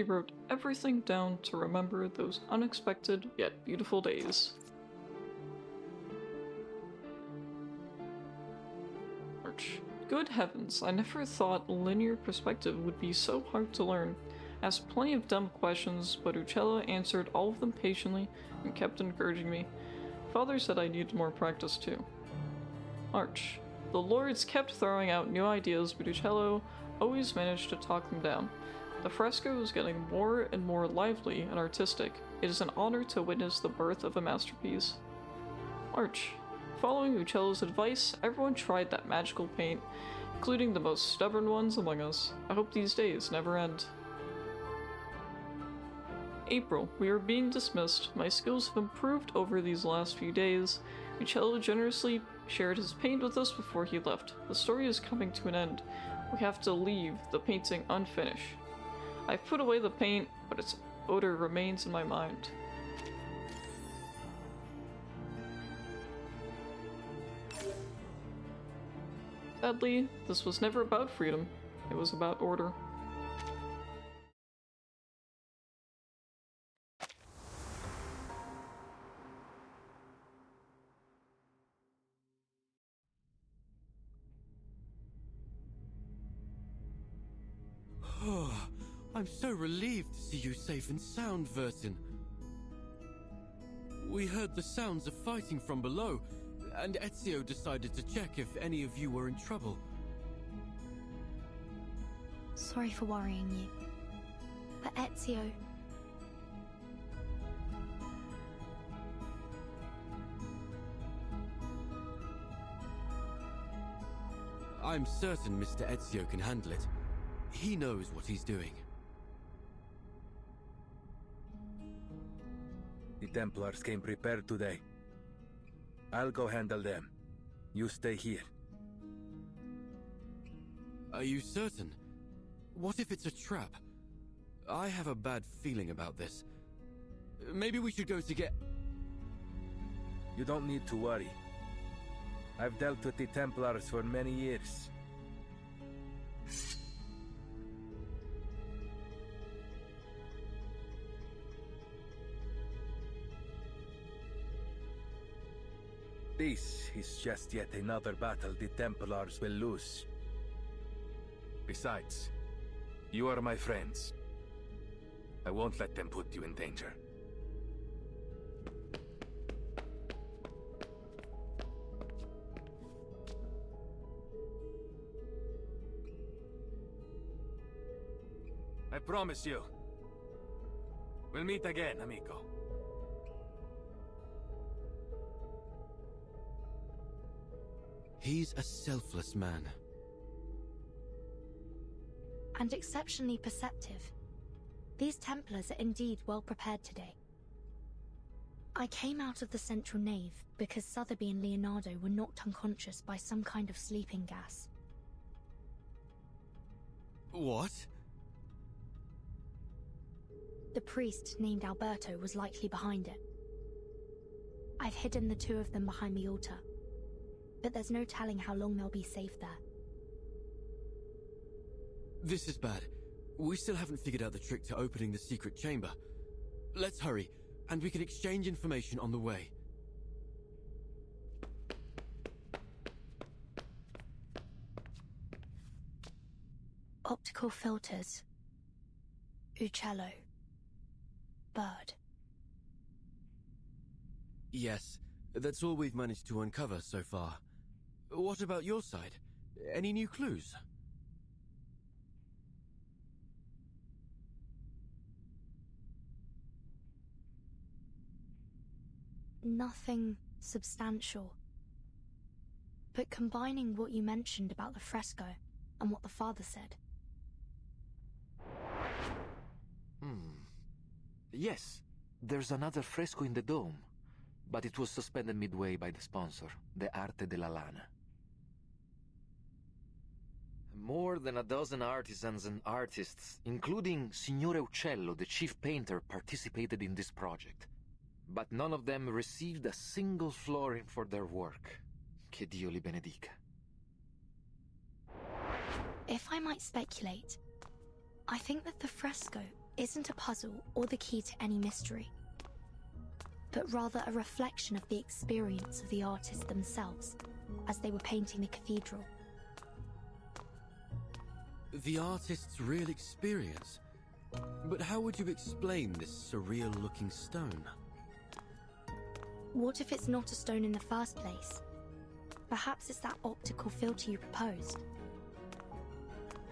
He wrote everything down to remember those unexpected yet beautiful days. March. Good heavens, I never thought linear perspective would be so hard to learn. Asked plenty of dumb questions, but Uccello answered all of them patiently and kept encouraging me. Father said I needed more practice too. March. The lords kept throwing out new ideas, but Uccello always managed to talk them down. The fresco is getting more and more lively and artistic. It is an honor to witness the birth of a masterpiece. March. Following Uccello's advice, everyone tried that magical paint, including the most stubborn ones among us. I hope these days never end. April. We are being dismissed. My skills have improved over these last few days. Uccello generously shared his paint with us before he left. The story is coming to an end. We have to leave the painting unfinished. I've put away the paint, but its odor remains in my mind. Sadly, this was never about freedom. It was about order. Oh, I'm so relieved to see you safe and sound, Vertin. We heard the sounds of fighting from below, and Ezio decided to check if any of you were in trouble. Sorry for worrying you. But Ezio... I'm certain Mr. Ezio can handle it. He knows what he's doing. The Templars came prepared today. I'll go handle them. You stay here. Are you certain? What if it's a trap? I have a bad feeling about this. Maybe we should go to get... You don't need to worry. I've dealt with the Templars for many years. This is just yet another battle the Templars will lose. Besides, you are my friends. I won't let them put you in danger. I promise you. We'll meet again, amigo. He's a selfless man. And exceptionally perceptive. These Templars are indeed well prepared today. I came out of the central nave because Sotheby and Leonardo were knocked unconscious by some kind of sleeping gas. What? The priest named Alberto was likely behind it. I've hidden the two of them behind the altar, but there's no telling how long they'll be safe there. This is bad. We still haven't figured out the trick to opening the secret chamber. Let's hurry, and we can exchange information on the way. Optical filters. Uccello. Bird. Yes, that's all we've managed to uncover so far. What about your side? Any new clues? Nothing substantial. But combining what you mentioned about the fresco and what the father said. Yes, there's another fresco in the dome, but it was suspended midway by the sponsor, the Arte della Lana. More than a dozen artisans and artists, including Signore Uccello, the chief painter, participated in this project. But none of them received a single florin for their work. Che Dio li benedica. If I might speculate, I think that the fresco isn't a puzzle or the key to any mystery, but rather a reflection of the experience of the artists themselves as they were painting the cathedral. The artist's real experience? But how would you explain this surreal-looking stone? What if it's not a stone in the first place? Perhaps it's that optical filter you proposed.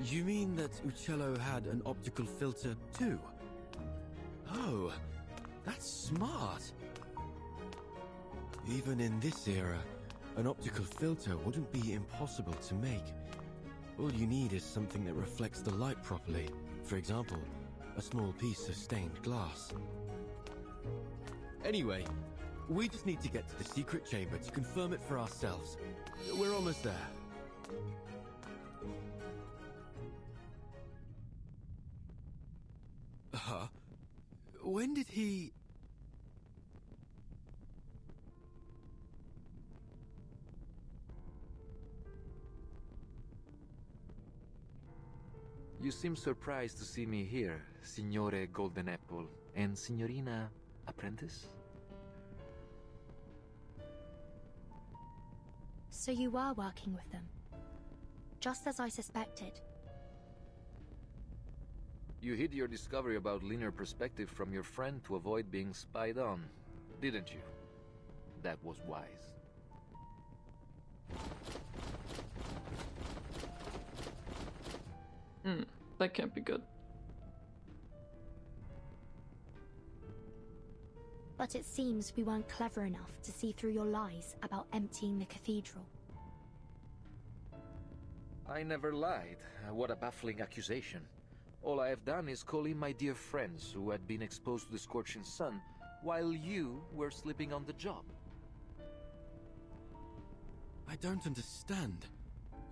You mean that Uccello had an optical filter too? Oh, that's smart. Even in this era, an optical filter wouldn't be impossible to make. All you need is something that reflects the light properly. For example, a small piece of stained glass. Anyway, we just need to get to the secret chamber to confirm it for ourselves. We're almost there. Huh? When did he... You seem surprised to see me here, Signore Golden Apple, and Signorina Apprentice? So you were working with them, just as I suspected. You hid your discovery about linear perspective from your friend to avoid being spied on, didn't you? That was wise. That can't be good. But it seems we weren't clever enough to see through your lies about emptying the cathedral. I never lied. What a baffling accusation. All I have done is call in my dear friends who had been exposed to the scorching sun, while you were sleeping on the job. I don't understand.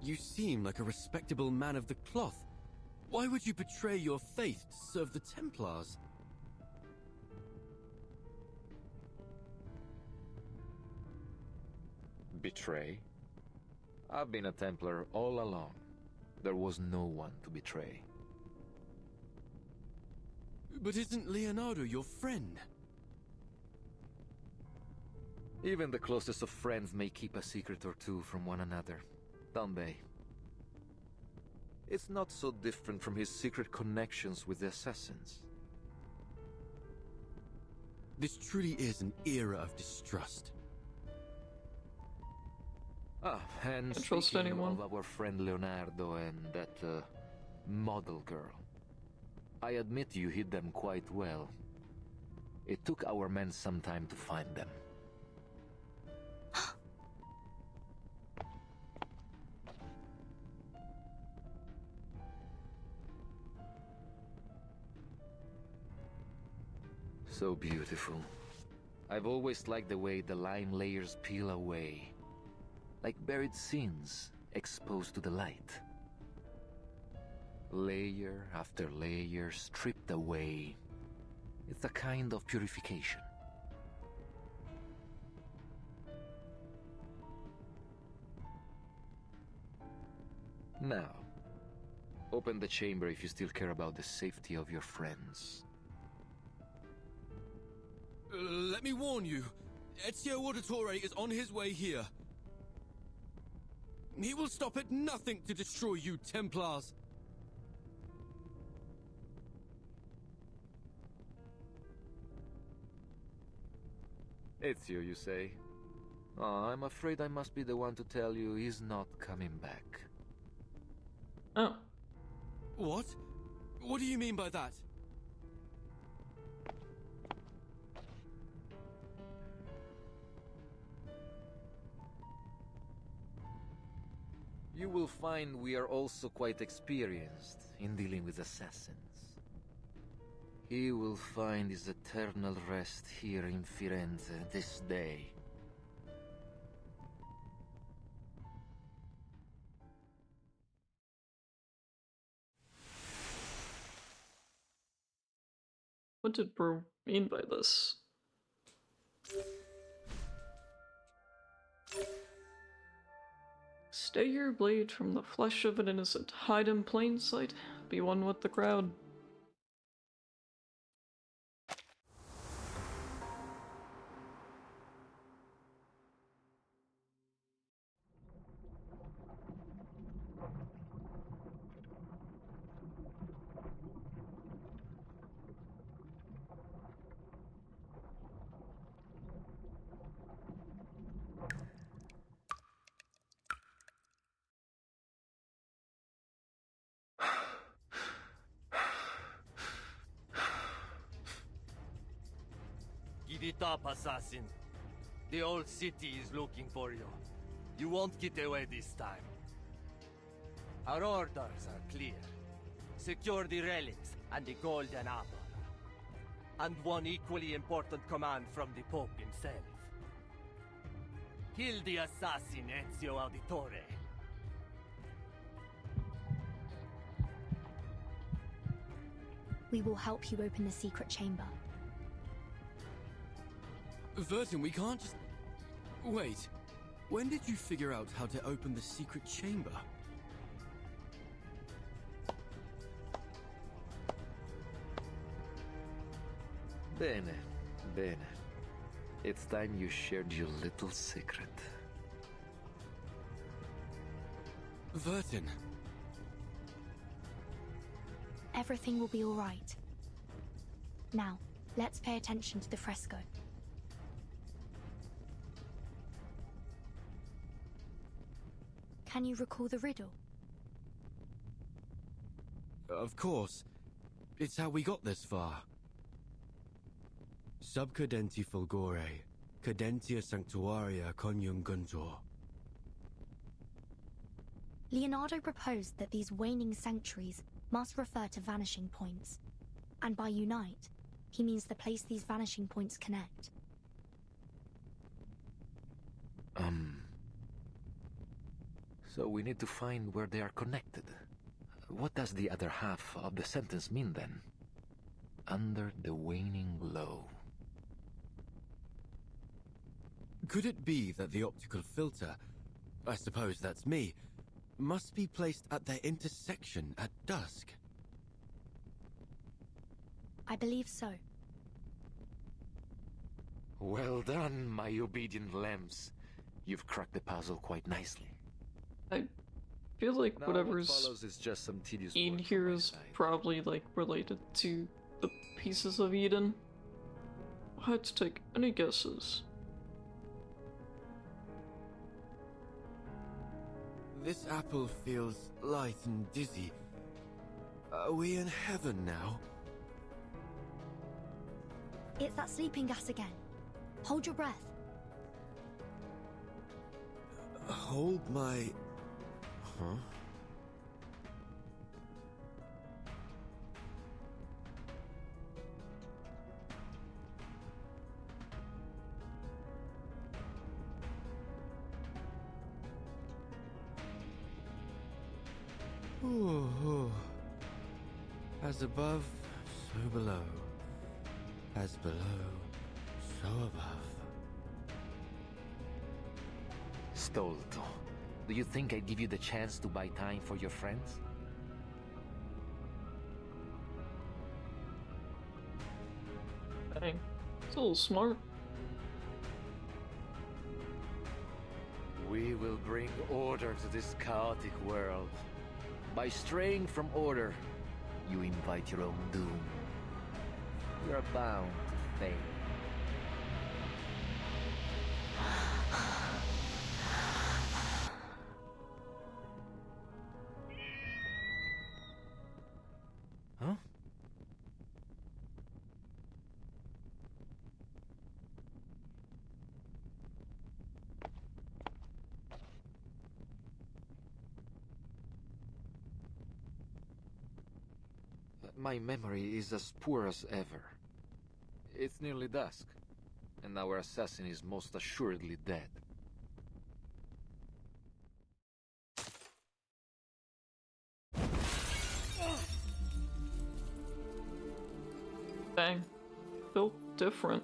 You seem like a respectable man of the cloth. Why would you betray your faith to serve the Templars? Betray? I've been a Templar all along. There was no one to betray. But isn't Leonardo your friend? Even the closest of friends may keep a secret or two from one another, don't they? It's not so different from his secret connections with the assassins. This truly is an era of distrust. Ah, and Can't trust speaking anyone. of our friend Leonardo and that model girl, I admit you hid them quite well. It took our men some time to find them. So beautiful. I've always liked the way the lime layers peel away, like buried sins exposed to the light. Layer after layer stripped away. It's a kind of purification. Now, open the chamber if you still care about the safety of your friends. Let me warn you, Ezio Auditore is on his way here. He will stop at nothing to destroy you, Templars. Ezio, you say? Oh, I'm afraid I must be the one to tell you he's not coming back. Oh. What? What do you mean by that? You will find we are also quite experienced in dealing with assassins. He will find his eternal rest here in Firenze this day. What did Bro mean by this? Stay your blade from the flesh of an innocent. Hide in plain sight. Be one with the crowd. Give it up, assassin. The old city is looking for you. You won't get away this time. Our orders are clear. Secure the relics and the golden apple. And one equally important command from the Pope himself. Kill the assassin Ezio Auditore. We will help you open the secret chamber. Vertin, we can't just... Wait. When did you figure out how to open the secret chamber? Bene, bene. It's time you shared your little secret. Vertin. Everything will be all right. Now, let's pay attention to the fresco. Can you recall the riddle? Of course. It's how we got this far. Sub cadenti fulgore, cadentia sanctuaria conium guntor. Leonardo proposed that these waning sanctuaries must refer to vanishing points. And by unite, he means the place these vanishing points connect. So we need to find where they are connected. What does the other half of the sentence mean then? Under the waning glow. Could it be that the optical filter, I suppose that's me, must be placed at their intersection at dusk? I believe so. Well done, my obedient lambs. You've cracked the puzzle quite nicely. I feel like Now whatever's what follows is just some tedious in work here on my is side. probably like related to the pieces of Eden. I had to take any guesses. This apple feels light and dizzy. Are we in heaven now? It's that sleeping gas again. Hold your breath. Hold my... Huh? Ooh. As above, so below. As below, so above. Stolto, do you think I'd give you the chance to buy time for your friends? Dang. It's a little smart. We will bring order to this chaotic world. By straying from order, you invite your own doom. You are bound to fail. Huh? My memory is as poor as ever. It's nearly dusk, and our assassin is most assuredly dead. Dang. Felt different.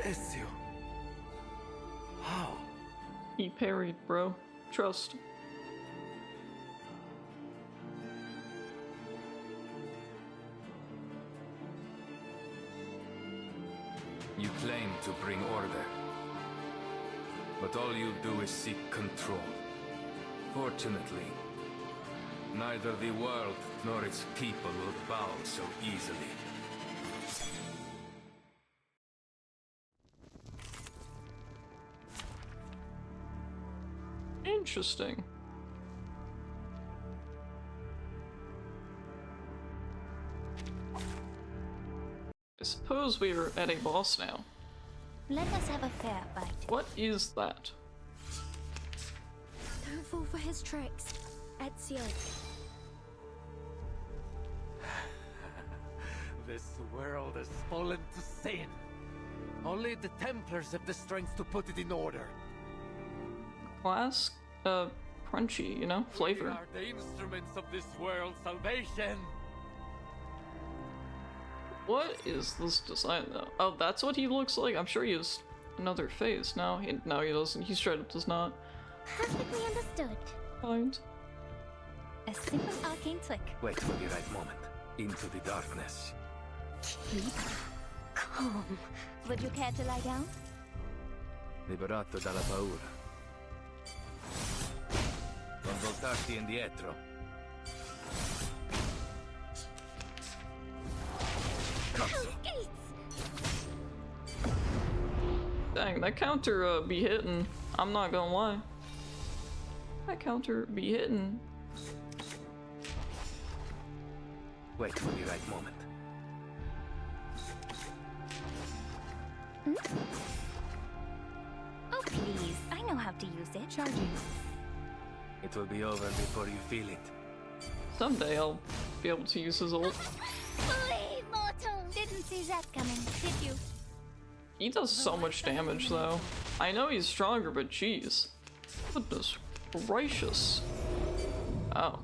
Ezio. How? He parried, bro. Trust. You claim to bring order, but all you do is seek control. Fortunately, neither the world nor its people will bow so easily. Interesting. I suppose we're at a boss now. Let us have a fair fight. What is that? Don't fall for his tricks, Ezio. This world has fallen to sin. Only the Templars have the strength to put it in order. Glass, crunchy, you know, flavor. We are the instruments of this world's salvation. What is this design though? Oh, that's what he looks like? I'm sure he has another face. No, he doesn't. He straight up does not. Perfectly understood. Kind. A simple arcane trick. Wait for the right moment. Into the darkness. Keep calm. Would you care to lie down? Liberato dalla paura. Non voltarti indietro. Dang, that counter be hitting. I'm not gonna lie. That counter be hitting. Wait for the right moment. Oh, please. I know how to use it. Charging. It will be over before you feel it. Someday I'll be able to use his ult. Flee, mortal! Didn't see that coming, did you? He does so much damage though. I know he's stronger, but jeez. Goodness gracious. Oh.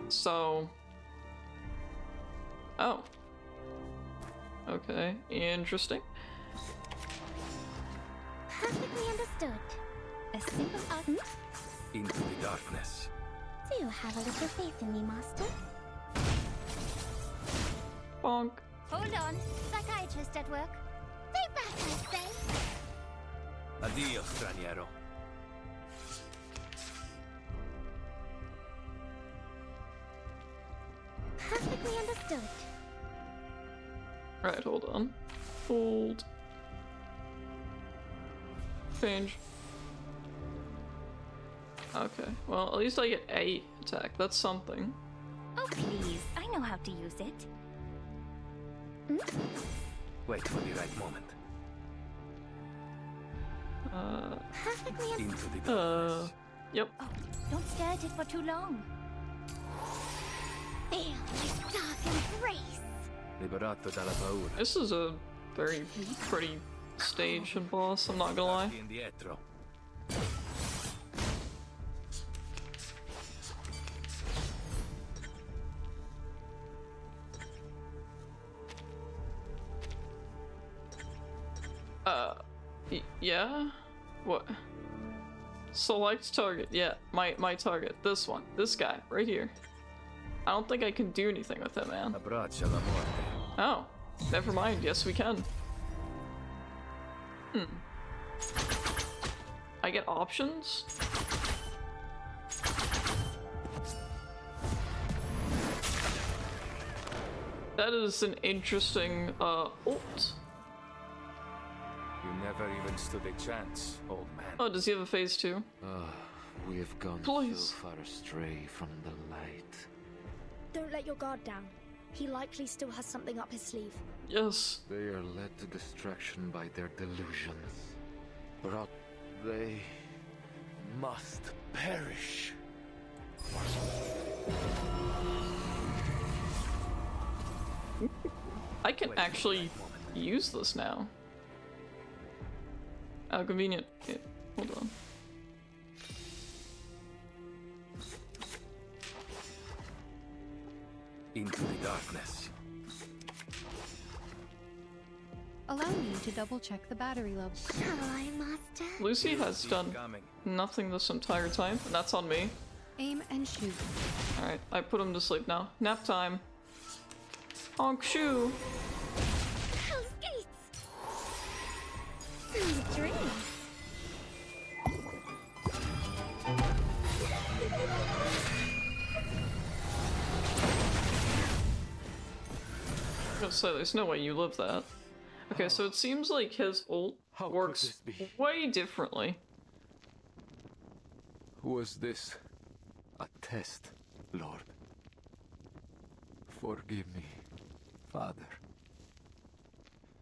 So... Oh. Okay, interesting. Perfectly understood. A simple art. Into the darkness. Do you have a little faith in me, Master? Bonk. Hold on. Psychiatrist at work. Stay back, I say. Addio, straniero. Perfectly understood. Right, hold on. Hold. Change. Okay, well, at least I get a attack. That's something. Oh, please. I know how to use it. Wait for the right moment. Perfectly Into the darkness. Yep. Oh, don't stare at it for too long. Feel my dark embrace. Liberato dalla paura. This is a very pretty stage and boss, I'm not gonna lie. Indietro. Yeah? What? Select target. Yeah, my target. This one. This guy, right here. I don't think I can do anything with him, man. Abbraccia la morte. Oh, never mind. Yes, we can. I get options? That is an interesting, ult. You never even stood a chance, old man. Oh, does he have a phase 2? We have gone Please. so far astray from the light. Don't let your guard down. He likely still has something up his sleeve. Yes. They are led to distraction by their delusions. But they must perish. I can actually use this now. How convenient. Yeah, hold on. Into the darkness. Allow me to double check the battery level. Shall I, Master? Lucy has done nothing this entire time, and that's on me. Aim and shoot. Alright, I put him to sleep now. Nap time. Honk shoo! Hell's gates! Sweet dreams. I'm gonna say, there's no way you live that. Okay, so it seems like his ult works way differently. Was this a test, Lord? Forgive me, Father.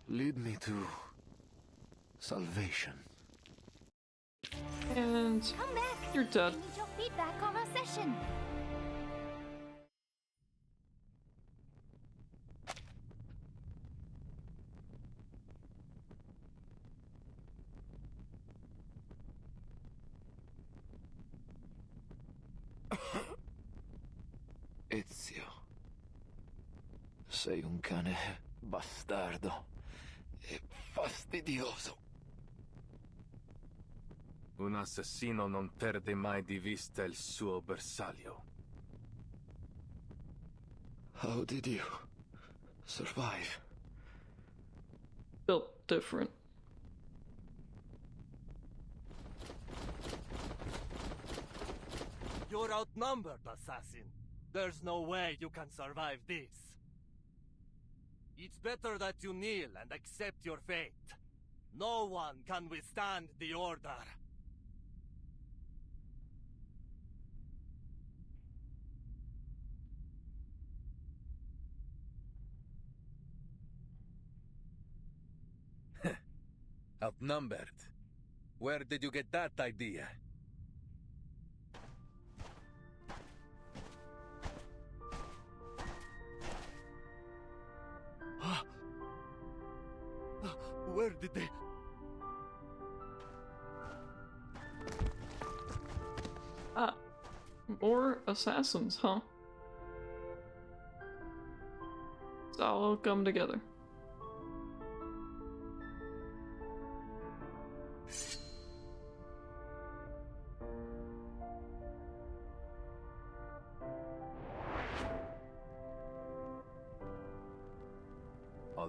Lead me to salvation. And Come back. you're dead. I need your feedback on our session. Ezio. Sei un cane bastardo e fastidioso. Un assassino non perde mai di vista il suo bersaglio. How did you survive? Built different. You're outnumbered, assassin. There's no way you can survive this. It's better that you kneel and accept your fate. No one can withstand the order. Outnumbered? Where did you get that idea? Where did they... More assassins, huh? It's all come together.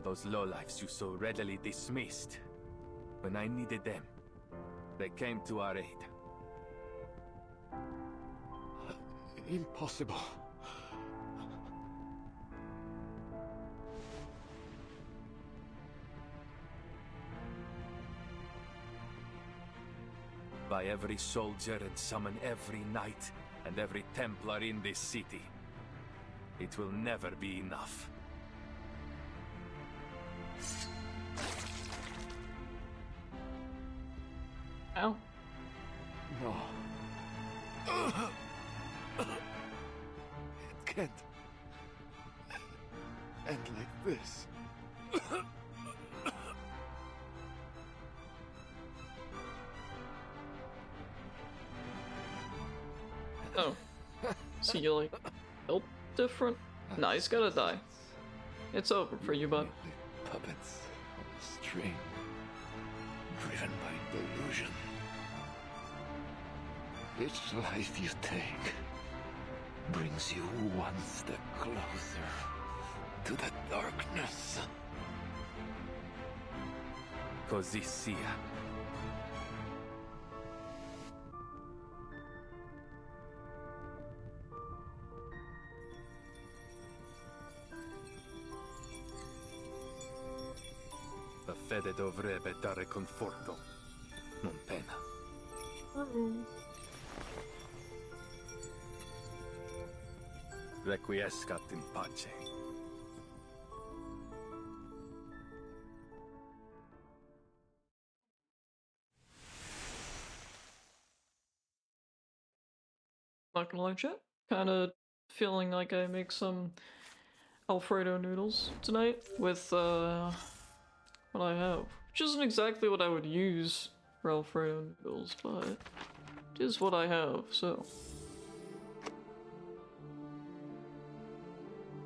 those lowlifes you so readily dismissed. When I needed them, they came to our aid. Impossible. By every soldier and summon every knight and every Templar in this city. It will never be enough. Ow. No. It can't end like this. Oh. So you like felt different? Nah, he's gotta die. It's over for you, bud. Puppets on a string, driven by delusion. Each life you take brings you one step closer to the darkness. Così sia. La fede dovrebbe dare conforto, non pena. Requiescat in pace. Not gonna lie, chat. Kinda feeling like I make some Alfredo noodles tonight with what I have. Which isn't exactly what I would use for Alfredo noodles, but it is what I have, so.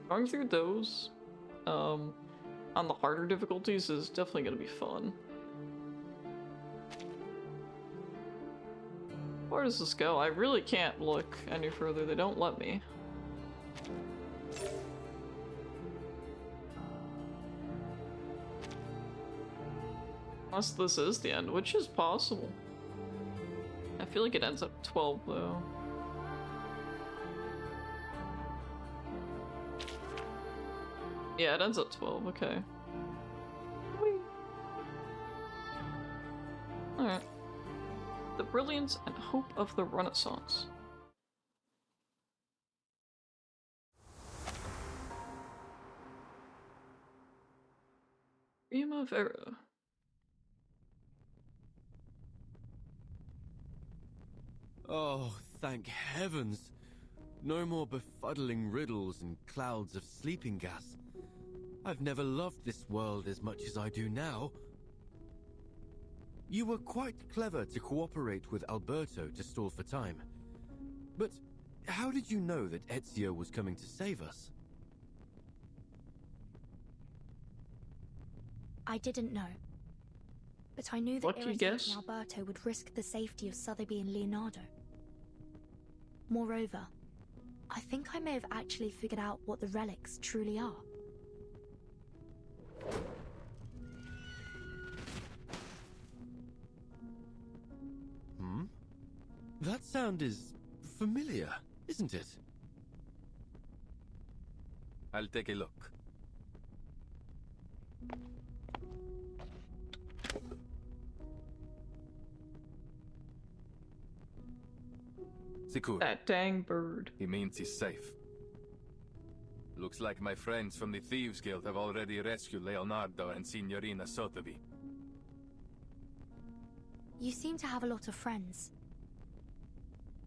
Going through those, on the harder difficulties is definitely gonna be fun. Where does this go? I really can't look any further, they don't let me. Unless this is the end, which is possible. I feel like it ends up 12 though. Yeah, it ends at 12, okay. Alright. The brilliance and hope of the Renaissance. Primavera. Oh, thank heavens! No more befuddling riddles and clouds of sleeping gas. I've never loved this world as much as I do now. You were quite clever to cooperate with Alberto to stall for time. But how did you know that Ezio was coming to save us? I didn't know. But I knew that Lucky irritating guess. Alberto would risk the safety of Sotheby and Leonardo. Moreover, I think I may have actually figured out what the relics truly are. Hmm? That sound is familiar, isn't it? I'll take a look. Secure. That dang bird. He means he's safe. Looks like my friends from the Thieves Guild have already rescued Leonardo and Signorina Sotheby. You seem to have a lot of friends.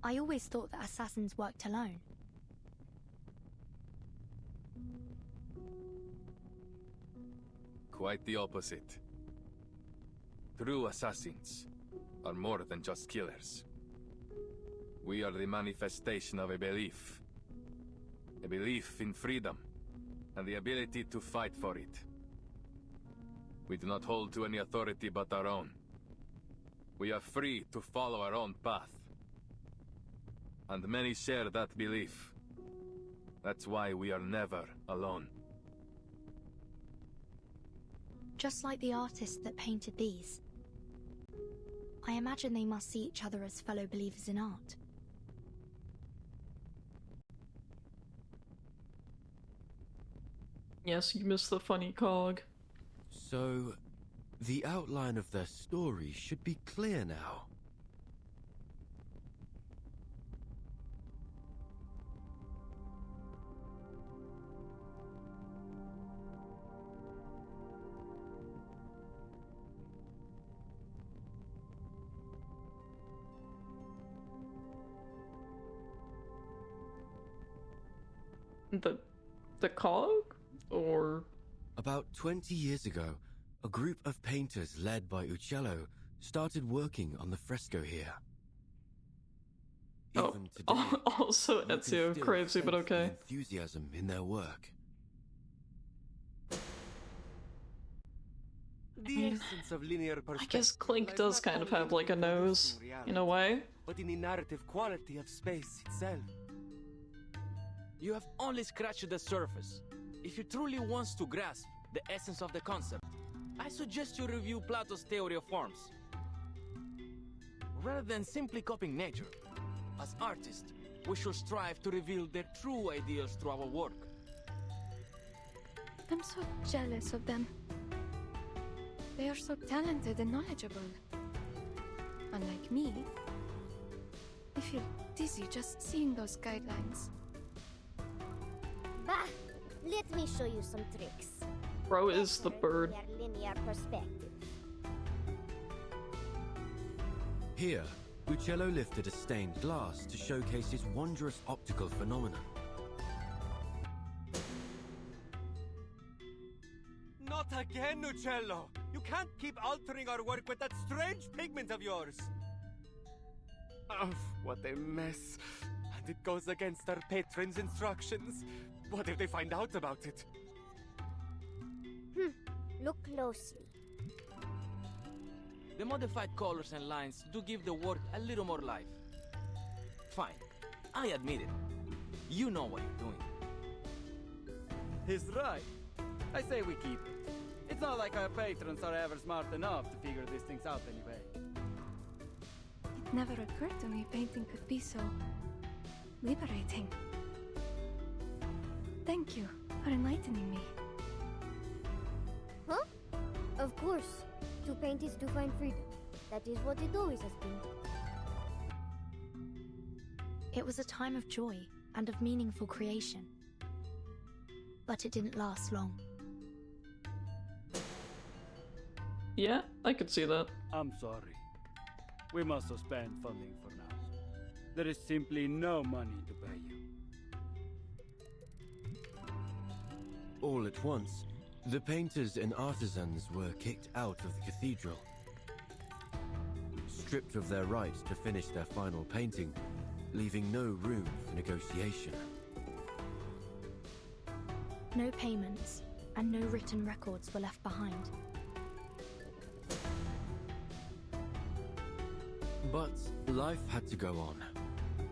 I always thought that assassins worked alone. Quite the opposite. True assassins are more than just killers. We are the manifestation of a belief. A belief in freedom, and the ability to fight for it. We do not hold to any authority but our own. We are free to follow our own path. And many share that belief. That's why we are never alone. just like the artist that painted these. I imagine they must see each other as fellow believers in art. Yes, you missed the funny cog. So, the outline of their story should be clear now. The cog? Or... About 20 years ago, a group of painters led by Uccello started working on the fresco here. Even today, also you can Ezio, still crazy, but sense the okay. enthusiasm in their work. The essence of linear I perspective guess Clink lies does not kind of only have like a in nose, reproducing in a reality, way. but in the narrative quality of space itself. You have only scratched the surface. If you truly want to grasp the essence of the concept, I suggest you review Plato's theory of forms. Rather than simply copying nature, as artists, we should strive to reveal their true ideals through our work. I'm so jealous of them. They are so talented and knowledgeable. Unlike me, I feel dizzy just seeing those guidelines. Bah! Let me show you some tricks. Bro is the bird. Linear perspective. Here, Uccello lifted a stained glass to showcase his wondrous optical phenomenon. Not again, Uccello! You can't keep altering our work with that strange pigment of yours! Oh, what a mess. And it goes against our patron's instructions. What if they find out about it? Look closely. The modified colors and lines do give the work a little more life. Fine, I admit it. You know what you're doing. He's right. I say we keep it. It's not like our patrons are ever smart enough to figure these things out anyway. It never occurred to me painting could be so liberating. Thank you for enlightening me. Huh? Of course. To paint is to find freedom. That is what it always has been. It was a time of joy and of meaningful creation. But it didn't last long. Yeah, I could see that. I'm sorry. We must suspend funding for now. There is simply no money to pay you. All at once, the painters and artisans were kicked out of the cathedral. Stripped of their right to finish their final painting, leaving no room for negotiation. No payments and no written records were left behind. But life had to go on.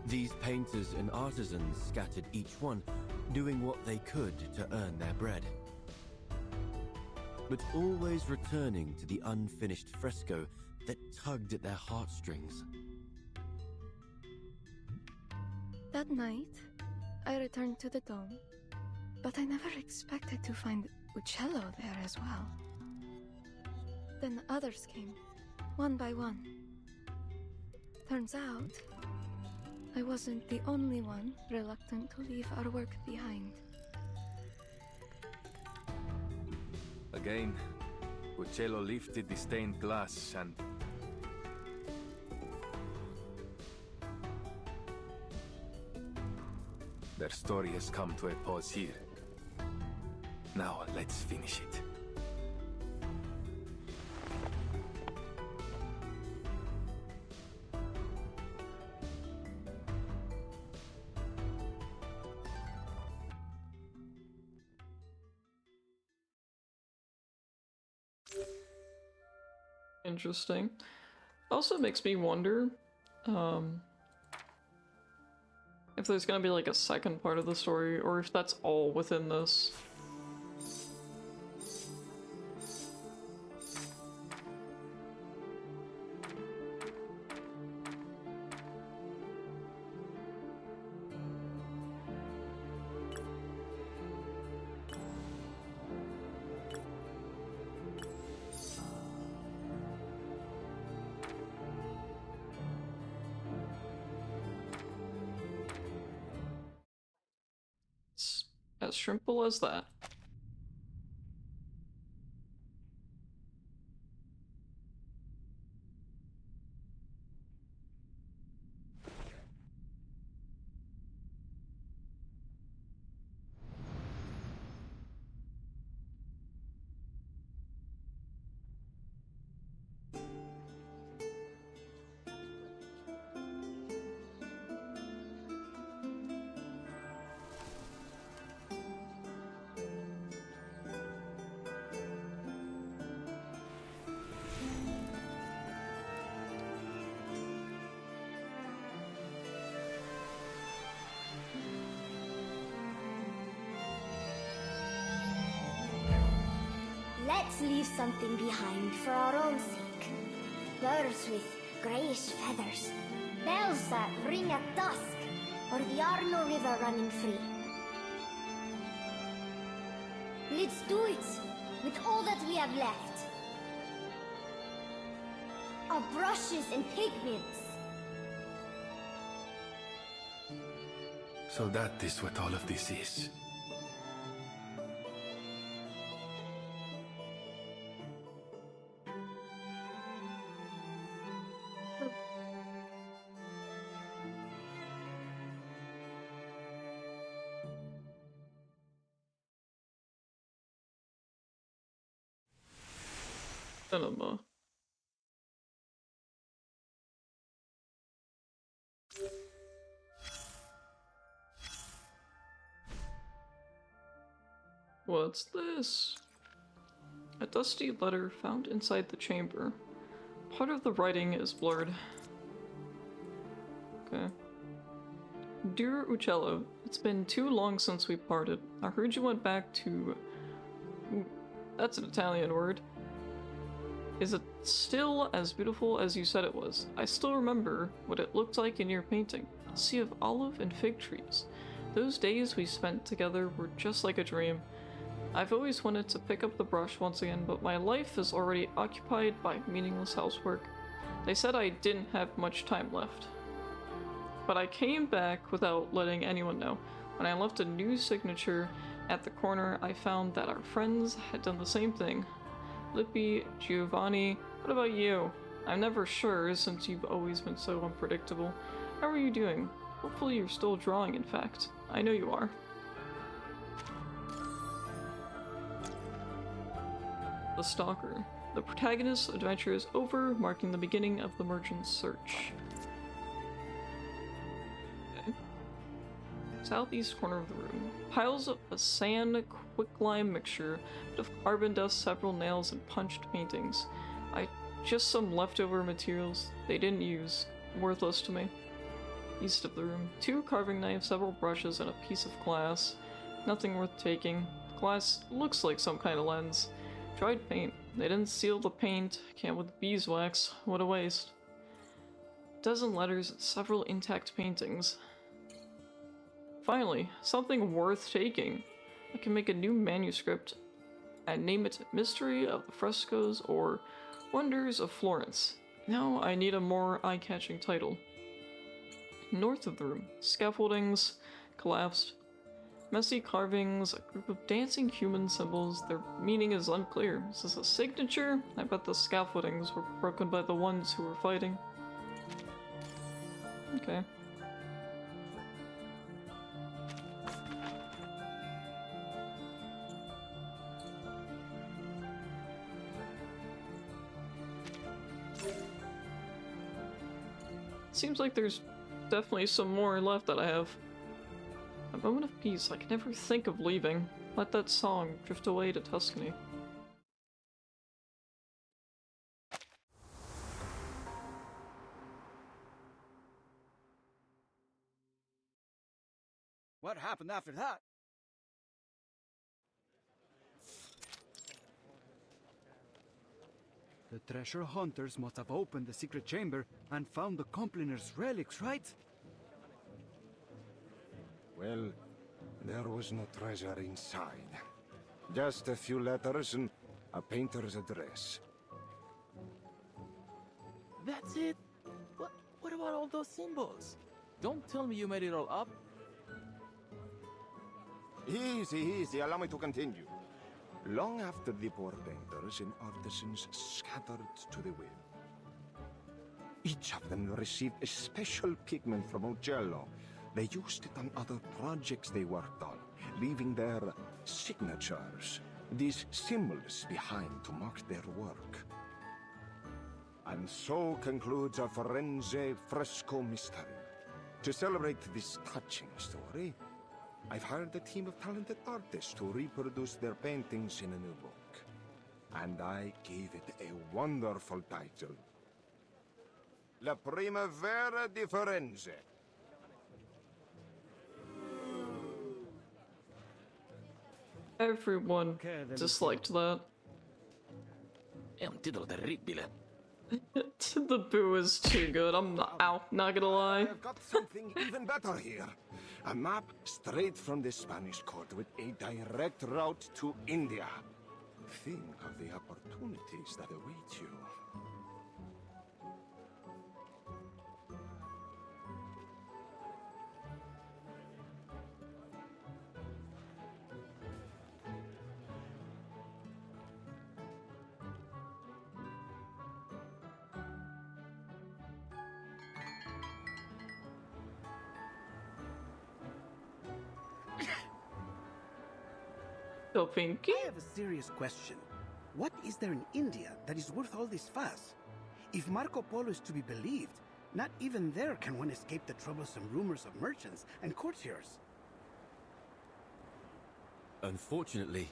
These painters and artisans scattered each one, doing what they could to earn their bread. But always returning to the unfinished fresco that tugged at their heartstrings. That night, I returned to the dome, but I never expected to find Uccello there as well. Then others came, one by one. Turns out, I wasn't the only one reluctant to leave our work behind. Again, Uccello lifted the stained glass and... Their story has come to a pause here. Now let's finish it. Interesting. Also makes me wonder, if there's gonna be like a second part of the story, or if that's all within this. As simple as that. Let's leave something behind for our own sake. Birds with grayish feathers, bells that ring at dusk, or the Arno River running free. Let's do it with all that we have left. Our brushes and pigments. So that is what all of this is. Cinema. What's this? A dusty letter found inside the chamber. Part of the writing is blurred. Okay. Dear Uccello, it's been too long since we parted. I heard you went back to... Ooh, that's an Italian word. Is it still as beautiful as you said it was? I still remember what it looked like in your painting. A sea of olive and fig trees. Those days we spent together were just like a dream. I've always wanted to pick up the brush once again, but my life is already occupied by meaningless housework. They said I didn't have much time left. But I came back without letting anyone know. When I left a new signature at the corner, I found that our friends had done the same thing. Lippi, Giovanni, what about you? I'm never sure since you've always been so unpredictable. How are you doing? Hopefully you're still drawing, in fact. I know you are. The Stalker. The protagonist's adventure is over, marking the beginning of the merchant's search. Okay. Southeast corner of the room. Piles of a sand quicklime mixture, a bit of carbon dust, several nails, and punched paintings. Just some leftover materials they didn't use. Worthless to me. East of the room. 2 carving knives, several brushes, and a piece of glass. Nothing worth taking. The glass looks like some kind of lens. Dried paint. They didn't seal the paint. Can with beeswax. What a waste. A dozen letters and several intact paintings. Finally, something worth taking. I can make a new manuscript and name it Mystery of the Frescoes or Wonders of Florence. Now I need a more eye-catching title. North of the room. Scaffoldings collapsed. Messy carvings, a group of dancing human symbols. Their meaning is unclear. Is this a signature? I bet the scaffoldings were broken by the ones who were fighting. Okay. Seems like there's definitely some more left that I have. A moment of peace. I can never think of leaving. Let that song drift away to Tuscany. What happened after that? The treasure hunters must have opened the secret chamber and found the Compliner's relics, right? Well, there was no treasure inside. Just a few letters and a painter's address. That's it? What about all those symbols? Don't tell me you made it all up. Easy, easy. Allow me to continue. Long after the poor painters and artisans scattered to the wind, each of them received a special pigment from Uccello. They used it on other projects they worked on, leaving their signatures, these symbols behind to mark their work. And so concludes our Firenze fresco mystery. To celebrate this touching story, I've hired a team of talented artists to reproduce their paintings in a new book. And I gave it a wonderful title. La Primavera di Firenze. Everyone disliked that. È un titolo terribile. The boo is too good. I'm not gonna lie. I've got something even better here. A map straight from the Spanish court with a direct route to India. Think of the opportunities that await you. So Pinky? I have a serious question. What is there in India that is worth all this fuss? If Marco Polo is to be believed, not even there can one escape the troublesome rumors of merchants and courtiers. Unfortunately,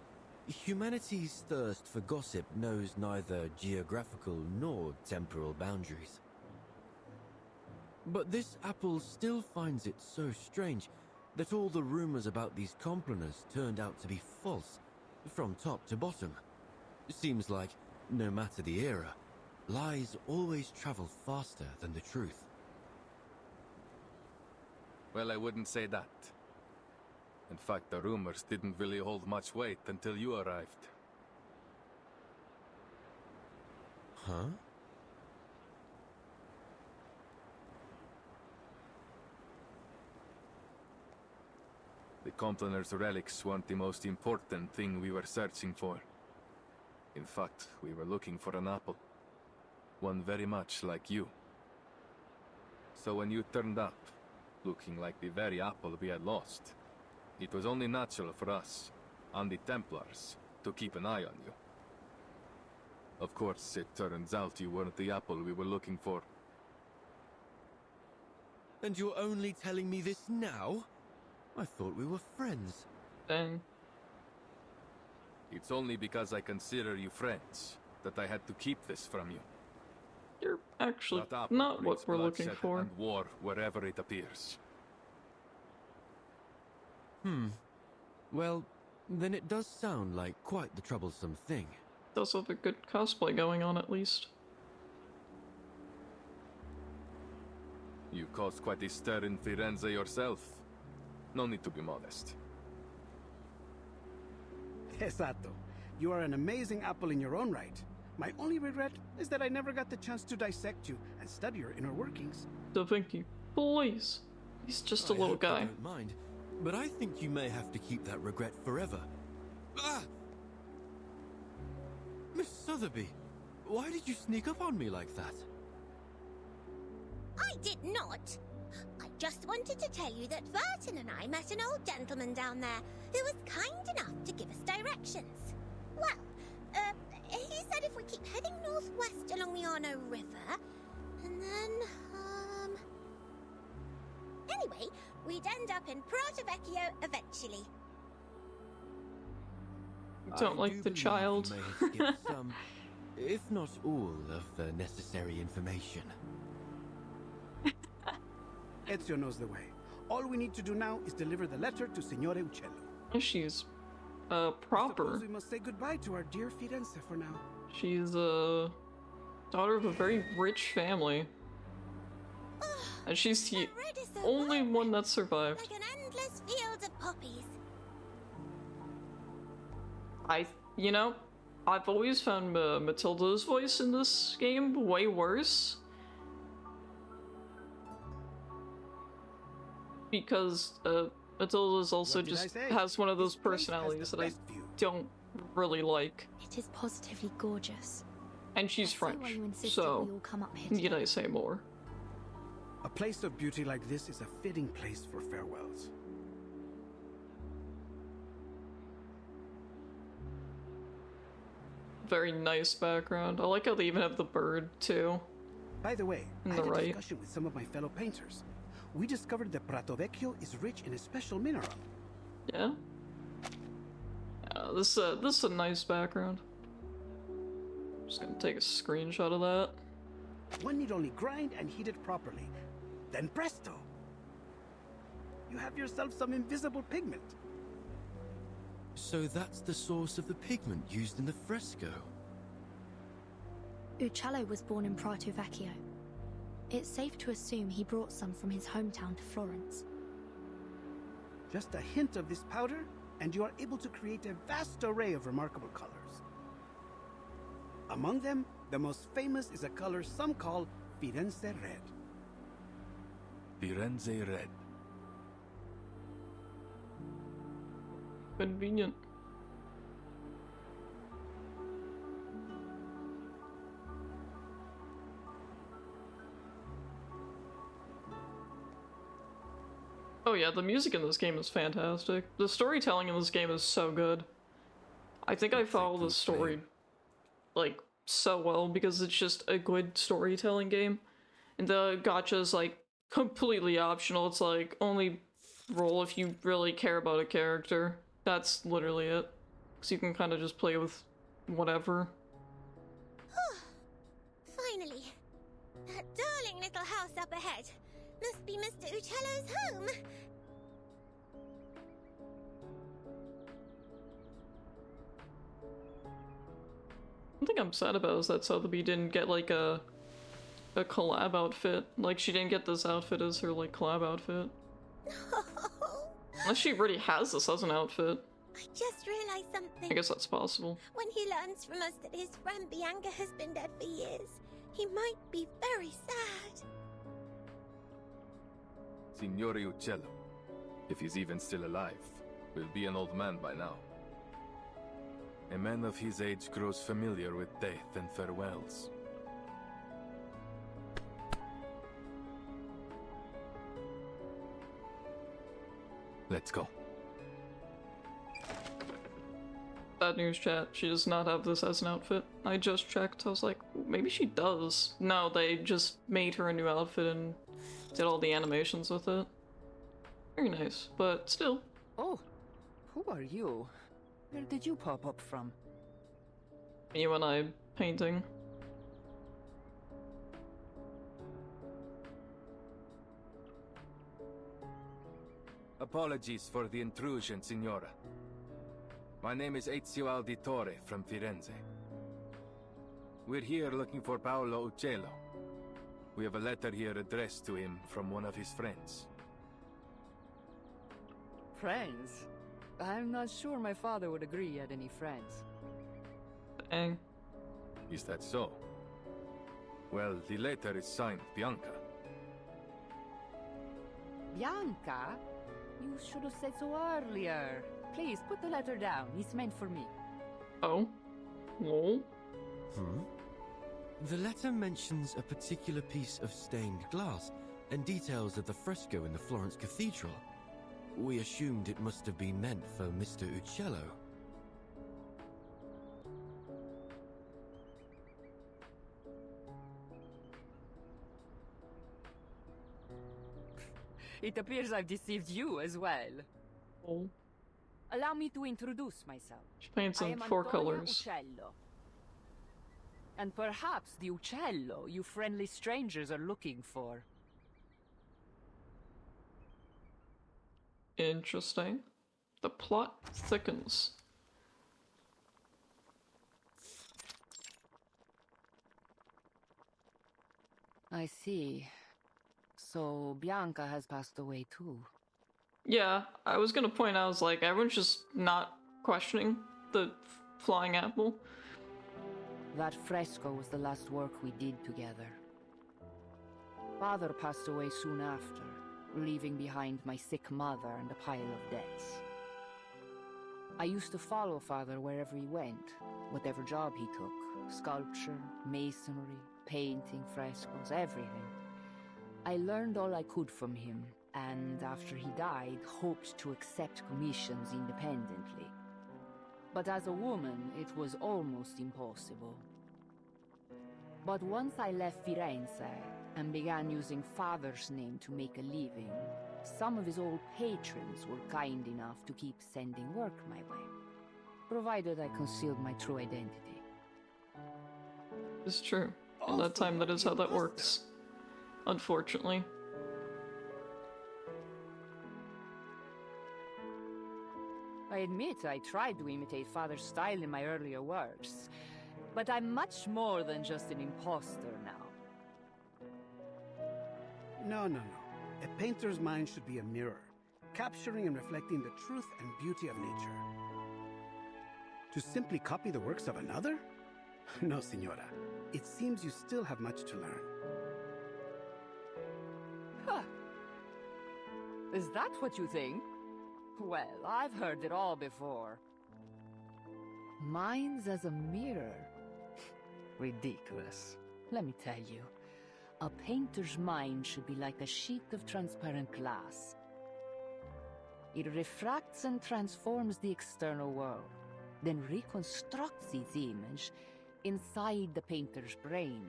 humanity's thirst for gossip knows neither geographical nor temporal boundaries. But this apple still finds it so strange that all the rumors about these complaners turned out to be false, from top to bottom. It seems like, no matter the era, lies always travel faster than the truth. Well, I wouldn't say that. In fact, the rumors didn't really hold much weight until you arrived. Huh? The Complaners' relics weren't the most important thing we were searching for. In fact, we were looking for an apple. One very much like you. So when you turned up, looking like the very apple we had lost, it was only natural for us, and the Templars, to keep an eye on you. Of course, it turns out you weren't the apple we were looking for. And you're only telling me this now? I thought we were friends. Dang. It's only because I consider you friends that I had to keep this from you. You're actually That apple not what breeds we're looking bloodshed for. and war wherever it appears. Well, then it does sound like quite the troublesome thing. Does have a good cosplay going on at least. You caused quite a stir in Firenze yourself. No need to be modest. Esatto. You are an amazing apple in your own right. My only regret is that I never got the chance to dissect you and study your inner workings. Da Vinci, please. He's just a little hope you guy. don't mind, but I think you may have to keep that regret forever. Ah! Miss Sotheby, why did you sneak up on me like that? I did not. I just wanted to tell you that Verton and I met an old gentleman down there who was kind enough to give us directions. Well, he said if we keep heading northwest along the Arno River, and then, anyway, we'd end up in Prato Vecchio eventually. Don't like the child. You may have skipped some, if not all, of the necessary information. Ezio knows the way. All we need to do now is deliver the letter to Signore Uccello. She's, proper. Suppose we must say goodbye to our dear Firenze for now. She's a daughter of a very rich family. And she's the only one that survived. Like an endless field of poppies. You know, I've always found Matilda's voice in this game way worse. Because, Matilda's also What did I just say? has one of those This place has personalities the that I best view. don't really like. It is positively gorgeous. And she's I see French, why you insisted so we all come up here need together. I say more? A place of beauty like this is a fitting place for farewells. Very nice background. I like how they even have the bird, too. By the way, On I the had a right. discussion with some of my fellow painters. We discovered that Prato Vecchio is rich in a special mineral. Yeah? This is a nice background. Just gonna take a screenshot of that. One need only grind and heat it properly. Then presto! You have yourself some invisible pigment. So that's the source of the pigment used in the fresco. Uccello was born in Prato Vecchio. It's safe to assume he brought some from his hometown to Florence. Just a hint of this powder, and you are able to create a vast array of remarkable colors. Among them, the most famous is a color some call Firenze Red. Firenze Red. Convenient. Oh yeah, the music in this game is fantastic. The storytelling in this game is so good. I think I follow the story, like, so well because it's just a good storytelling game. And the gacha is, like, completely optional. It's like, only roll if you really care about a character. That's literally it. Because you can kind of just play with whatever. Finally. That darling little house up ahead. Must be Mr. Uccello's home. One thing I'm sad about is that Sotheby didn't get, like, a collab outfit. Like, she didn't get this outfit as her, like, collab outfit. Unless she already has this as an outfit. I just realized something. I guess that's possible. When he learns from us that his friend Bianca has been dead for years, he might be very sad. Signore Uccello, if he's even still alive, will be an old man by now. A man of his age grows familiar with death and farewells. Let's go. Bad news, chat. She does not have this as an outfit. I just checked. I was like, maybe she does. No, they just made her a new outfit and did all the animations with it. Very nice, but still. Oh, who are you? Where did you pop up from? You and I painting. Apologies for the intrusion, Signora. My name is Ezio Auditore from Firenze. We're here looking for Paolo Uccello. We have a letter here addressed to him from one of his friends. Friends? I'm not sure my father would agree he had any friends. Dang. Is that so? Well, the letter is signed Bianca. Bianca? You should have said so earlier. Please, put the letter down. It's meant for me. Oh? Lol. The letter mentions a particular piece of stained glass and details of the fresco in the Florence Cathedral. We assumed it must have been meant for Mr. Uccello. It appears I've deceived you as well. Oh. Allow me to introduce myself. She paints I in am 4 Antonia colors. Uccello. And perhaps the Uccello you friendly strangers are looking for. Interesting. The plot thickens. I see. So Bianca has passed away too. Yeah, I was gonna point out, I was like, everyone's just not questioning the flying apple. That fresco was the last work we did together. Father passed away soon after, leaving behind my sick mother and a pile of debts. I used to follow Father wherever he went, whatever job he took. Sculpture, masonry, painting, frescoes, everything. I learned all I could from him, and after he died, hoped to accept commissions independently. But as a woman, it was almost impossible. But once I left Firenze and began using Father's name to make a living, some of his old patrons were kind enough to keep sending work my way, provided I concealed my true identity. It's true. In that time, that is how that works. Unfortunately. I admit I tried to imitate Father's style in my earlier works, but I'm much more than just an imposter now. No. A painter's mind should be a mirror, capturing and reflecting the truth and beauty of nature. To simply copy the works of another? No, Signora. It seems you still have much to learn. Huh. Is that what you think? Well, I've heard it all before. Mine's as a mirror. Ridiculous. Let me tell you. A painter's mind should be like a sheet of transparent glass. It refracts and transforms the external world, then reconstructs its image inside the painter's brain,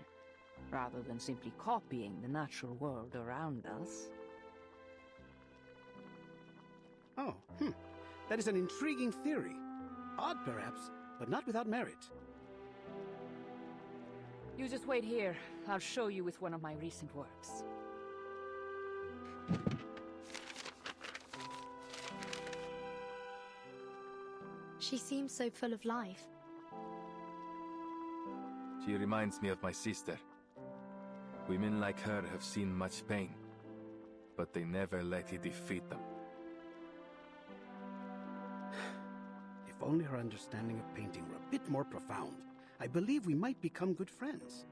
rather than simply copying the natural world around us. Oh, that is an intriguing theory. Odd, perhaps, but not without merit. You just wait here. I'll show you with one of my recent works. She seems so full of life. She reminds me of my sister. Women like her have seen much pain, but they never let it defeat them. If only her understanding of painting were a bit more profound, I believe we might become good friends.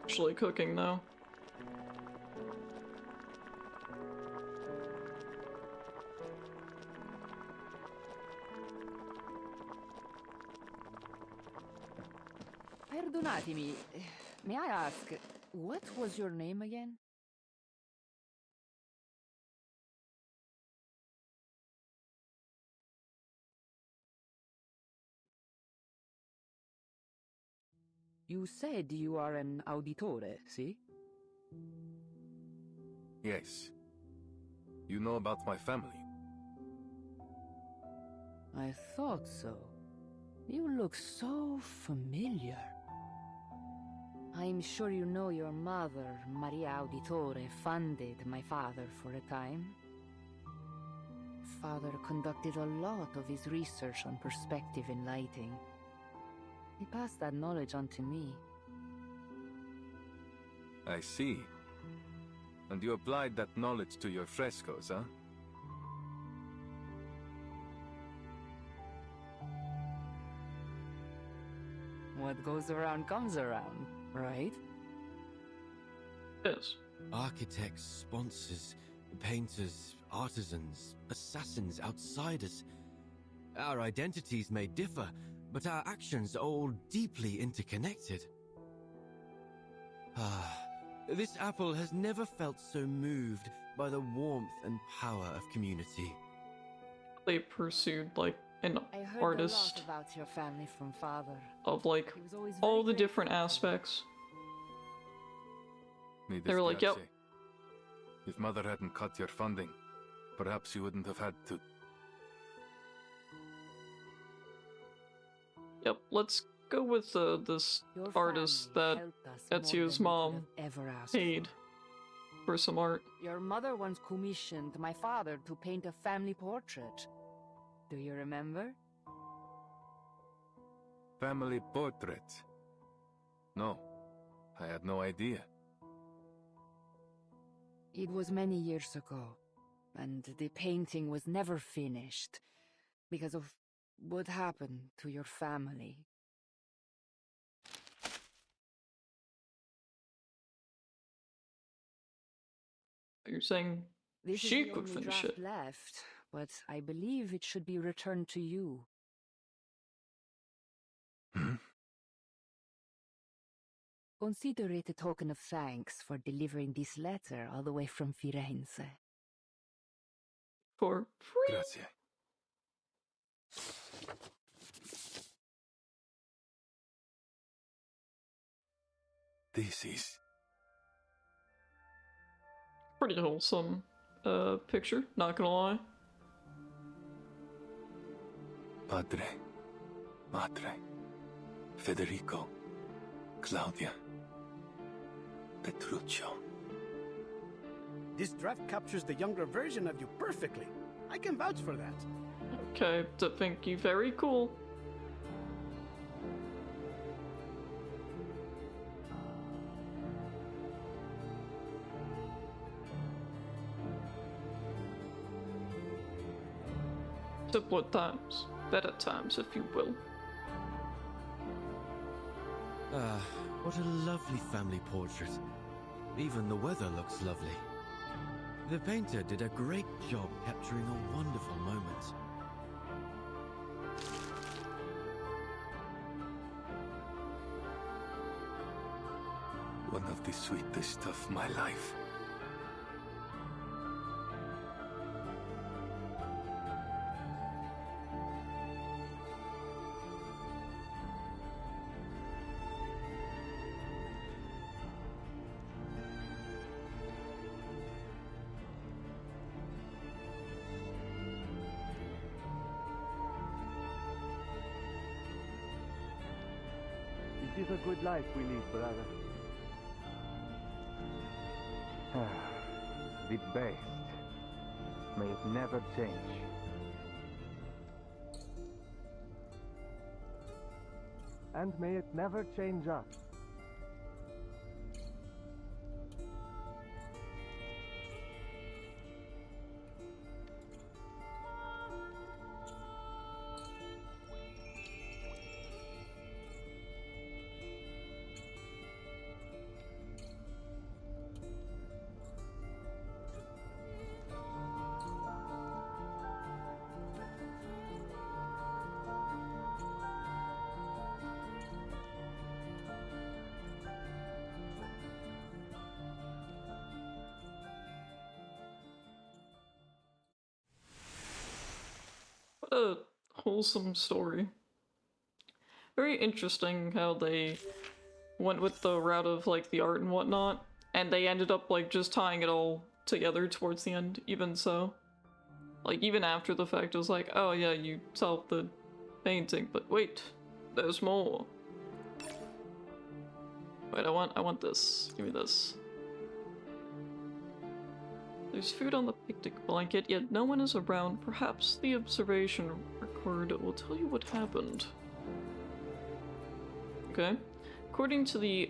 Actually cooking now. Perdonatemi, may I ask, what was your name again? You said you are an auditore, see? Yes. You know about my family? I thought so. You look so familiar. I'm sure you know your mother, Maria Auditore, funded my father for a time. Father conducted a lot of his research on perspective in lighting. He passed that knowledge on to me. I see. And you applied that knowledge to your frescoes, huh? What goes around comes around, right? Yes. Architects, sponsors, painters, artisans, assassins, outsiders. Our identities may differ, but our actions are all deeply interconnected. This apple has never felt so moved by the warmth and power of community. They pursued, like, an artist a lot about your family from Father. of, like, all the different aspects. They were like, yep. If Mother hadn't cut your funding, perhaps you wouldn't have had to. Yep, let's go with this artist that Ezio's mom paid for some art. Your mother once commissioned my father to paint a family portrait. Do you remember? Family portrait? No, I had no idea. It was many years ago. and the painting was never finished because of what happened to your family. You're saying This she is the could only finish draft it? left, but I believe it should be returned to you. Consider it a token of thanks for delivering this letter all the way from Firenze. For free? Grazie. This is Pretty wholesome picture, not gonna lie. Padre, Madre, Federico, Claudia, Petruccio. This draft captures the younger version of you perfectly. I can vouch for that. Okay, thank you, very cool. Simpler times, better times, if you will. Ah, what a lovely family portrait. Even the weather looks lovely. The painter did a great job capturing a wonderful moment. One of the sweetest of my life. It is a good life we lead, brother. The best. May it never change. And may it never change us. What a wholesome story. Very interesting how they went with the route of like the art and whatnot, and they ended up like just tying it all together towards the end, even so. Like even after the fact it was like, oh yeah, you solved the painting, but wait, there's more. Wait, I want this. Give me this. There's food on the picnic blanket, yet no one is around. Perhaps the observation record will tell you what happened. Okay. According to the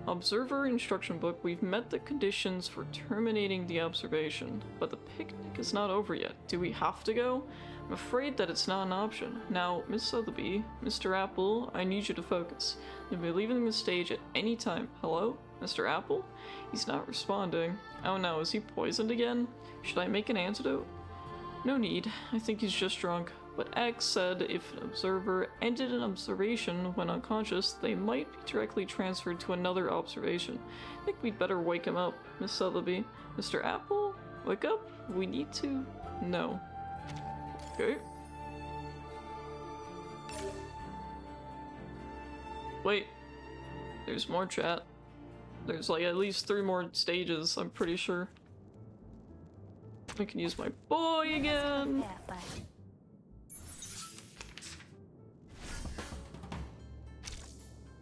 observer instruction book, we've met the conditions for terminating the observation, but the picnic is not over yet. Do we have to go? I'm afraid that it's not an option. Now, Miss Sotheby, Mr. Apple, I need you to focus. You'll be leaving the stage at any time. Hello? Mr. Apple? He's not responding. Oh no, is he poisoned again? Should I make an antidote? No need. I think he's just drunk. But X said if an observer ended an observation when unconscious, they might be directly transferred to another observation. I think we'd better wake him up, Miss Sotheby. Mr. Apple? Wake up? We need to... No. Okay. Wait. There's more chat. There's like at least 3 more stages, I'm pretty sure. I can use my boy again!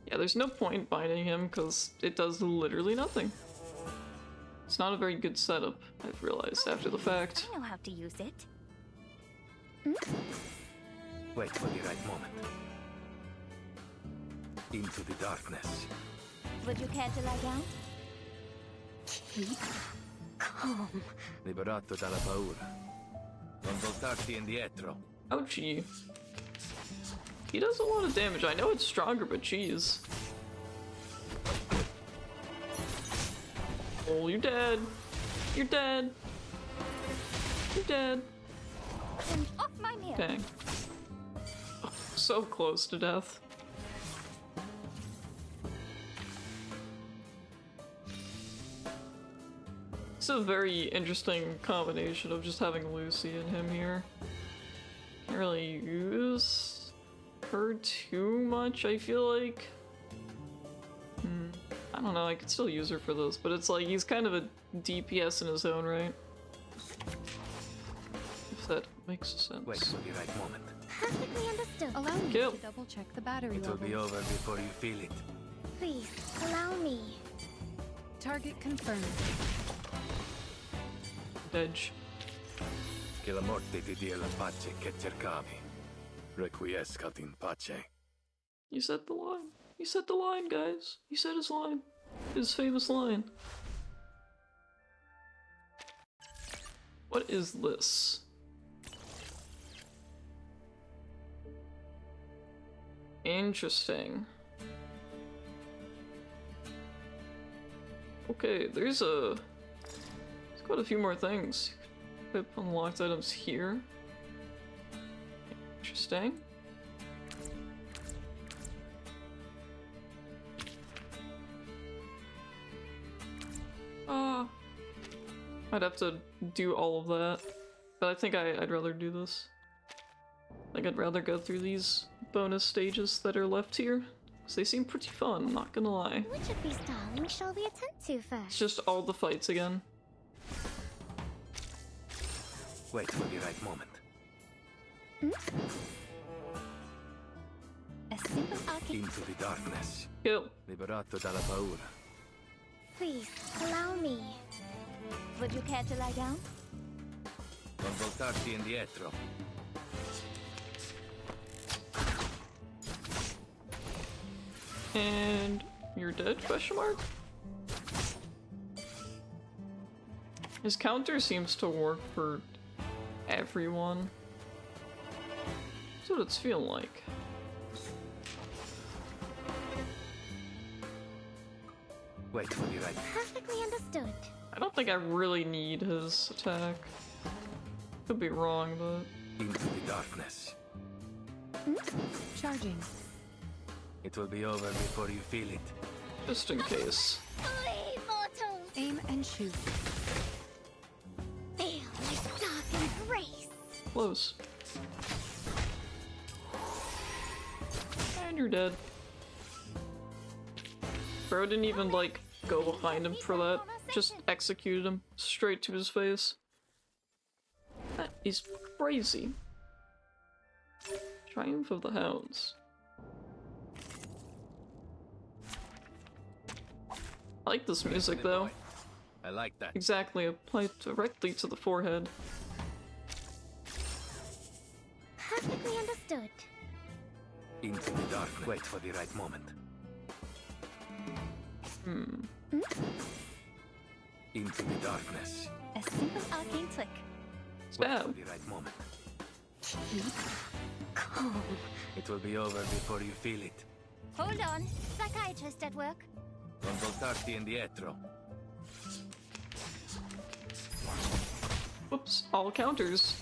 Yeah, there's no point binding him because it does literally nothing. It's not a very good setup, I've realized after the fact. I know how to use it. Wait for the right moment. Into the darkness. Would you care to lie down? Keep Home. Liberato dalla paura. Non voltarti indietro. Ouchie. He does a lot of damage. I know it's stronger, but jeez. Oh, you're dead. You're dead. You're dead. And off my mirror. Dang. Oh, so close to death. It's a very interesting combination of just having Lucy and him here. Can't really use her too much, I feel like. I don't know, I could still use her for this, but it's like he's kind of a DPS in his own right. If that makes sense. Wait for the right moment. Perfectly understood. Allow me Kill. to double check the battery It will level. be over before you feel it. Please, allow me. Target confirmed. Edge. Che la morte ti dia la pace che cercavi. Requiescat in pace. You said the line. He said the line, guys. He said his line. His famous line. What is this? Interesting. Okay, there's quite a few more things. Equip unlocked items here. Interesting. I'd have to do all of that, but I think I'd rather do this. Like, I'd rather go through these bonus stages that are left here, because they seem pretty fun, not gonna lie. Which of these darlings shall we attend to first? It's just all the fights again. Wait for the right moment. A simple arcane. Into the darkness. Kill. Liberato dalla paura. Please, allow me. Would you care to lie down? Non voltarti indietro. And you're dead, question mark? His counter seems to work for everyone. That's what it's feeling like. Wait for the right. Perfectly understood. I don't think I really need his attack. Could be wrong, but... Into the darkness. Charging. It will be over before you feel it. Just in case. Flee, mortals! Aim and shoot. Feel my dark embrace. Close. And you're dead. Bro didn't even, like, go behind him for that. Just executed him straight to his face. That is crazy. Triumph of the Hounds. I like this music though. I like that. Exactly, applied directly to the forehead. Perfectly understood. Into the dark. Wait for the right moment. Into the darkness. A simple arcane trick. Wait for the right moment. Calm. It will be over before you feel it. Hold on. Psychiatrist at work. Non voltarti indietro. Whoops, all counters.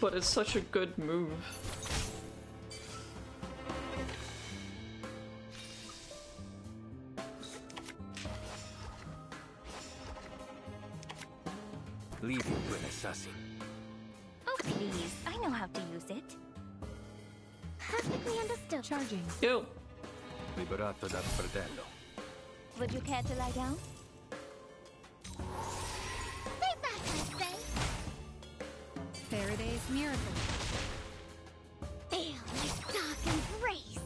But it's such a good move. Leave it to an assassin. Oh, please. I know how to use it. Perfectly understood. Charging. Yo. Liberato dal fratello. Would you care to lie down? Stay back, I say. Faraday's miracle. Feel my dark embrace.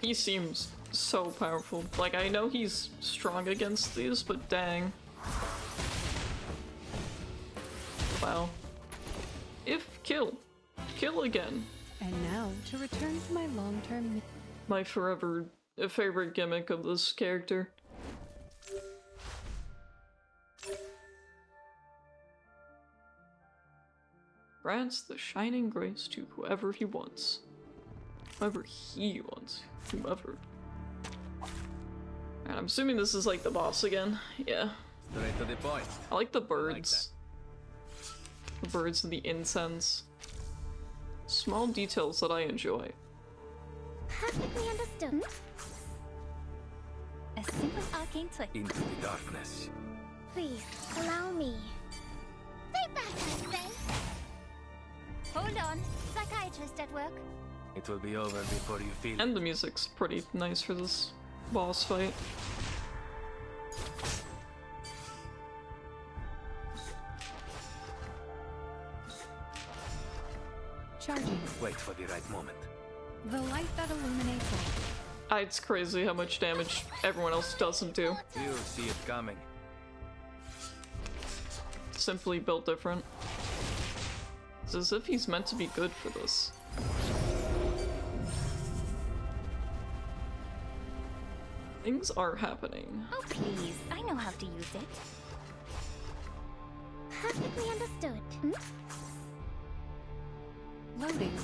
He seems so powerful. Like, I know he's strong against these, but dang. Wow. If kill. Kill again. And now to return to my long-term... My forever a favorite gimmick of this character. Grants the shining grace to whoever he wants. Whoever he wants. Whoever. And I'm assuming this is like the boss again. Yeah. Straight to the point. I like the birds. The birds and the incense. Small details that I enjoy. Perfectly understood. A simple arcane trick. Into the darkness. Please, allow me. Stay back, I say. Hold on. Psychiatrist at work. It will be over before you feel And the music's pretty nice for this boss fight. Charging. Wait for the right moment. The light that illuminates all. It's crazy how much damage everyone else doesn't do. You see it coming. Simply built different. It's as if he's meant to be good for this. Things are happening. Oh, please. I know how to use it. Perfectly understood. Loading.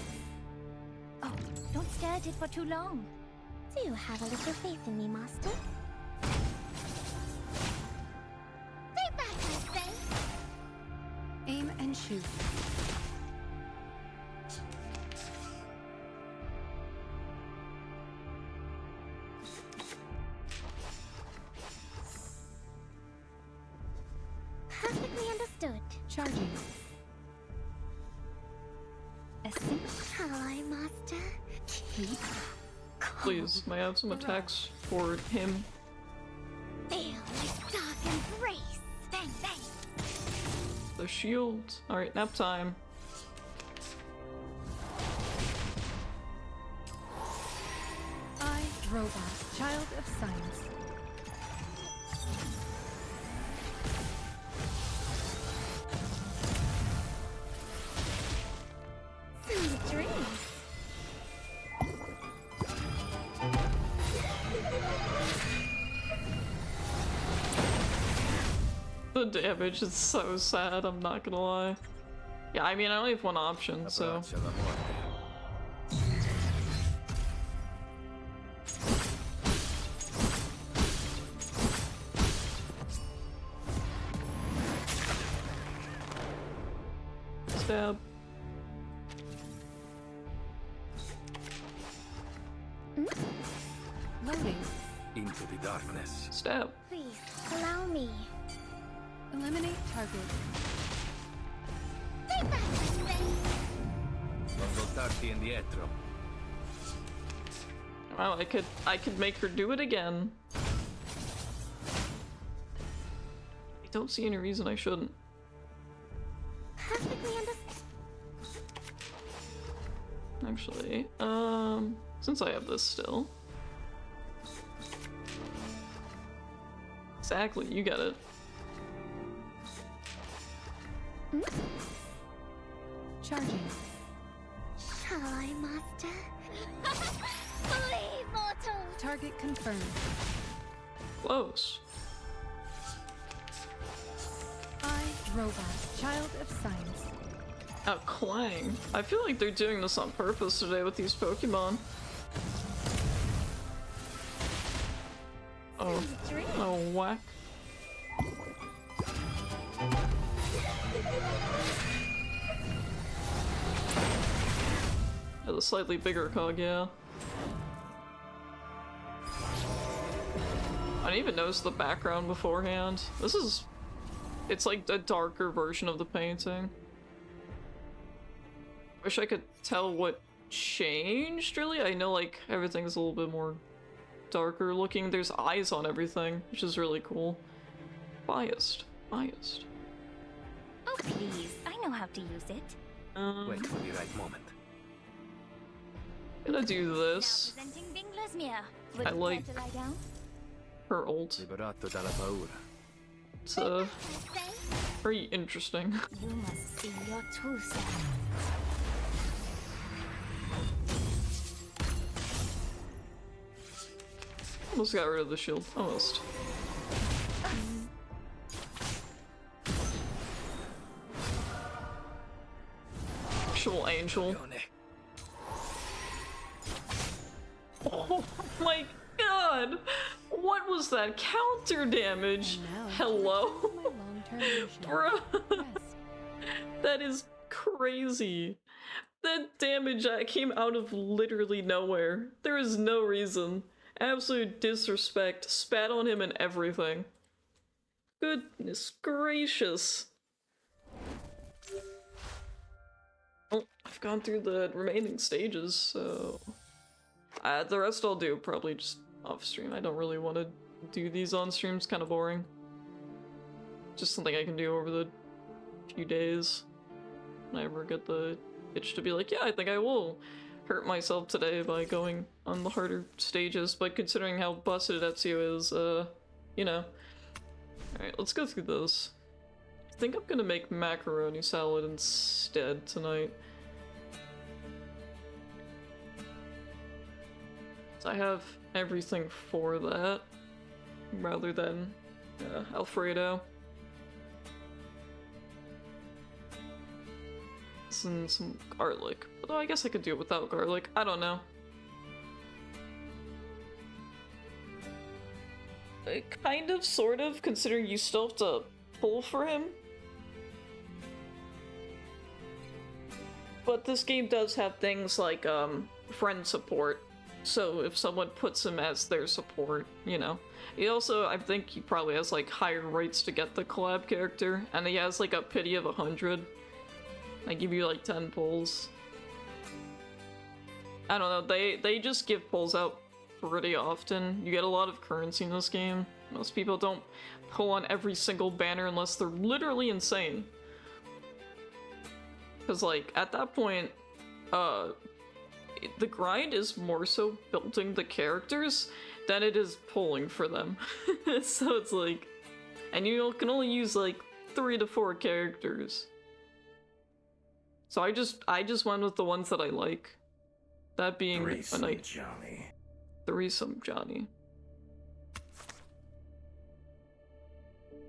Oh, don't stare at it for too long. Do you have a little faith in me, Master? Stay back, I say. Aim and shoot. Perfectly understood. Charging. A simple. Shall I, Master? Keep. Please, may I have some attacks for him? Feel my dark embrace. Bang, bang. The shield. Alright, nap time. I, Robot, child of science. Sweet dreams. The damage is so sad, I'm not gonna lie. Yeah, I mean, I only have one option, so... Stab. Loading. Into the darkness. Stab. Please, allow me. Eliminate target. Stay back, I say. Consultarti indietro. Wow, I could make her do it again. I don't see any reason I shouldn't. Perfectly understood. Actually, since I have this still. Exactly, you get it. Charging. Shall I, Master? Flee, mortal! Target confirmed. Close. I, Robot, child of science. Oh, Clang. I feel like they're doing this on purpose today with these Pokemon. Oh. Oh, whack. Yeah, the slightly bigger cog, yeah. I didn't even notice the background beforehand. This is... It's like a darker version of the painting. Wish I could tell what changed, really. I know, like, everything's a little bit more darker looking. There's eyes on everything, which is really cool. Biased. Biased. Oh, please. I know how to use it. Wait for the right moment. Gonna do this. Presenting Binglasmere. Would I you like care to lie down? her ult. Liberato dalla paura. It's very interesting. You must see your true self. Almost got rid of the shield. Almost. Actual angel. Oh my god! What was that counter damage? Hello? Bruh. That is crazy. That damage came out of literally nowhere. There is no reason. Absolute disrespect. Spat on him and everything. Goodness gracious. Oh, I've gone through the remaining stages, so... the rest I'll do probably just off stream. I don't really want to do these on stream. It's kind of boring. Just something I can do over the few days. When I ever get the itch to be like, yeah, I think I will hurt myself today by going on the harder stages, but considering how busted Ezio is, you know. Alright, let's go through this. I think I'm gonna make macaroni salad instead tonight. So I have everything for that, rather than Alfredo. And some garlic. Although I guess I could do it without garlic. I don't know. Kind of, sort of, considering you still have to pull for him. But this game does have things like, friend support. So if someone puts him as their support, you know. He also, I think he probably has, like, higher rates to get the collab character. And he has, like, a pity of 100. I give you like 10 pulls. I don't know, they just give pulls out pretty often. You get a lot of currency in this game. Most people don't pull on every single banner unless they're literally insane. Because like, at that point, the grind is more so building the characters than it is pulling for them. So it's like, and you can only use like 3 to 4 characters. So I just went with the ones that I like. That being Threesome a night. Johnny. Threesome Johnny.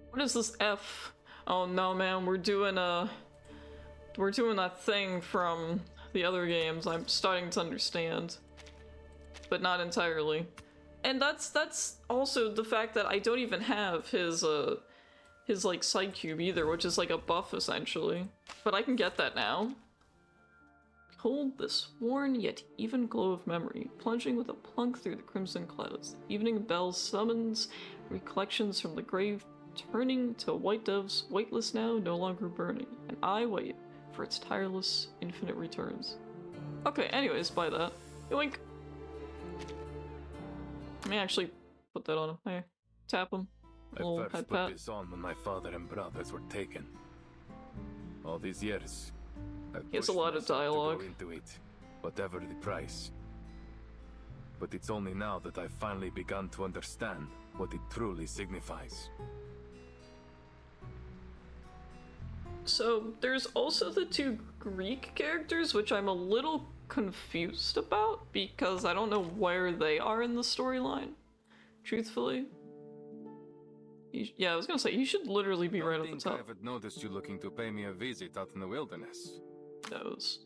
What is this F? Oh no, man, we're doing that thing from the other games. I'm starting to understand, but not entirely. And that's also the fact that I don't even have his like side cube either, which is like a buff essentially. But I can get that now. Behold the sworn yet even glow of memory, plunging with a plunk through the crimson clouds. The evening bell summons recollections from the grave, turning to white doves, weightless now, no longer burning. And I wait for its tireless, infinite returns. Okay, anyways, buy that. Yoink! Let me actually put that on him. Hey, tap him. I first put this on when my father and brothers were taken. All these years, I've he has a pushed lot of myself dialogue. to go into it, whatever the price. But it's only now that I've finally begun to understand what it truly signifies. So, there's also the 2 Greek characters, which I'm a little confused about, because I don't know where they are in the storyline, truthfully. Yeah, I was gonna say, you should literally be right at the top. I haven't noticed you looking to pay me a visit out in the wilderness.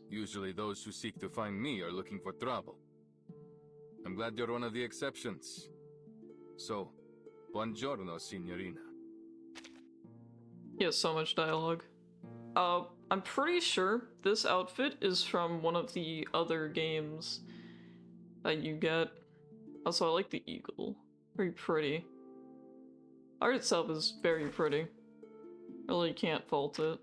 Usually those who seek to find me are looking for trouble. I'm glad you're one of the exceptions. So, buongiorno, signorina. He has so much dialogue. I'm pretty sure this outfit is from one of the other games that you get. Also, I like the eagle. Very pretty. Art itself is very pretty. Really can't fault it.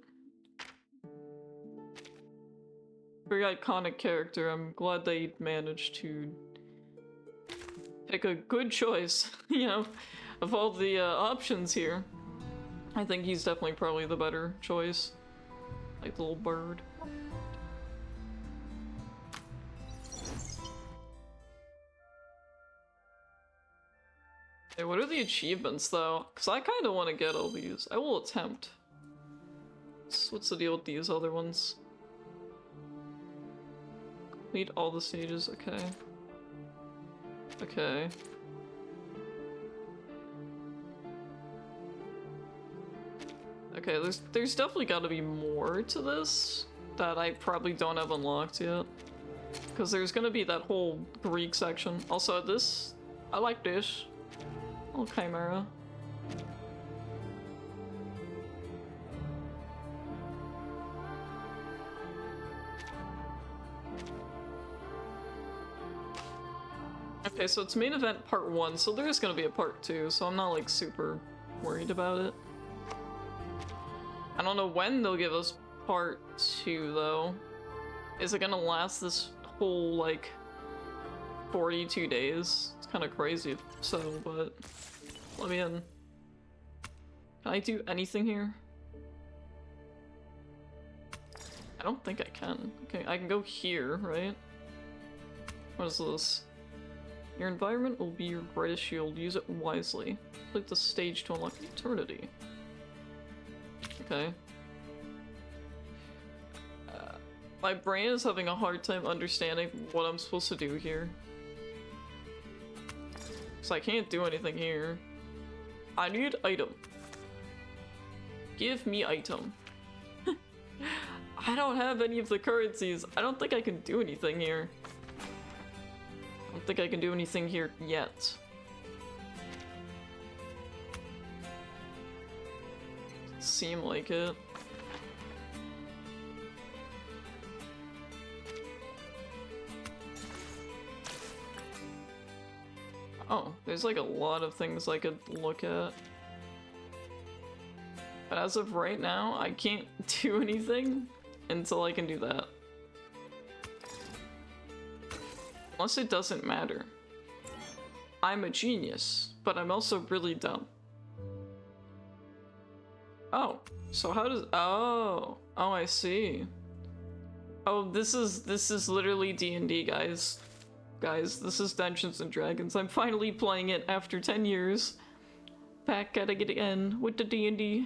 Very iconic character. I'm glad they managed to pick a good choice, you know, of all the options here. I think he's definitely probably the better choice. Like the little bird. Hey, what are the achievements though? Because I kind of want to get all these. I will attempt. What's the deal with these other ones? Complete all the stages, okay. Okay. Okay, there's definitely gotta be more to this that I probably don't have unlocked yet. Because there's gonna be that whole Greek section. Also, this... I like this. Little chimera. Okay, so it's main event part 1, so there is gonna be a part 2, so I'm not like super worried about it. I don't know when they'll give us part 2 though. Is it gonna last this whole like 42 days? It's kind of crazy if so, but let me in. Can I do anything here? I don't think I can. Okay, I can go here, right? What is this? Your environment will be your greatest shield. Use it wisely. Click the stage to unlock eternity. Okay. My brain is having a hard time understanding what I'm supposed to do here. So I can't do anything here. I need item. Give me item. I don't have any of the currencies. I don't think I can do anything here. I don't think I can do anything here yet. Seem like it. Oh, there's like a lot of things I could look at. But as of right now, I can't do anything until I can do that. Unless it doesn't matter. I'm a genius, but I'm also really dumb. Oh, so how does... Oh, I see. Oh, this is literally D&D, guys. Guys, this is Dungeons and Dragons. I'm finally playing it after 10 years. Back at it again with the D&D.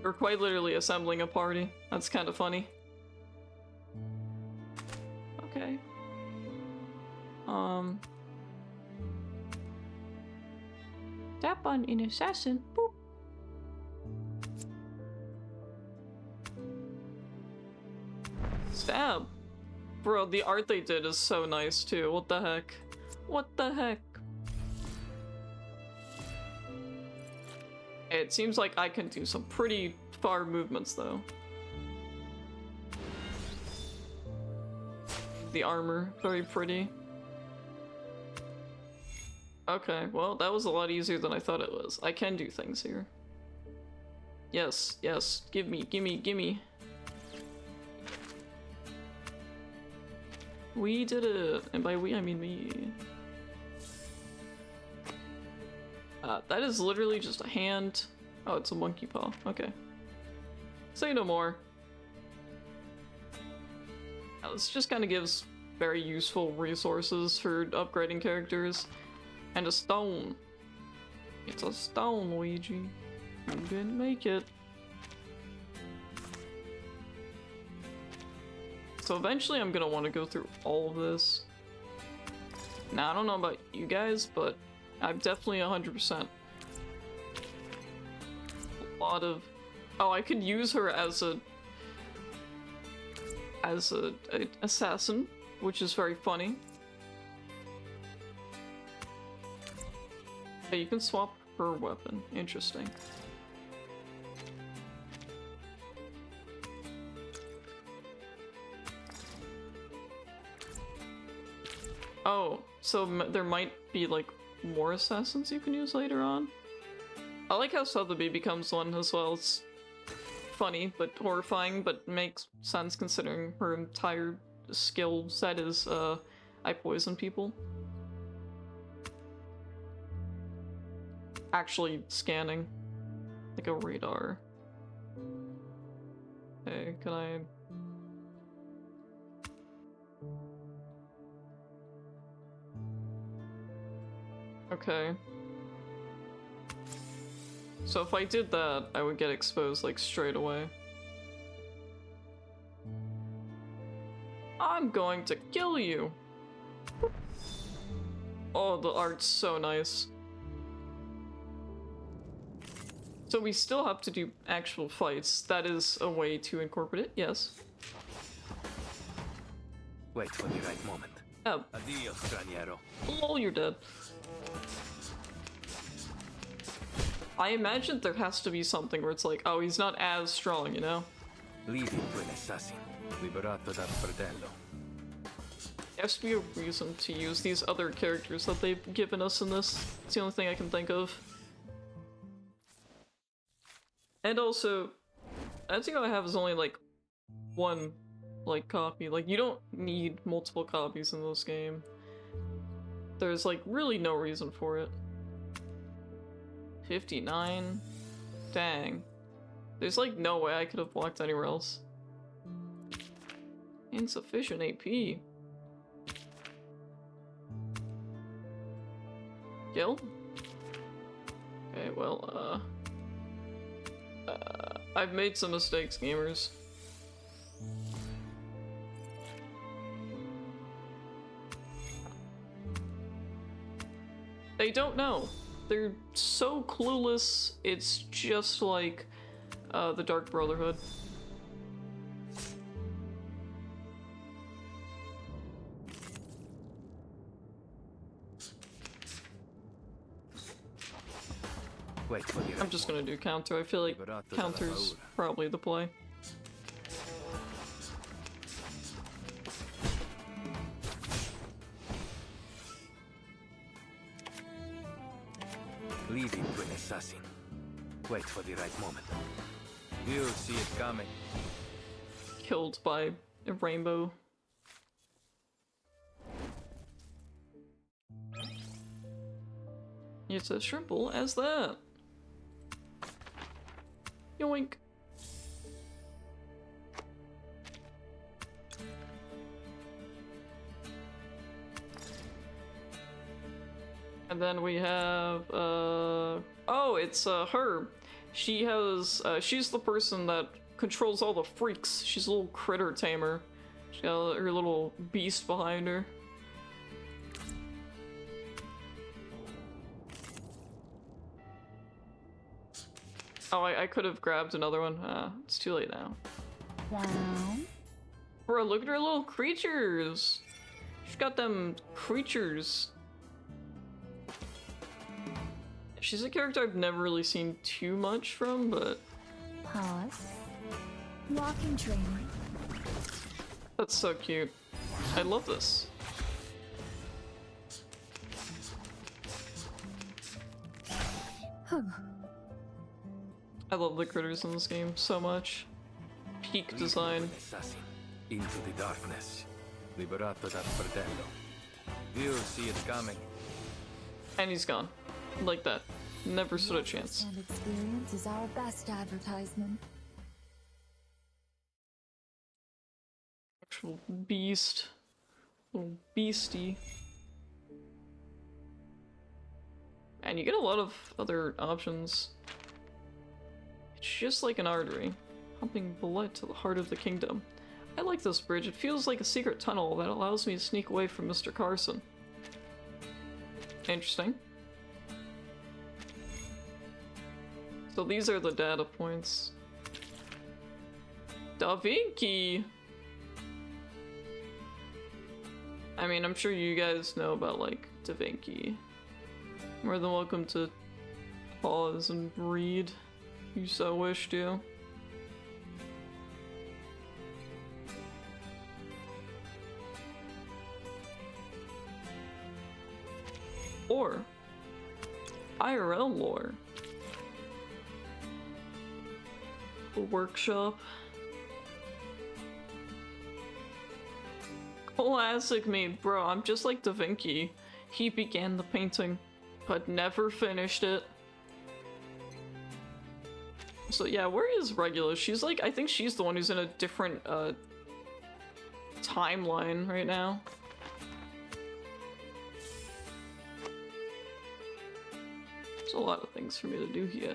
We're quite literally assembling a party. That's kind of funny. Okay. Tap on an assassin. Boop. Stab. Bro, the art they did is so nice too. What the heck? What the heck? It seems like I can do some pretty far movements though. The armor, very pretty. Okay, well that was a lot easier than I thought it was. I can do things here. Yes, yes, give me, gimme, gimme. We did it, and by we I mean me. That is literally just a hand. Oh, it's a monkey paw. Okay. Say no more. This just kind of gives very useful resources for upgrading characters. And a stone. It's a stone, Luigi. You didn't make it. So eventually I'm gonna want to go through all of this. Now, I don't know about you guys, but I'm definitely 100%. A lot of... Oh, I could use her as a assassin, which is very funny. Okay, you can swap her weapon. Interesting. Oh, so there might be like more assassins you can use later on. I like how Sotheby becomes one as well. It's funny but horrifying, but makes sense considering her entire skill set is I poison people. Actually scanning like a radar. Hey, can I... Okay. So if I did that, I would get exposed like straight away. I'm going to kill you! Oh, the art's so nice. So we still have to do actual fights. That is a way to incorporate it, yes. Wait for the right moment. Oh. Adios, straniero. Lol, you're dead. I imagine there has to be something where it's like, oh, he's not as strong, you know? Leave him to an assassin. Liberato dal fratello. There has to be a reason to use these other characters that they've given us in this. It's the only thing I can think of. And also, I think all I have is only like one like copy. Like, you don't need multiple copies in this game. There's like really no reason for it. 59? Dang. There's like no way I could have walked anywhere else. Insufficient AP. Kill? Okay, well, I've made some mistakes, gamers. They don't know. They're so clueless, it's just like the Dark Brotherhood. Wait for the I'm just gonna do counter. I feel like counter's probably the play. Leave him to an assassin. Wait for the right moment. You'll see it coming. Killed by a rainbow. It's as simple as that. Yoink. And then we have, oh, it's, her. She has, she's the person that controls all the freaks. She's a little critter tamer. She's got her little beast behind her. Oh, I could have grabbed another one. It's too late now. Wow. Bro, look at her little creatures! She's got them creatures. She's a character I've never really seen too much from, but... Pause. Walking training. That's so cute. I love this. I love the critters in this game so much. Peak design. Assassin. Into the darkness. Liberato dal fratello. You'll see it coming. And he's gone. Like that. Never stood a chance. And experience is our best advertisement. Actual beast. Little beastie. And you get a lot of other options. It's just like an artery, pumping blood to the heart of the kingdom. I like this bridge. It feels like a secret tunnel that allows me to sneak away from Mr. Carson. Interesting. So these are the data points. Da Vinci! I mean, I'm sure you guys know about, like, Da Vinci. More than welcome to pause and read. You so wish to. Or IRL lore. A workshop. Classic me, bro. I'm just like Da Vinci. He began the painting, but never finished it. So yeah, where is Regulus? She's like, I think she's the one who's in a different, timeline right now. There's a lot of things for me to do here.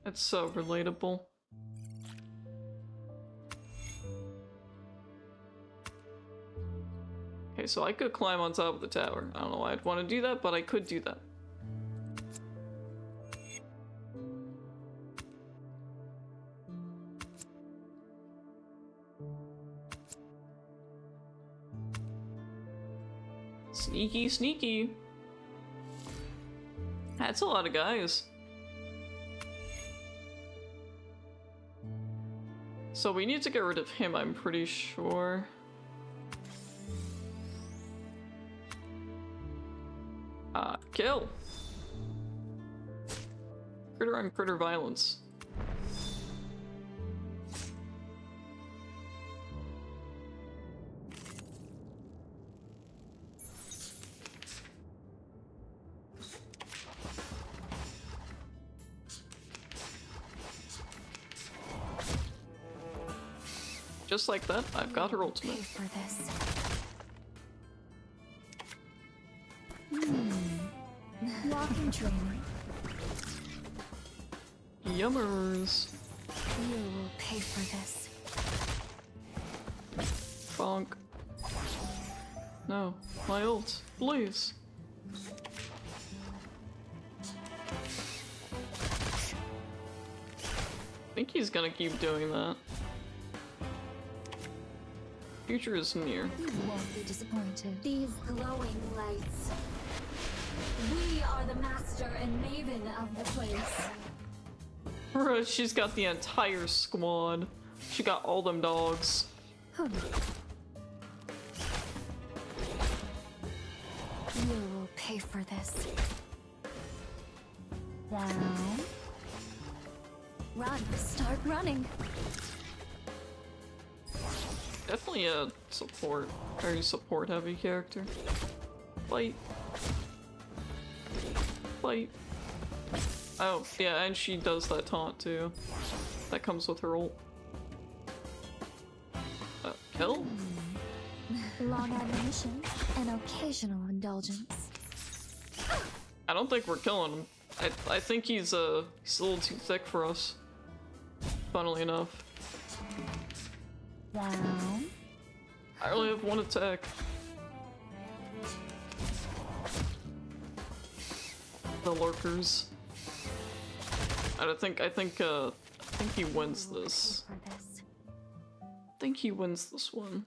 It's so relatable. Okay, so I could climb on top of the tower. I don't know why I'd want to do that, but I could do that. Sneaky, sneaky. That's a lot of guys. So we need to get rid of him, I'm pretty sure. Kill. Critter on critter violence. Just like that, I've got her ultimate. For this. Walking training. Yummers. You will pay for this. Bonk. No, my ult, please. I think he's gonna keep doing that. Future is near. You won't be disappointed. These glowing lights. We are the master and maven of the place. She's got the entire squad. She got all them dogs. You will pay for this. Down. Run. Start running. Definitely a support, very support heavy character. Fight. Fight. Oh, yeah, and she does that taunt too. That comes with her ult. Kill? Long admonition and occasional indulgence. I don't think we're killing him. I think he's a little too thick for us. Funnily enough. Down. I only have one attack. The lurkers. I think he wins this. I think he wins this one.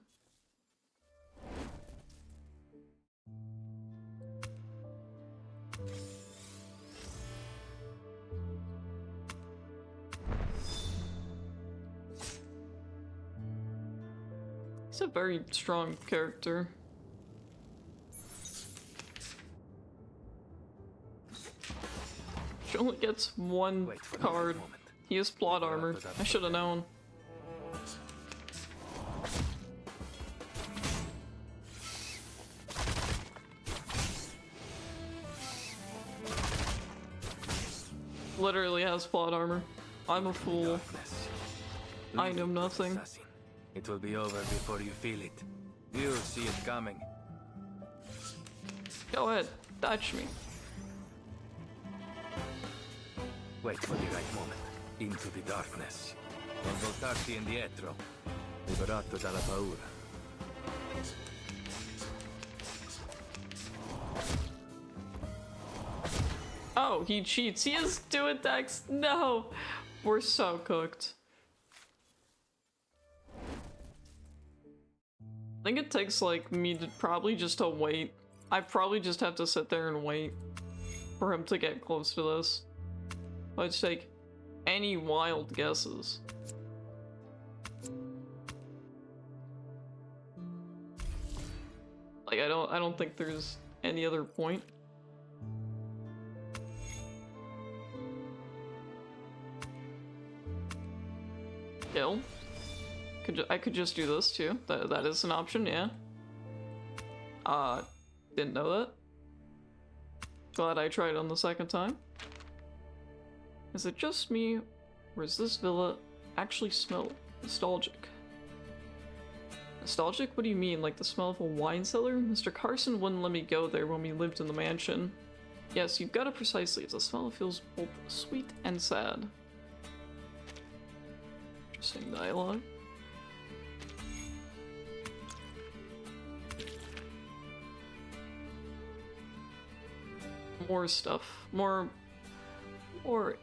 He's a very strong character. She only gets one card. He has plot armor. I should have known. Literally has plot armor. I'm a fool. I know nothing. It will be over before you feel it. You'll see it coming. Go ahead, touch me. Wait for the right moment. Into the darkness. Non voltarti indietro. Liberato dalla paura. Oh, he cheats. He has 2 attacks. No! We're so cooked. I think it takes like me to probably just to wait. I probably just have to sit there and wait for him to get close to this. Let's take any wild guesses. Like I don't think there's any other point. Kill. I could just do this too. That is an option, yeah. Didn't know that. Glad I tried on the second time. Is it just me, or does this villa actually smell nostalgic? Nostalgic? What do you mean? Like the smell of a wine cellar? Mr. Carson wouldn't let me go there when we lived in the mansion. Yes, you've got it precisely. It's a smell that feels both sweet and sad. Interesting dialogue. more stuff, more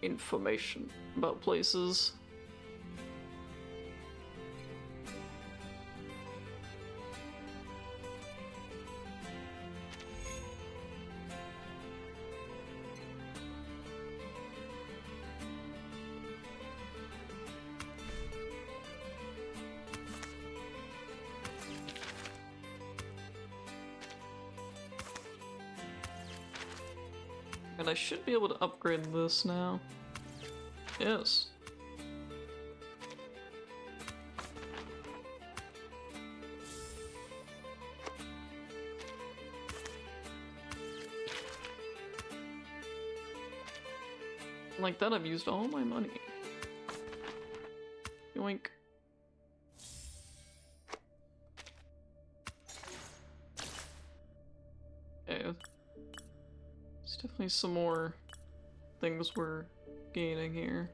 information about places. And I should be able to upgrade this now. Yes. Like that, I've used all my money. Yoink. Okay. There's definitely some more things we're gaining here.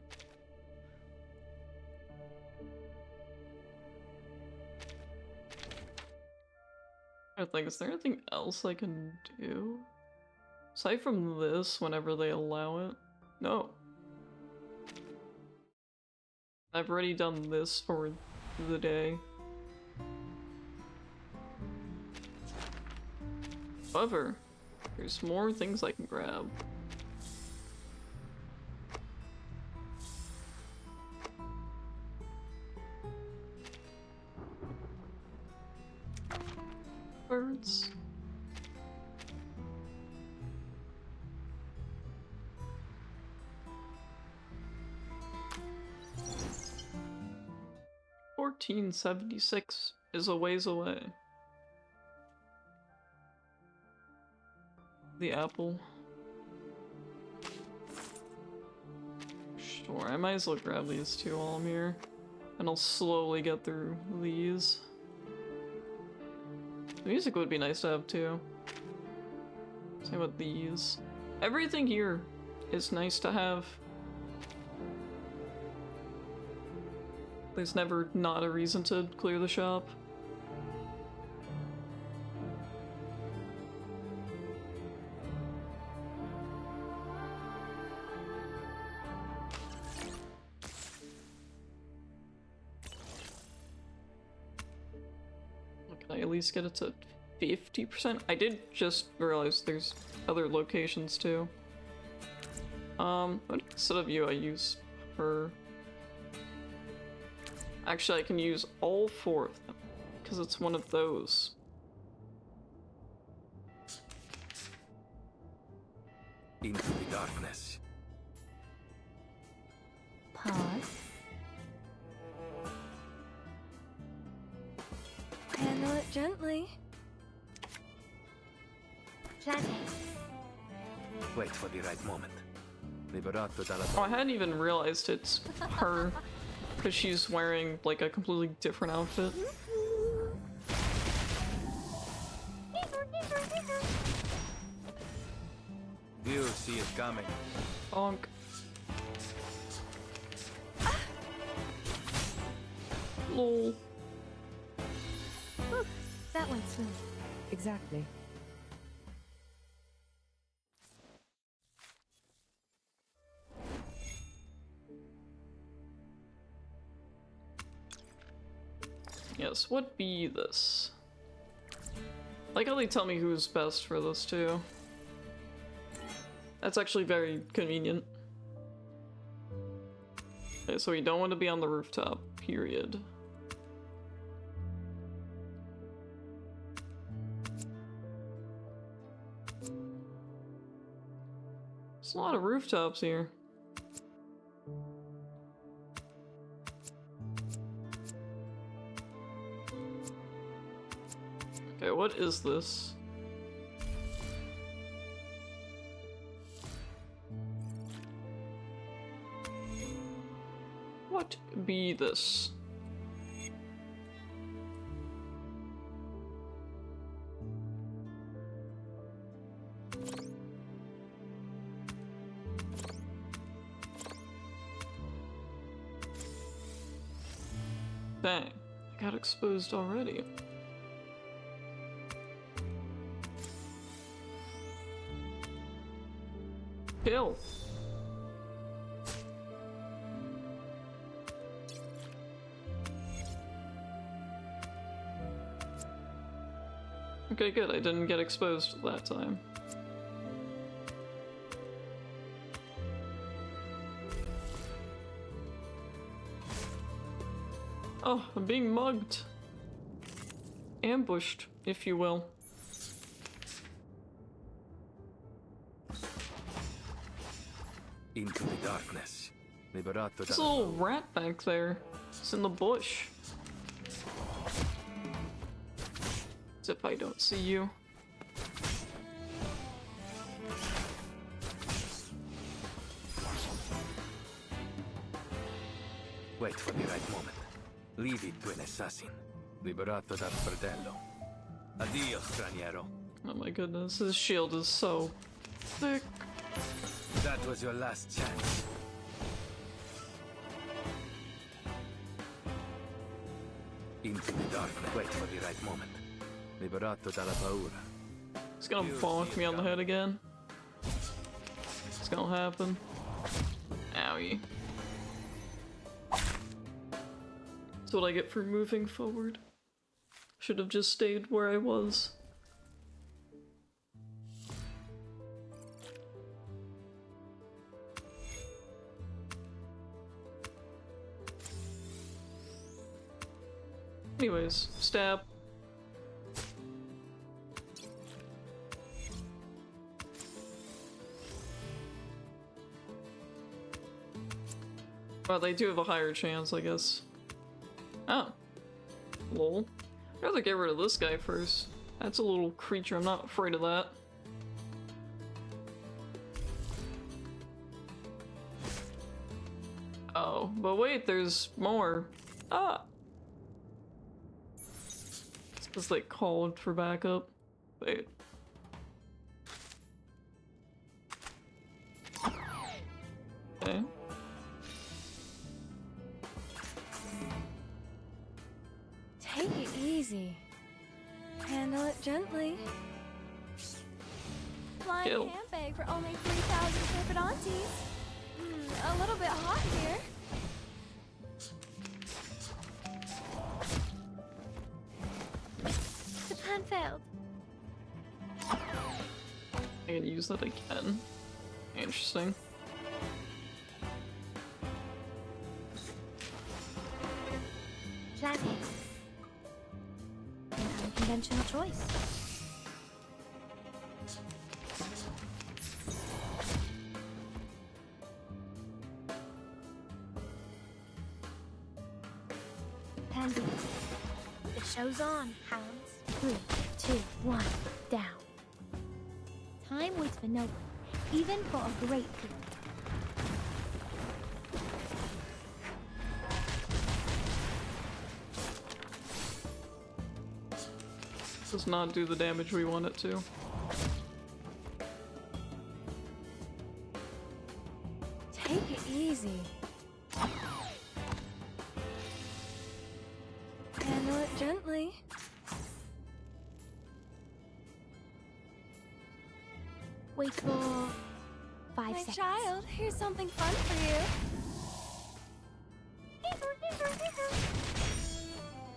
I think, is there anything else I can do? Aside from this, whenever they allow it? No. I've already done this for the day. However, there's more things I can grab. Birds. $14.76 is a ways away. The apple. Sure, I might as well grab these two while I'm here. And I'll slowly get through these. The music would be nice to have too. Same with these. Everything here is nice to have. There's never not a reason to clear the shop. Can I at least get it to 50%? I did just realize there's other locations too. But instead of you, I use her. Actually, I can use all four of them, because it's one of those. Into the darkness. Pause. Handle it gently. Planting. Wait for the right moment. Liberato dalla Oh, I hadn't even realized it's her, because she's wearing like a completely different outfit. You see it coming. Bonk. Lol. Whew, that went smooth. Exactly. Yes, what be this? Like how they tell me who's best for this too. That's actually very convenient. Okay, so we don't want to be on the rooftop, period. There's a lot of rooftops here. Okay, what is this? What be this? Dang, I got exposed already. Kill. Okay, good. I didn't get exposed that time. Oh, I'm being mugged. Ambushed, if you will. Into the darkness. Liberato There's a little rat back there. It's in the bush. As if I don't see you. Wait for the right moment. Leave it to an assassin. Liberato dal fratello. Addio, straniero. Oh my goodness, his shield is so thick. That was your last chance. Into the darkness. Wait for the right moment. Liberato dalla paura. He's gonna bonk me on the head again. It's gonna happen. Owie. That's what I get for moving forward. Should have just stayed where I was. Anyways, stab. Well, they do have a higher chance, I guess. Oh. Lol. I'd rather get rid of this guy first. That's a little creature, I'm not afraid of that. Oh, but wait, there's more. Ah! It's because they called for backup. Wait. Okay. Take it easy. Handle it gently. Flying Kill. camp egg for only 3,000 Serpentantes. A little bit hot here. The plan failed. I can use that again. Interesting. Plan An unconventional choice. Plan B. The show's on, hounds. 3, 2, 1, down. Time waits for no one, even for a great feat. Does not do the damage we want it to. Take it easy. Handle it gently. Wait for 5 My seconds. child, here's something fun for you.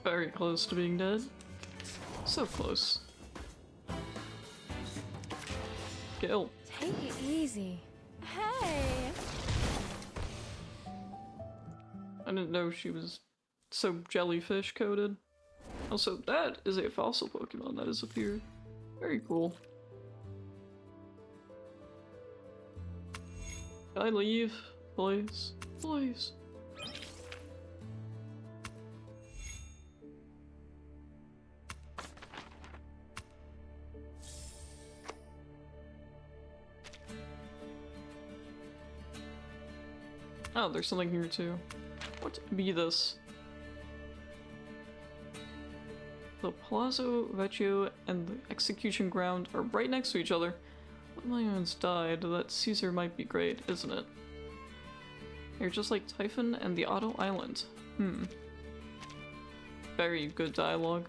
Very close to being dead. So close. Kill. Take it easy. Hey! I didn't know she was so jellyfish coated. Also, that is a fossil Pokemon that has appeared. Very cool. Can I leave? Please? Please. Oh, there's something here too. What be this? The Palazzo Vecchio and the execution ground are right next to each other. What millions died, that Caesar might be great, isn't it? You're just like Typhon and the Otto Island. Very good dialogue.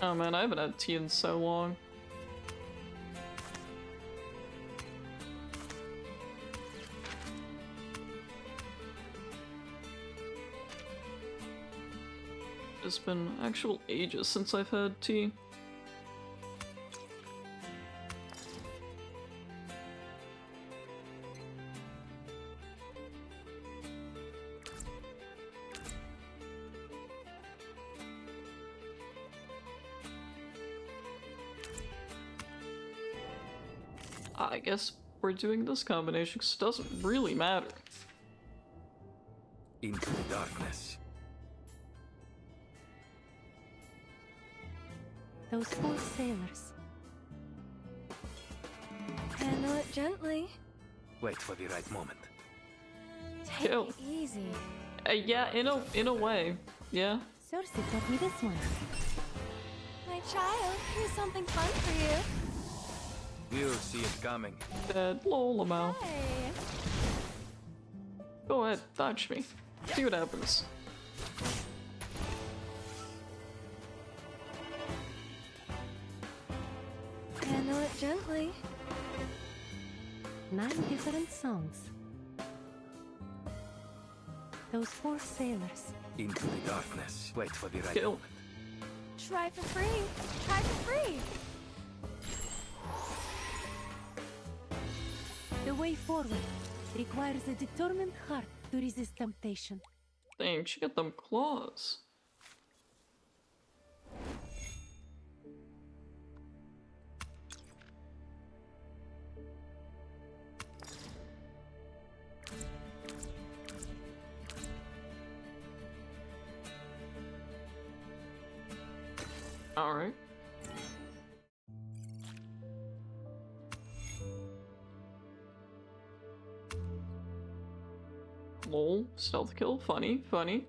Oh man, I haven't had tea in so long. It's been actual ages since I've had tea. I guess we're doing this combination because it doesn't really matter. Into the darkness. Those 4 sailors. Handle it gently. Wait for the right moment. Take it easy. Yeah, in a way, yeah. Cersei taught me this one. My child, here's something fun for you. You'll see it coming. Dead Lolamau. Hey. Go ahead, dodge me. See what happens. Handle it gently. 9 different songs. Those 4 sailors. Into the darkness. Wait for the right Kill. moment. Try for free. Try for free. The way forward requires a determined heart to resist temptation. Dang, she got them claws. All right. Lol, stealth kill, funny, funny.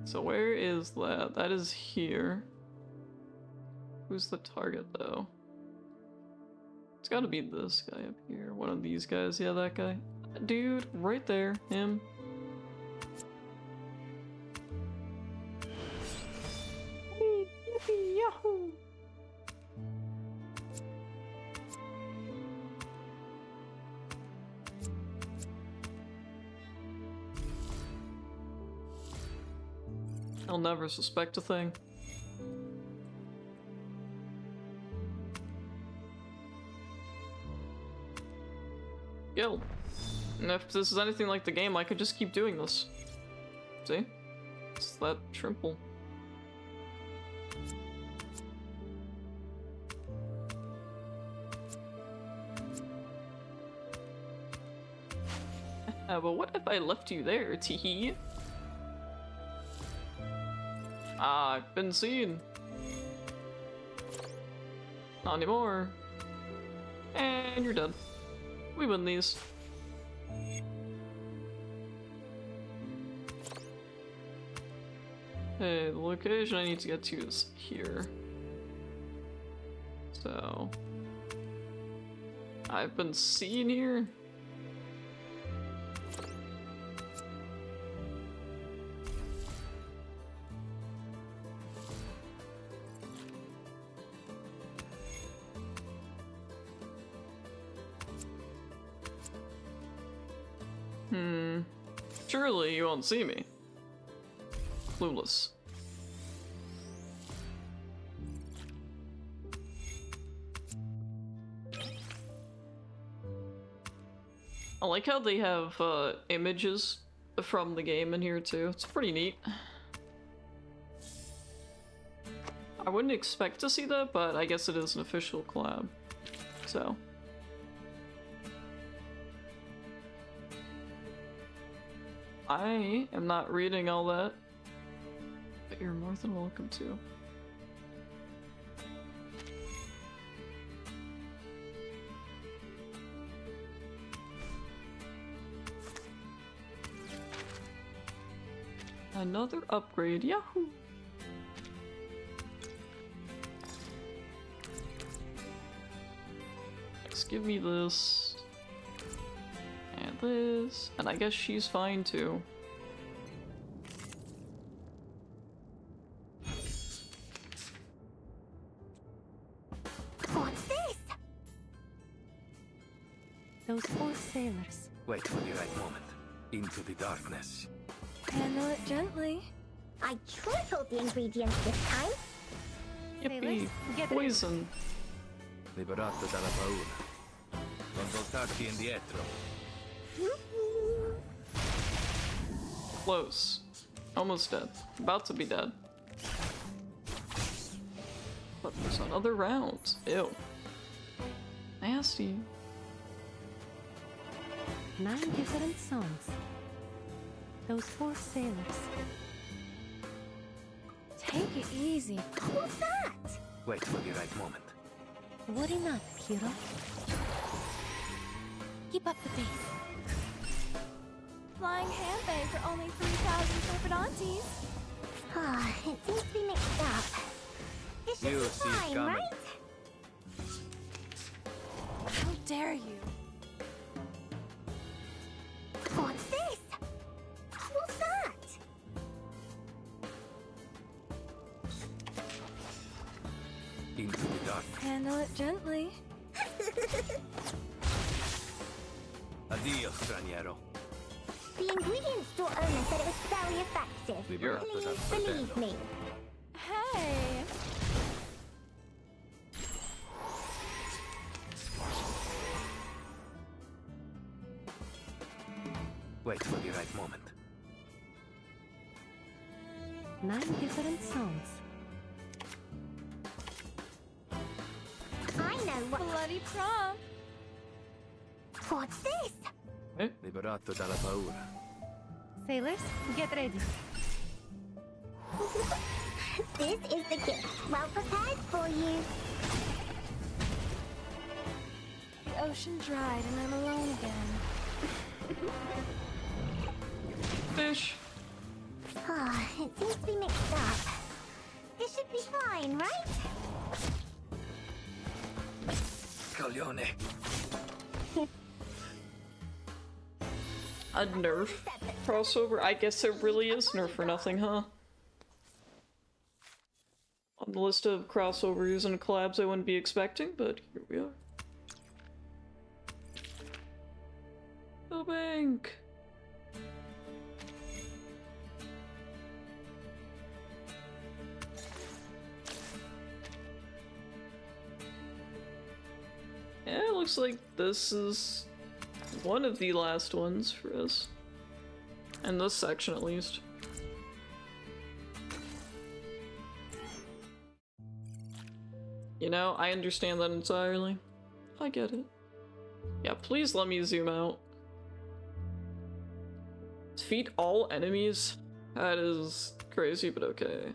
So where is that? That is here. Who's the target though? It's gotta be this guy up here. One of these guys, yeah, that guy. Dude, right there, him. Yippee, yahoo! I'll never suspect a thing. Kill. And if this is anything like the game, I could just keep doing this. See? It's that trimple. But what if I left you there, teehee? Ah, I've been seen. Not anymore. And you're dead. We win these. Hey, the location I need to get to is here. So... I've been seen here? Surely you won't see me. Clueless. I like how they have images from the game in here too. It's pretty neat. I wouldn't expect to see that, but I guess it is an official collab. So. I am not reading all that, but you're more than welcome to. Another upgrade, yahoo! Let's give me this. And this, and I guess she's fine too. Those poor sailors. Wait for the right moment. Into the darkness. Handle it gently. I tripled the ingredients this time. Yippee! Poison. Liberato dalla paura. Non voltarti indietro. Close. Almost dead. About to be dead. But there's another round. Ew. Nasty. 9 different songs. Those poor sailors. Take it easy. What's that? Wait for the right moment. Worry not, hero. Keep up the pace. Flying handbag for only 3,000 serpentantes. Ah, it seems to be mixed up. It should You be see it fine, coming. right? How dare you? What's this? What's that? Into the dark. Handle it gently. Addio, straniero. The ingredient store owner said it was very effective. Liberato dal Please believe fratello. me. Hey. Wait for the right moment. 9 different songs. I know what. Bloody prom. What's this? Liberato dalla paura. Sailors, get ready. This is the gift. Well prepared for you. The ocean dried and I'm alone again. Fish. Ah, it seems to be mixed up. It should be fine, right? Coglione. A Nerf crossover? I guess it really is Nerf for nothing, huh? On the list of crossovers and collabs I wouldn't be expecting, but here we are. The bank! Yeah, it looks like this is one of the last ones for us. In this section, at least. You know, I understand that entirely. I get it. Yeah, please let me zoom out. Defeat all enemies? That is crazy, but okay.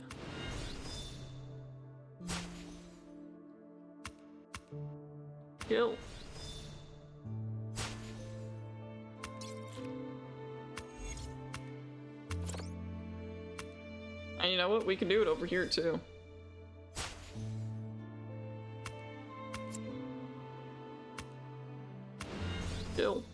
Kill. And you know what? We can do it over here too. Kill.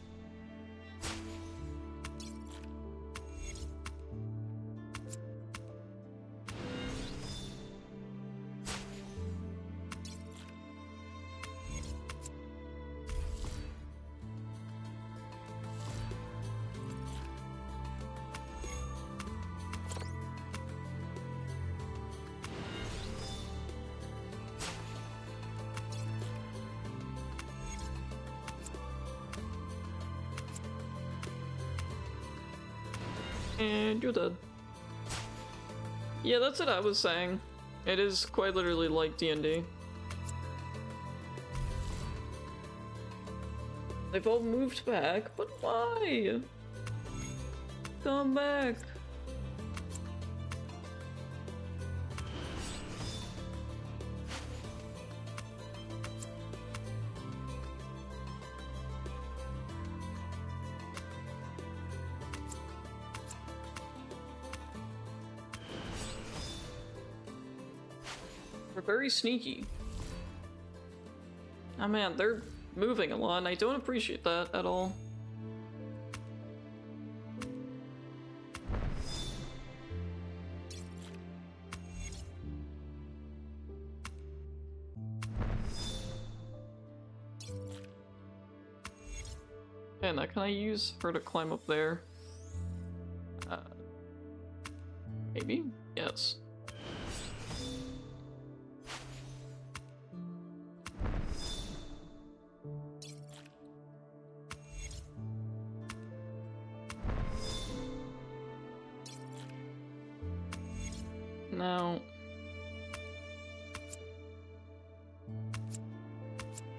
And you're dead. Yeah, that's what I was saying. It is quite literally like D&D. They've all moved back, but why? Come back. They're very sneaky. Oh man, they're moving a lot, and I don't appreciate that at all. Okay, now can I use her to climb up there? Maybe? Yes. Now,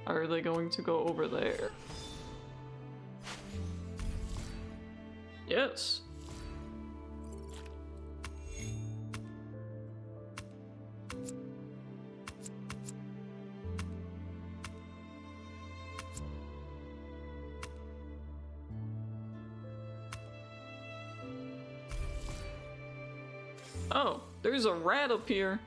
are they going to go over there? Yes. Oh, there's a rat up here.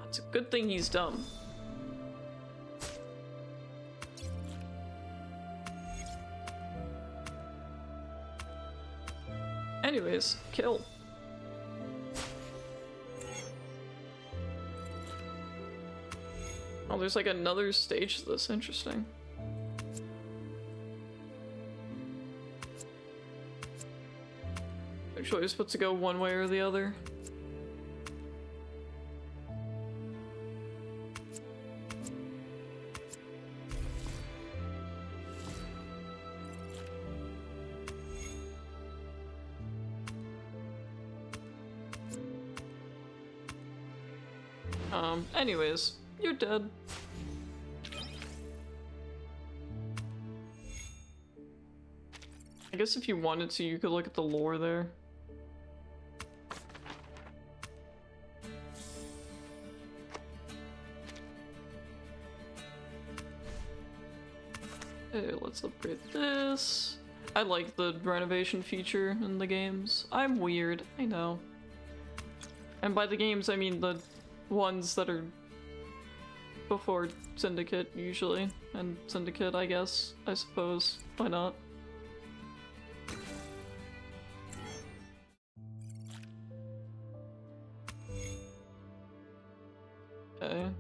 It's a good thing he's dumb. Anyways, kill. Oh, there's like another stage to this. Interesting. No choice but to go one way or the other. Anyways, you're dead. I guess if you wanted to, you could look at the lore there. Okay, let's upgrade this. I like the renovation feature in the games. I'm weird, I know. And by the games, I mean the ones that are before Syndicate, usually. And Syndicate, I guess. I suppose. Why not? Okay.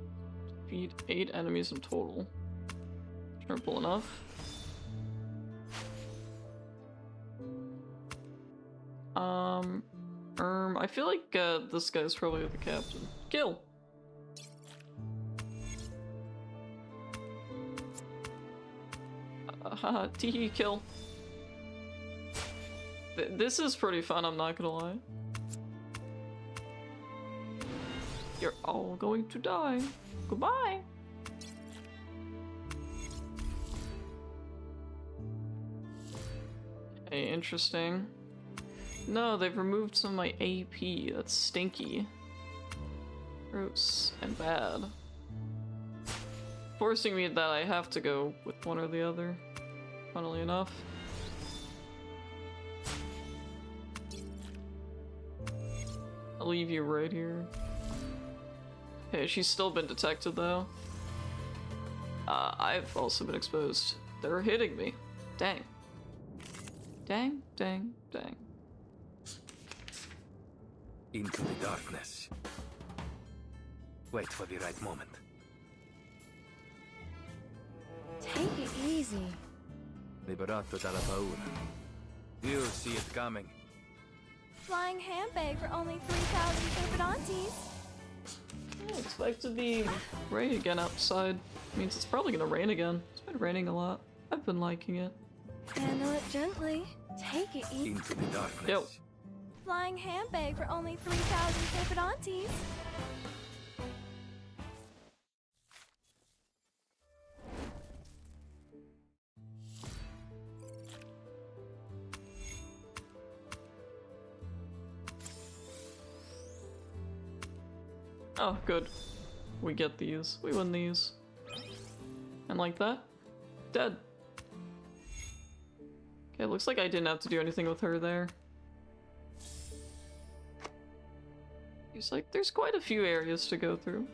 Defeat 8 enemies in total. Simple enough. I feel like this guy's probably the captain. Kill! Haha, teehee, kill. This is pretty fun, I'm not gonna lie. You're all going to die. Goodbye! Okay, interesting. No, they've removed some of my AP. That's stinky. Gross and bad. Forcing me that I have to go with one or the other, funnily enough. I'll leave you right here. Okay, she's still been detected though. I've also been exposed. They're hitting me. Dang. Dang, dang, dang. Into the darkness. Wait for the right moment. Take it easy. Liberato dalla paura. You'll see it coming. Flying handbag for only 3,000 turbidantes. I expect to be rain again outside. Means it's probably gonna rain again. It's been raining a lot. I've been liking it. Handle it gently. Take it easy. Into the darkness. Yo. Flying handbag for only 3,000 turbidantes. Oh, good. We get these. We win these. And like that, dead. Okay, looks like I didn't have to do anything with her there. He's like, there's quite a few areas to go through.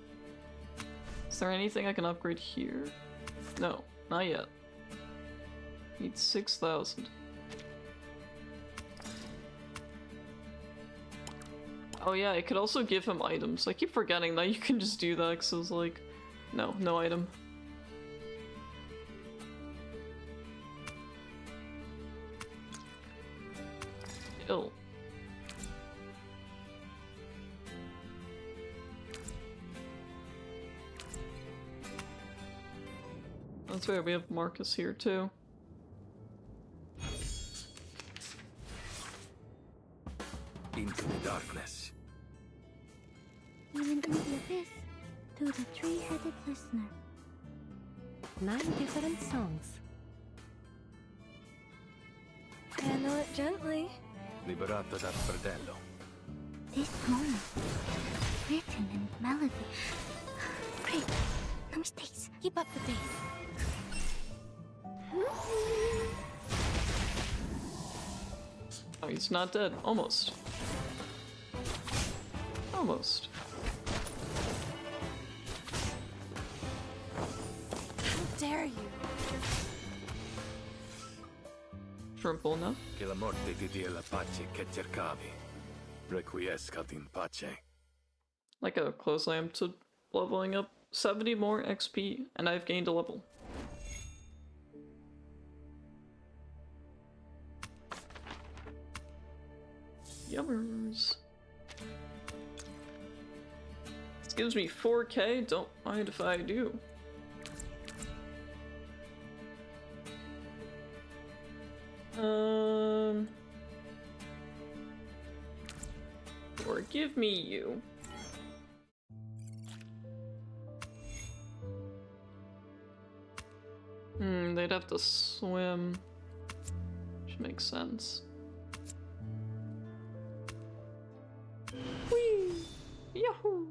Is there anything I can upgrade here? No, not yet. Need 6,000. Oh yeah, I could also give him items. I keep forgetting that you can just do that because I was like, no, no item. Ill. That's right, we have Marcus here too. Into the darkness. Even into the abyss, to the three-headed listener. 9 different songs. Handle it gently. Liberato dal fratello. This poem, written in melody. Great, no mistakes. Keep up the pace. Oh, he's not dead. Almost. Almost. How dare you? Shrimple enough. Che la morte ti dia la pace che cercavi. Requiescat in pace. Like a close I am to leveling up 70 more XP, and I've gained a level. Yummers. This gives me 4K, don't mind if I do. Or give me you. They'd have to swim. Which makes sense. Whee! Yahoo!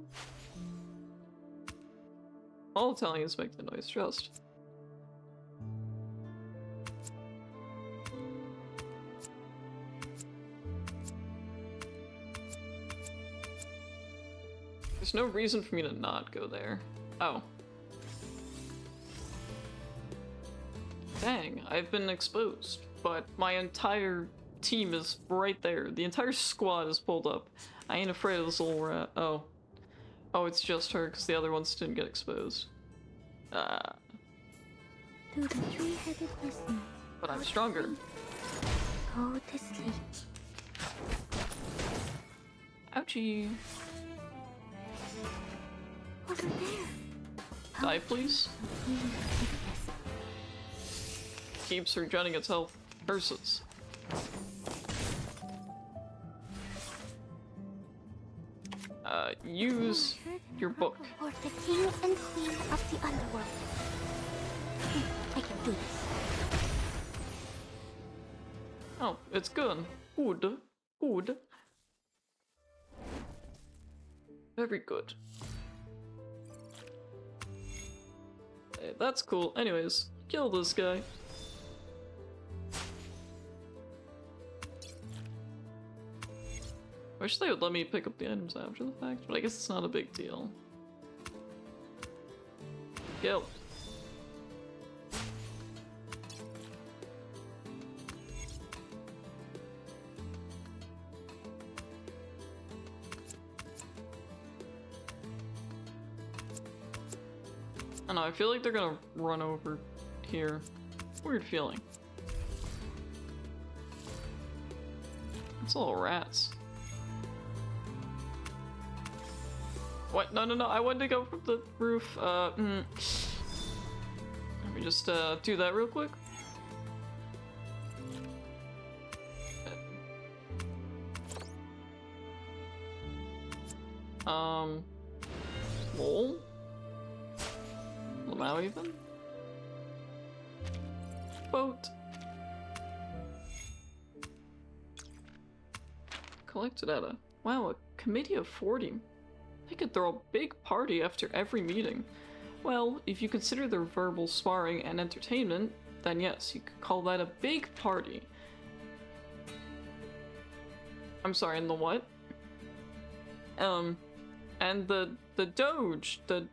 All Italians make the noise, trust. There's no reason for me to not go there. Oh. Dang, I've been exposed, but my entire team is right there. The entire squad is pulled up. I ain't afraid of this little rat. Oh. Oh, it's just her, because the other ones didn't get exposed. To the three-headed listener. But I'm stronger. Go to sleep. Ouchie. Over there. Die, please. Keeps regenerating its health. Curses. Use your book. For the king and queen of the underworld. I can do this. Oh, it's good. Good. Good. Very good. Hey, that's cool. Anyways, kill this guy. Wish they would let me pick up the items after the fact, but I guess it's not a big deal. Kill. I don't know, I feel like they're gonna run over here. Weird feeling. It's all rats. What? No, no, no, I wanted to go from the roof. Let me just do that real quick. Lol? Lamau even? Boat. Collected data. Wow, a committee of 40. They could throw a big party after every meeting. Well, if you consider their verbal sparring and entertainment, then yes, you could call that a big party. I'm sorry, and the what? And the Doge, the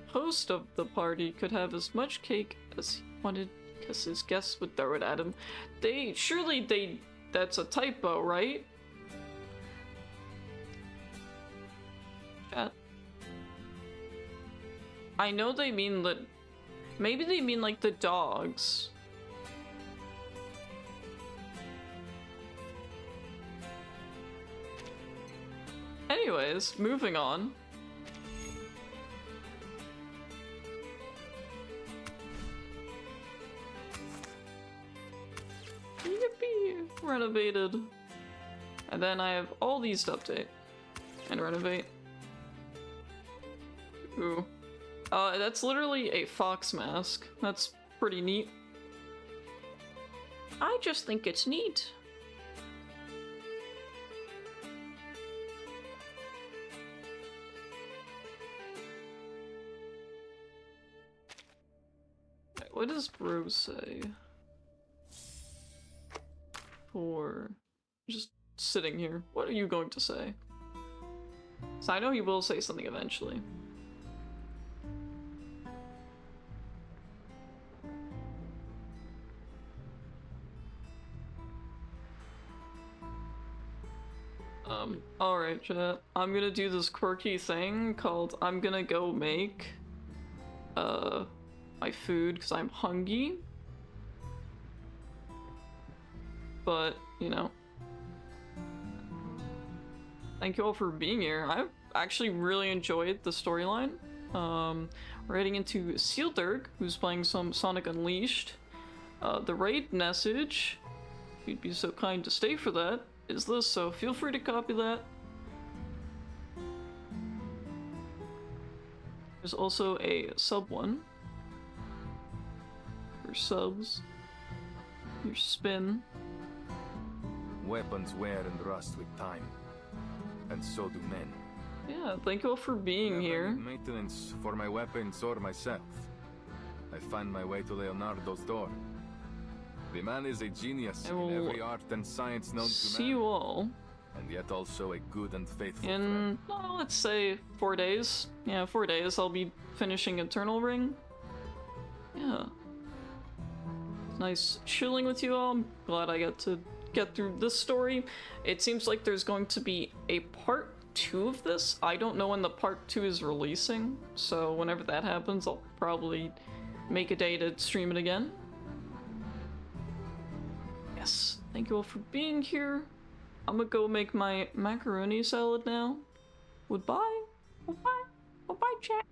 host of the party, could have as much cake as he wanted, because his guests would throw it at him. That's a typo, right? Chat. I know they mean that. Maybe they mean like the dogs. Anyways, moving on. Yippee! Renovated. And then I have all these to update. And renovate. Ooh. That's literally a fox mask. That's pretty neat. I just think it's neat. What does Bro say? For just sitting here. What are you going to say? So I know he will say something eventually. Alright, chat. I'm gonna do this quirky thing called I'm gonna go make my food because I'm hungry. But, you know. Thank you all for being here. I actually really enjoyed the storyline. We're heading into Sealdirk, who's playing some Sonic Unleashed. The raid message, if you'd be so kind to stay for that, is this, so feel free to copy that. There's also a sub one. Your subs. Your spin. Weapons wear and rust with time. And so do men. Yeah, thank you all for being here. Need maintenance for my weapons or myself. I find my way to Leonardo's door. The man is a genius in every art and science known to man. See you all. And yet also a good and faithful in, friend. Oh, let's say 4 days. Yeah, 4 days. I'll be finishing Eternal Ring. Yeah. It's nice chilling with you all. I'm glad I got to get through this story. It seems like there's going to be a part 2 of this. I don't know when the part 2 is releasing, so whenever that happens, I'll probably make a day to stream it again. Yes, thank you all for being here. I'm gonna go make my macaroni salad now. Goodbye. Bye-bye. Bye-bye, chat.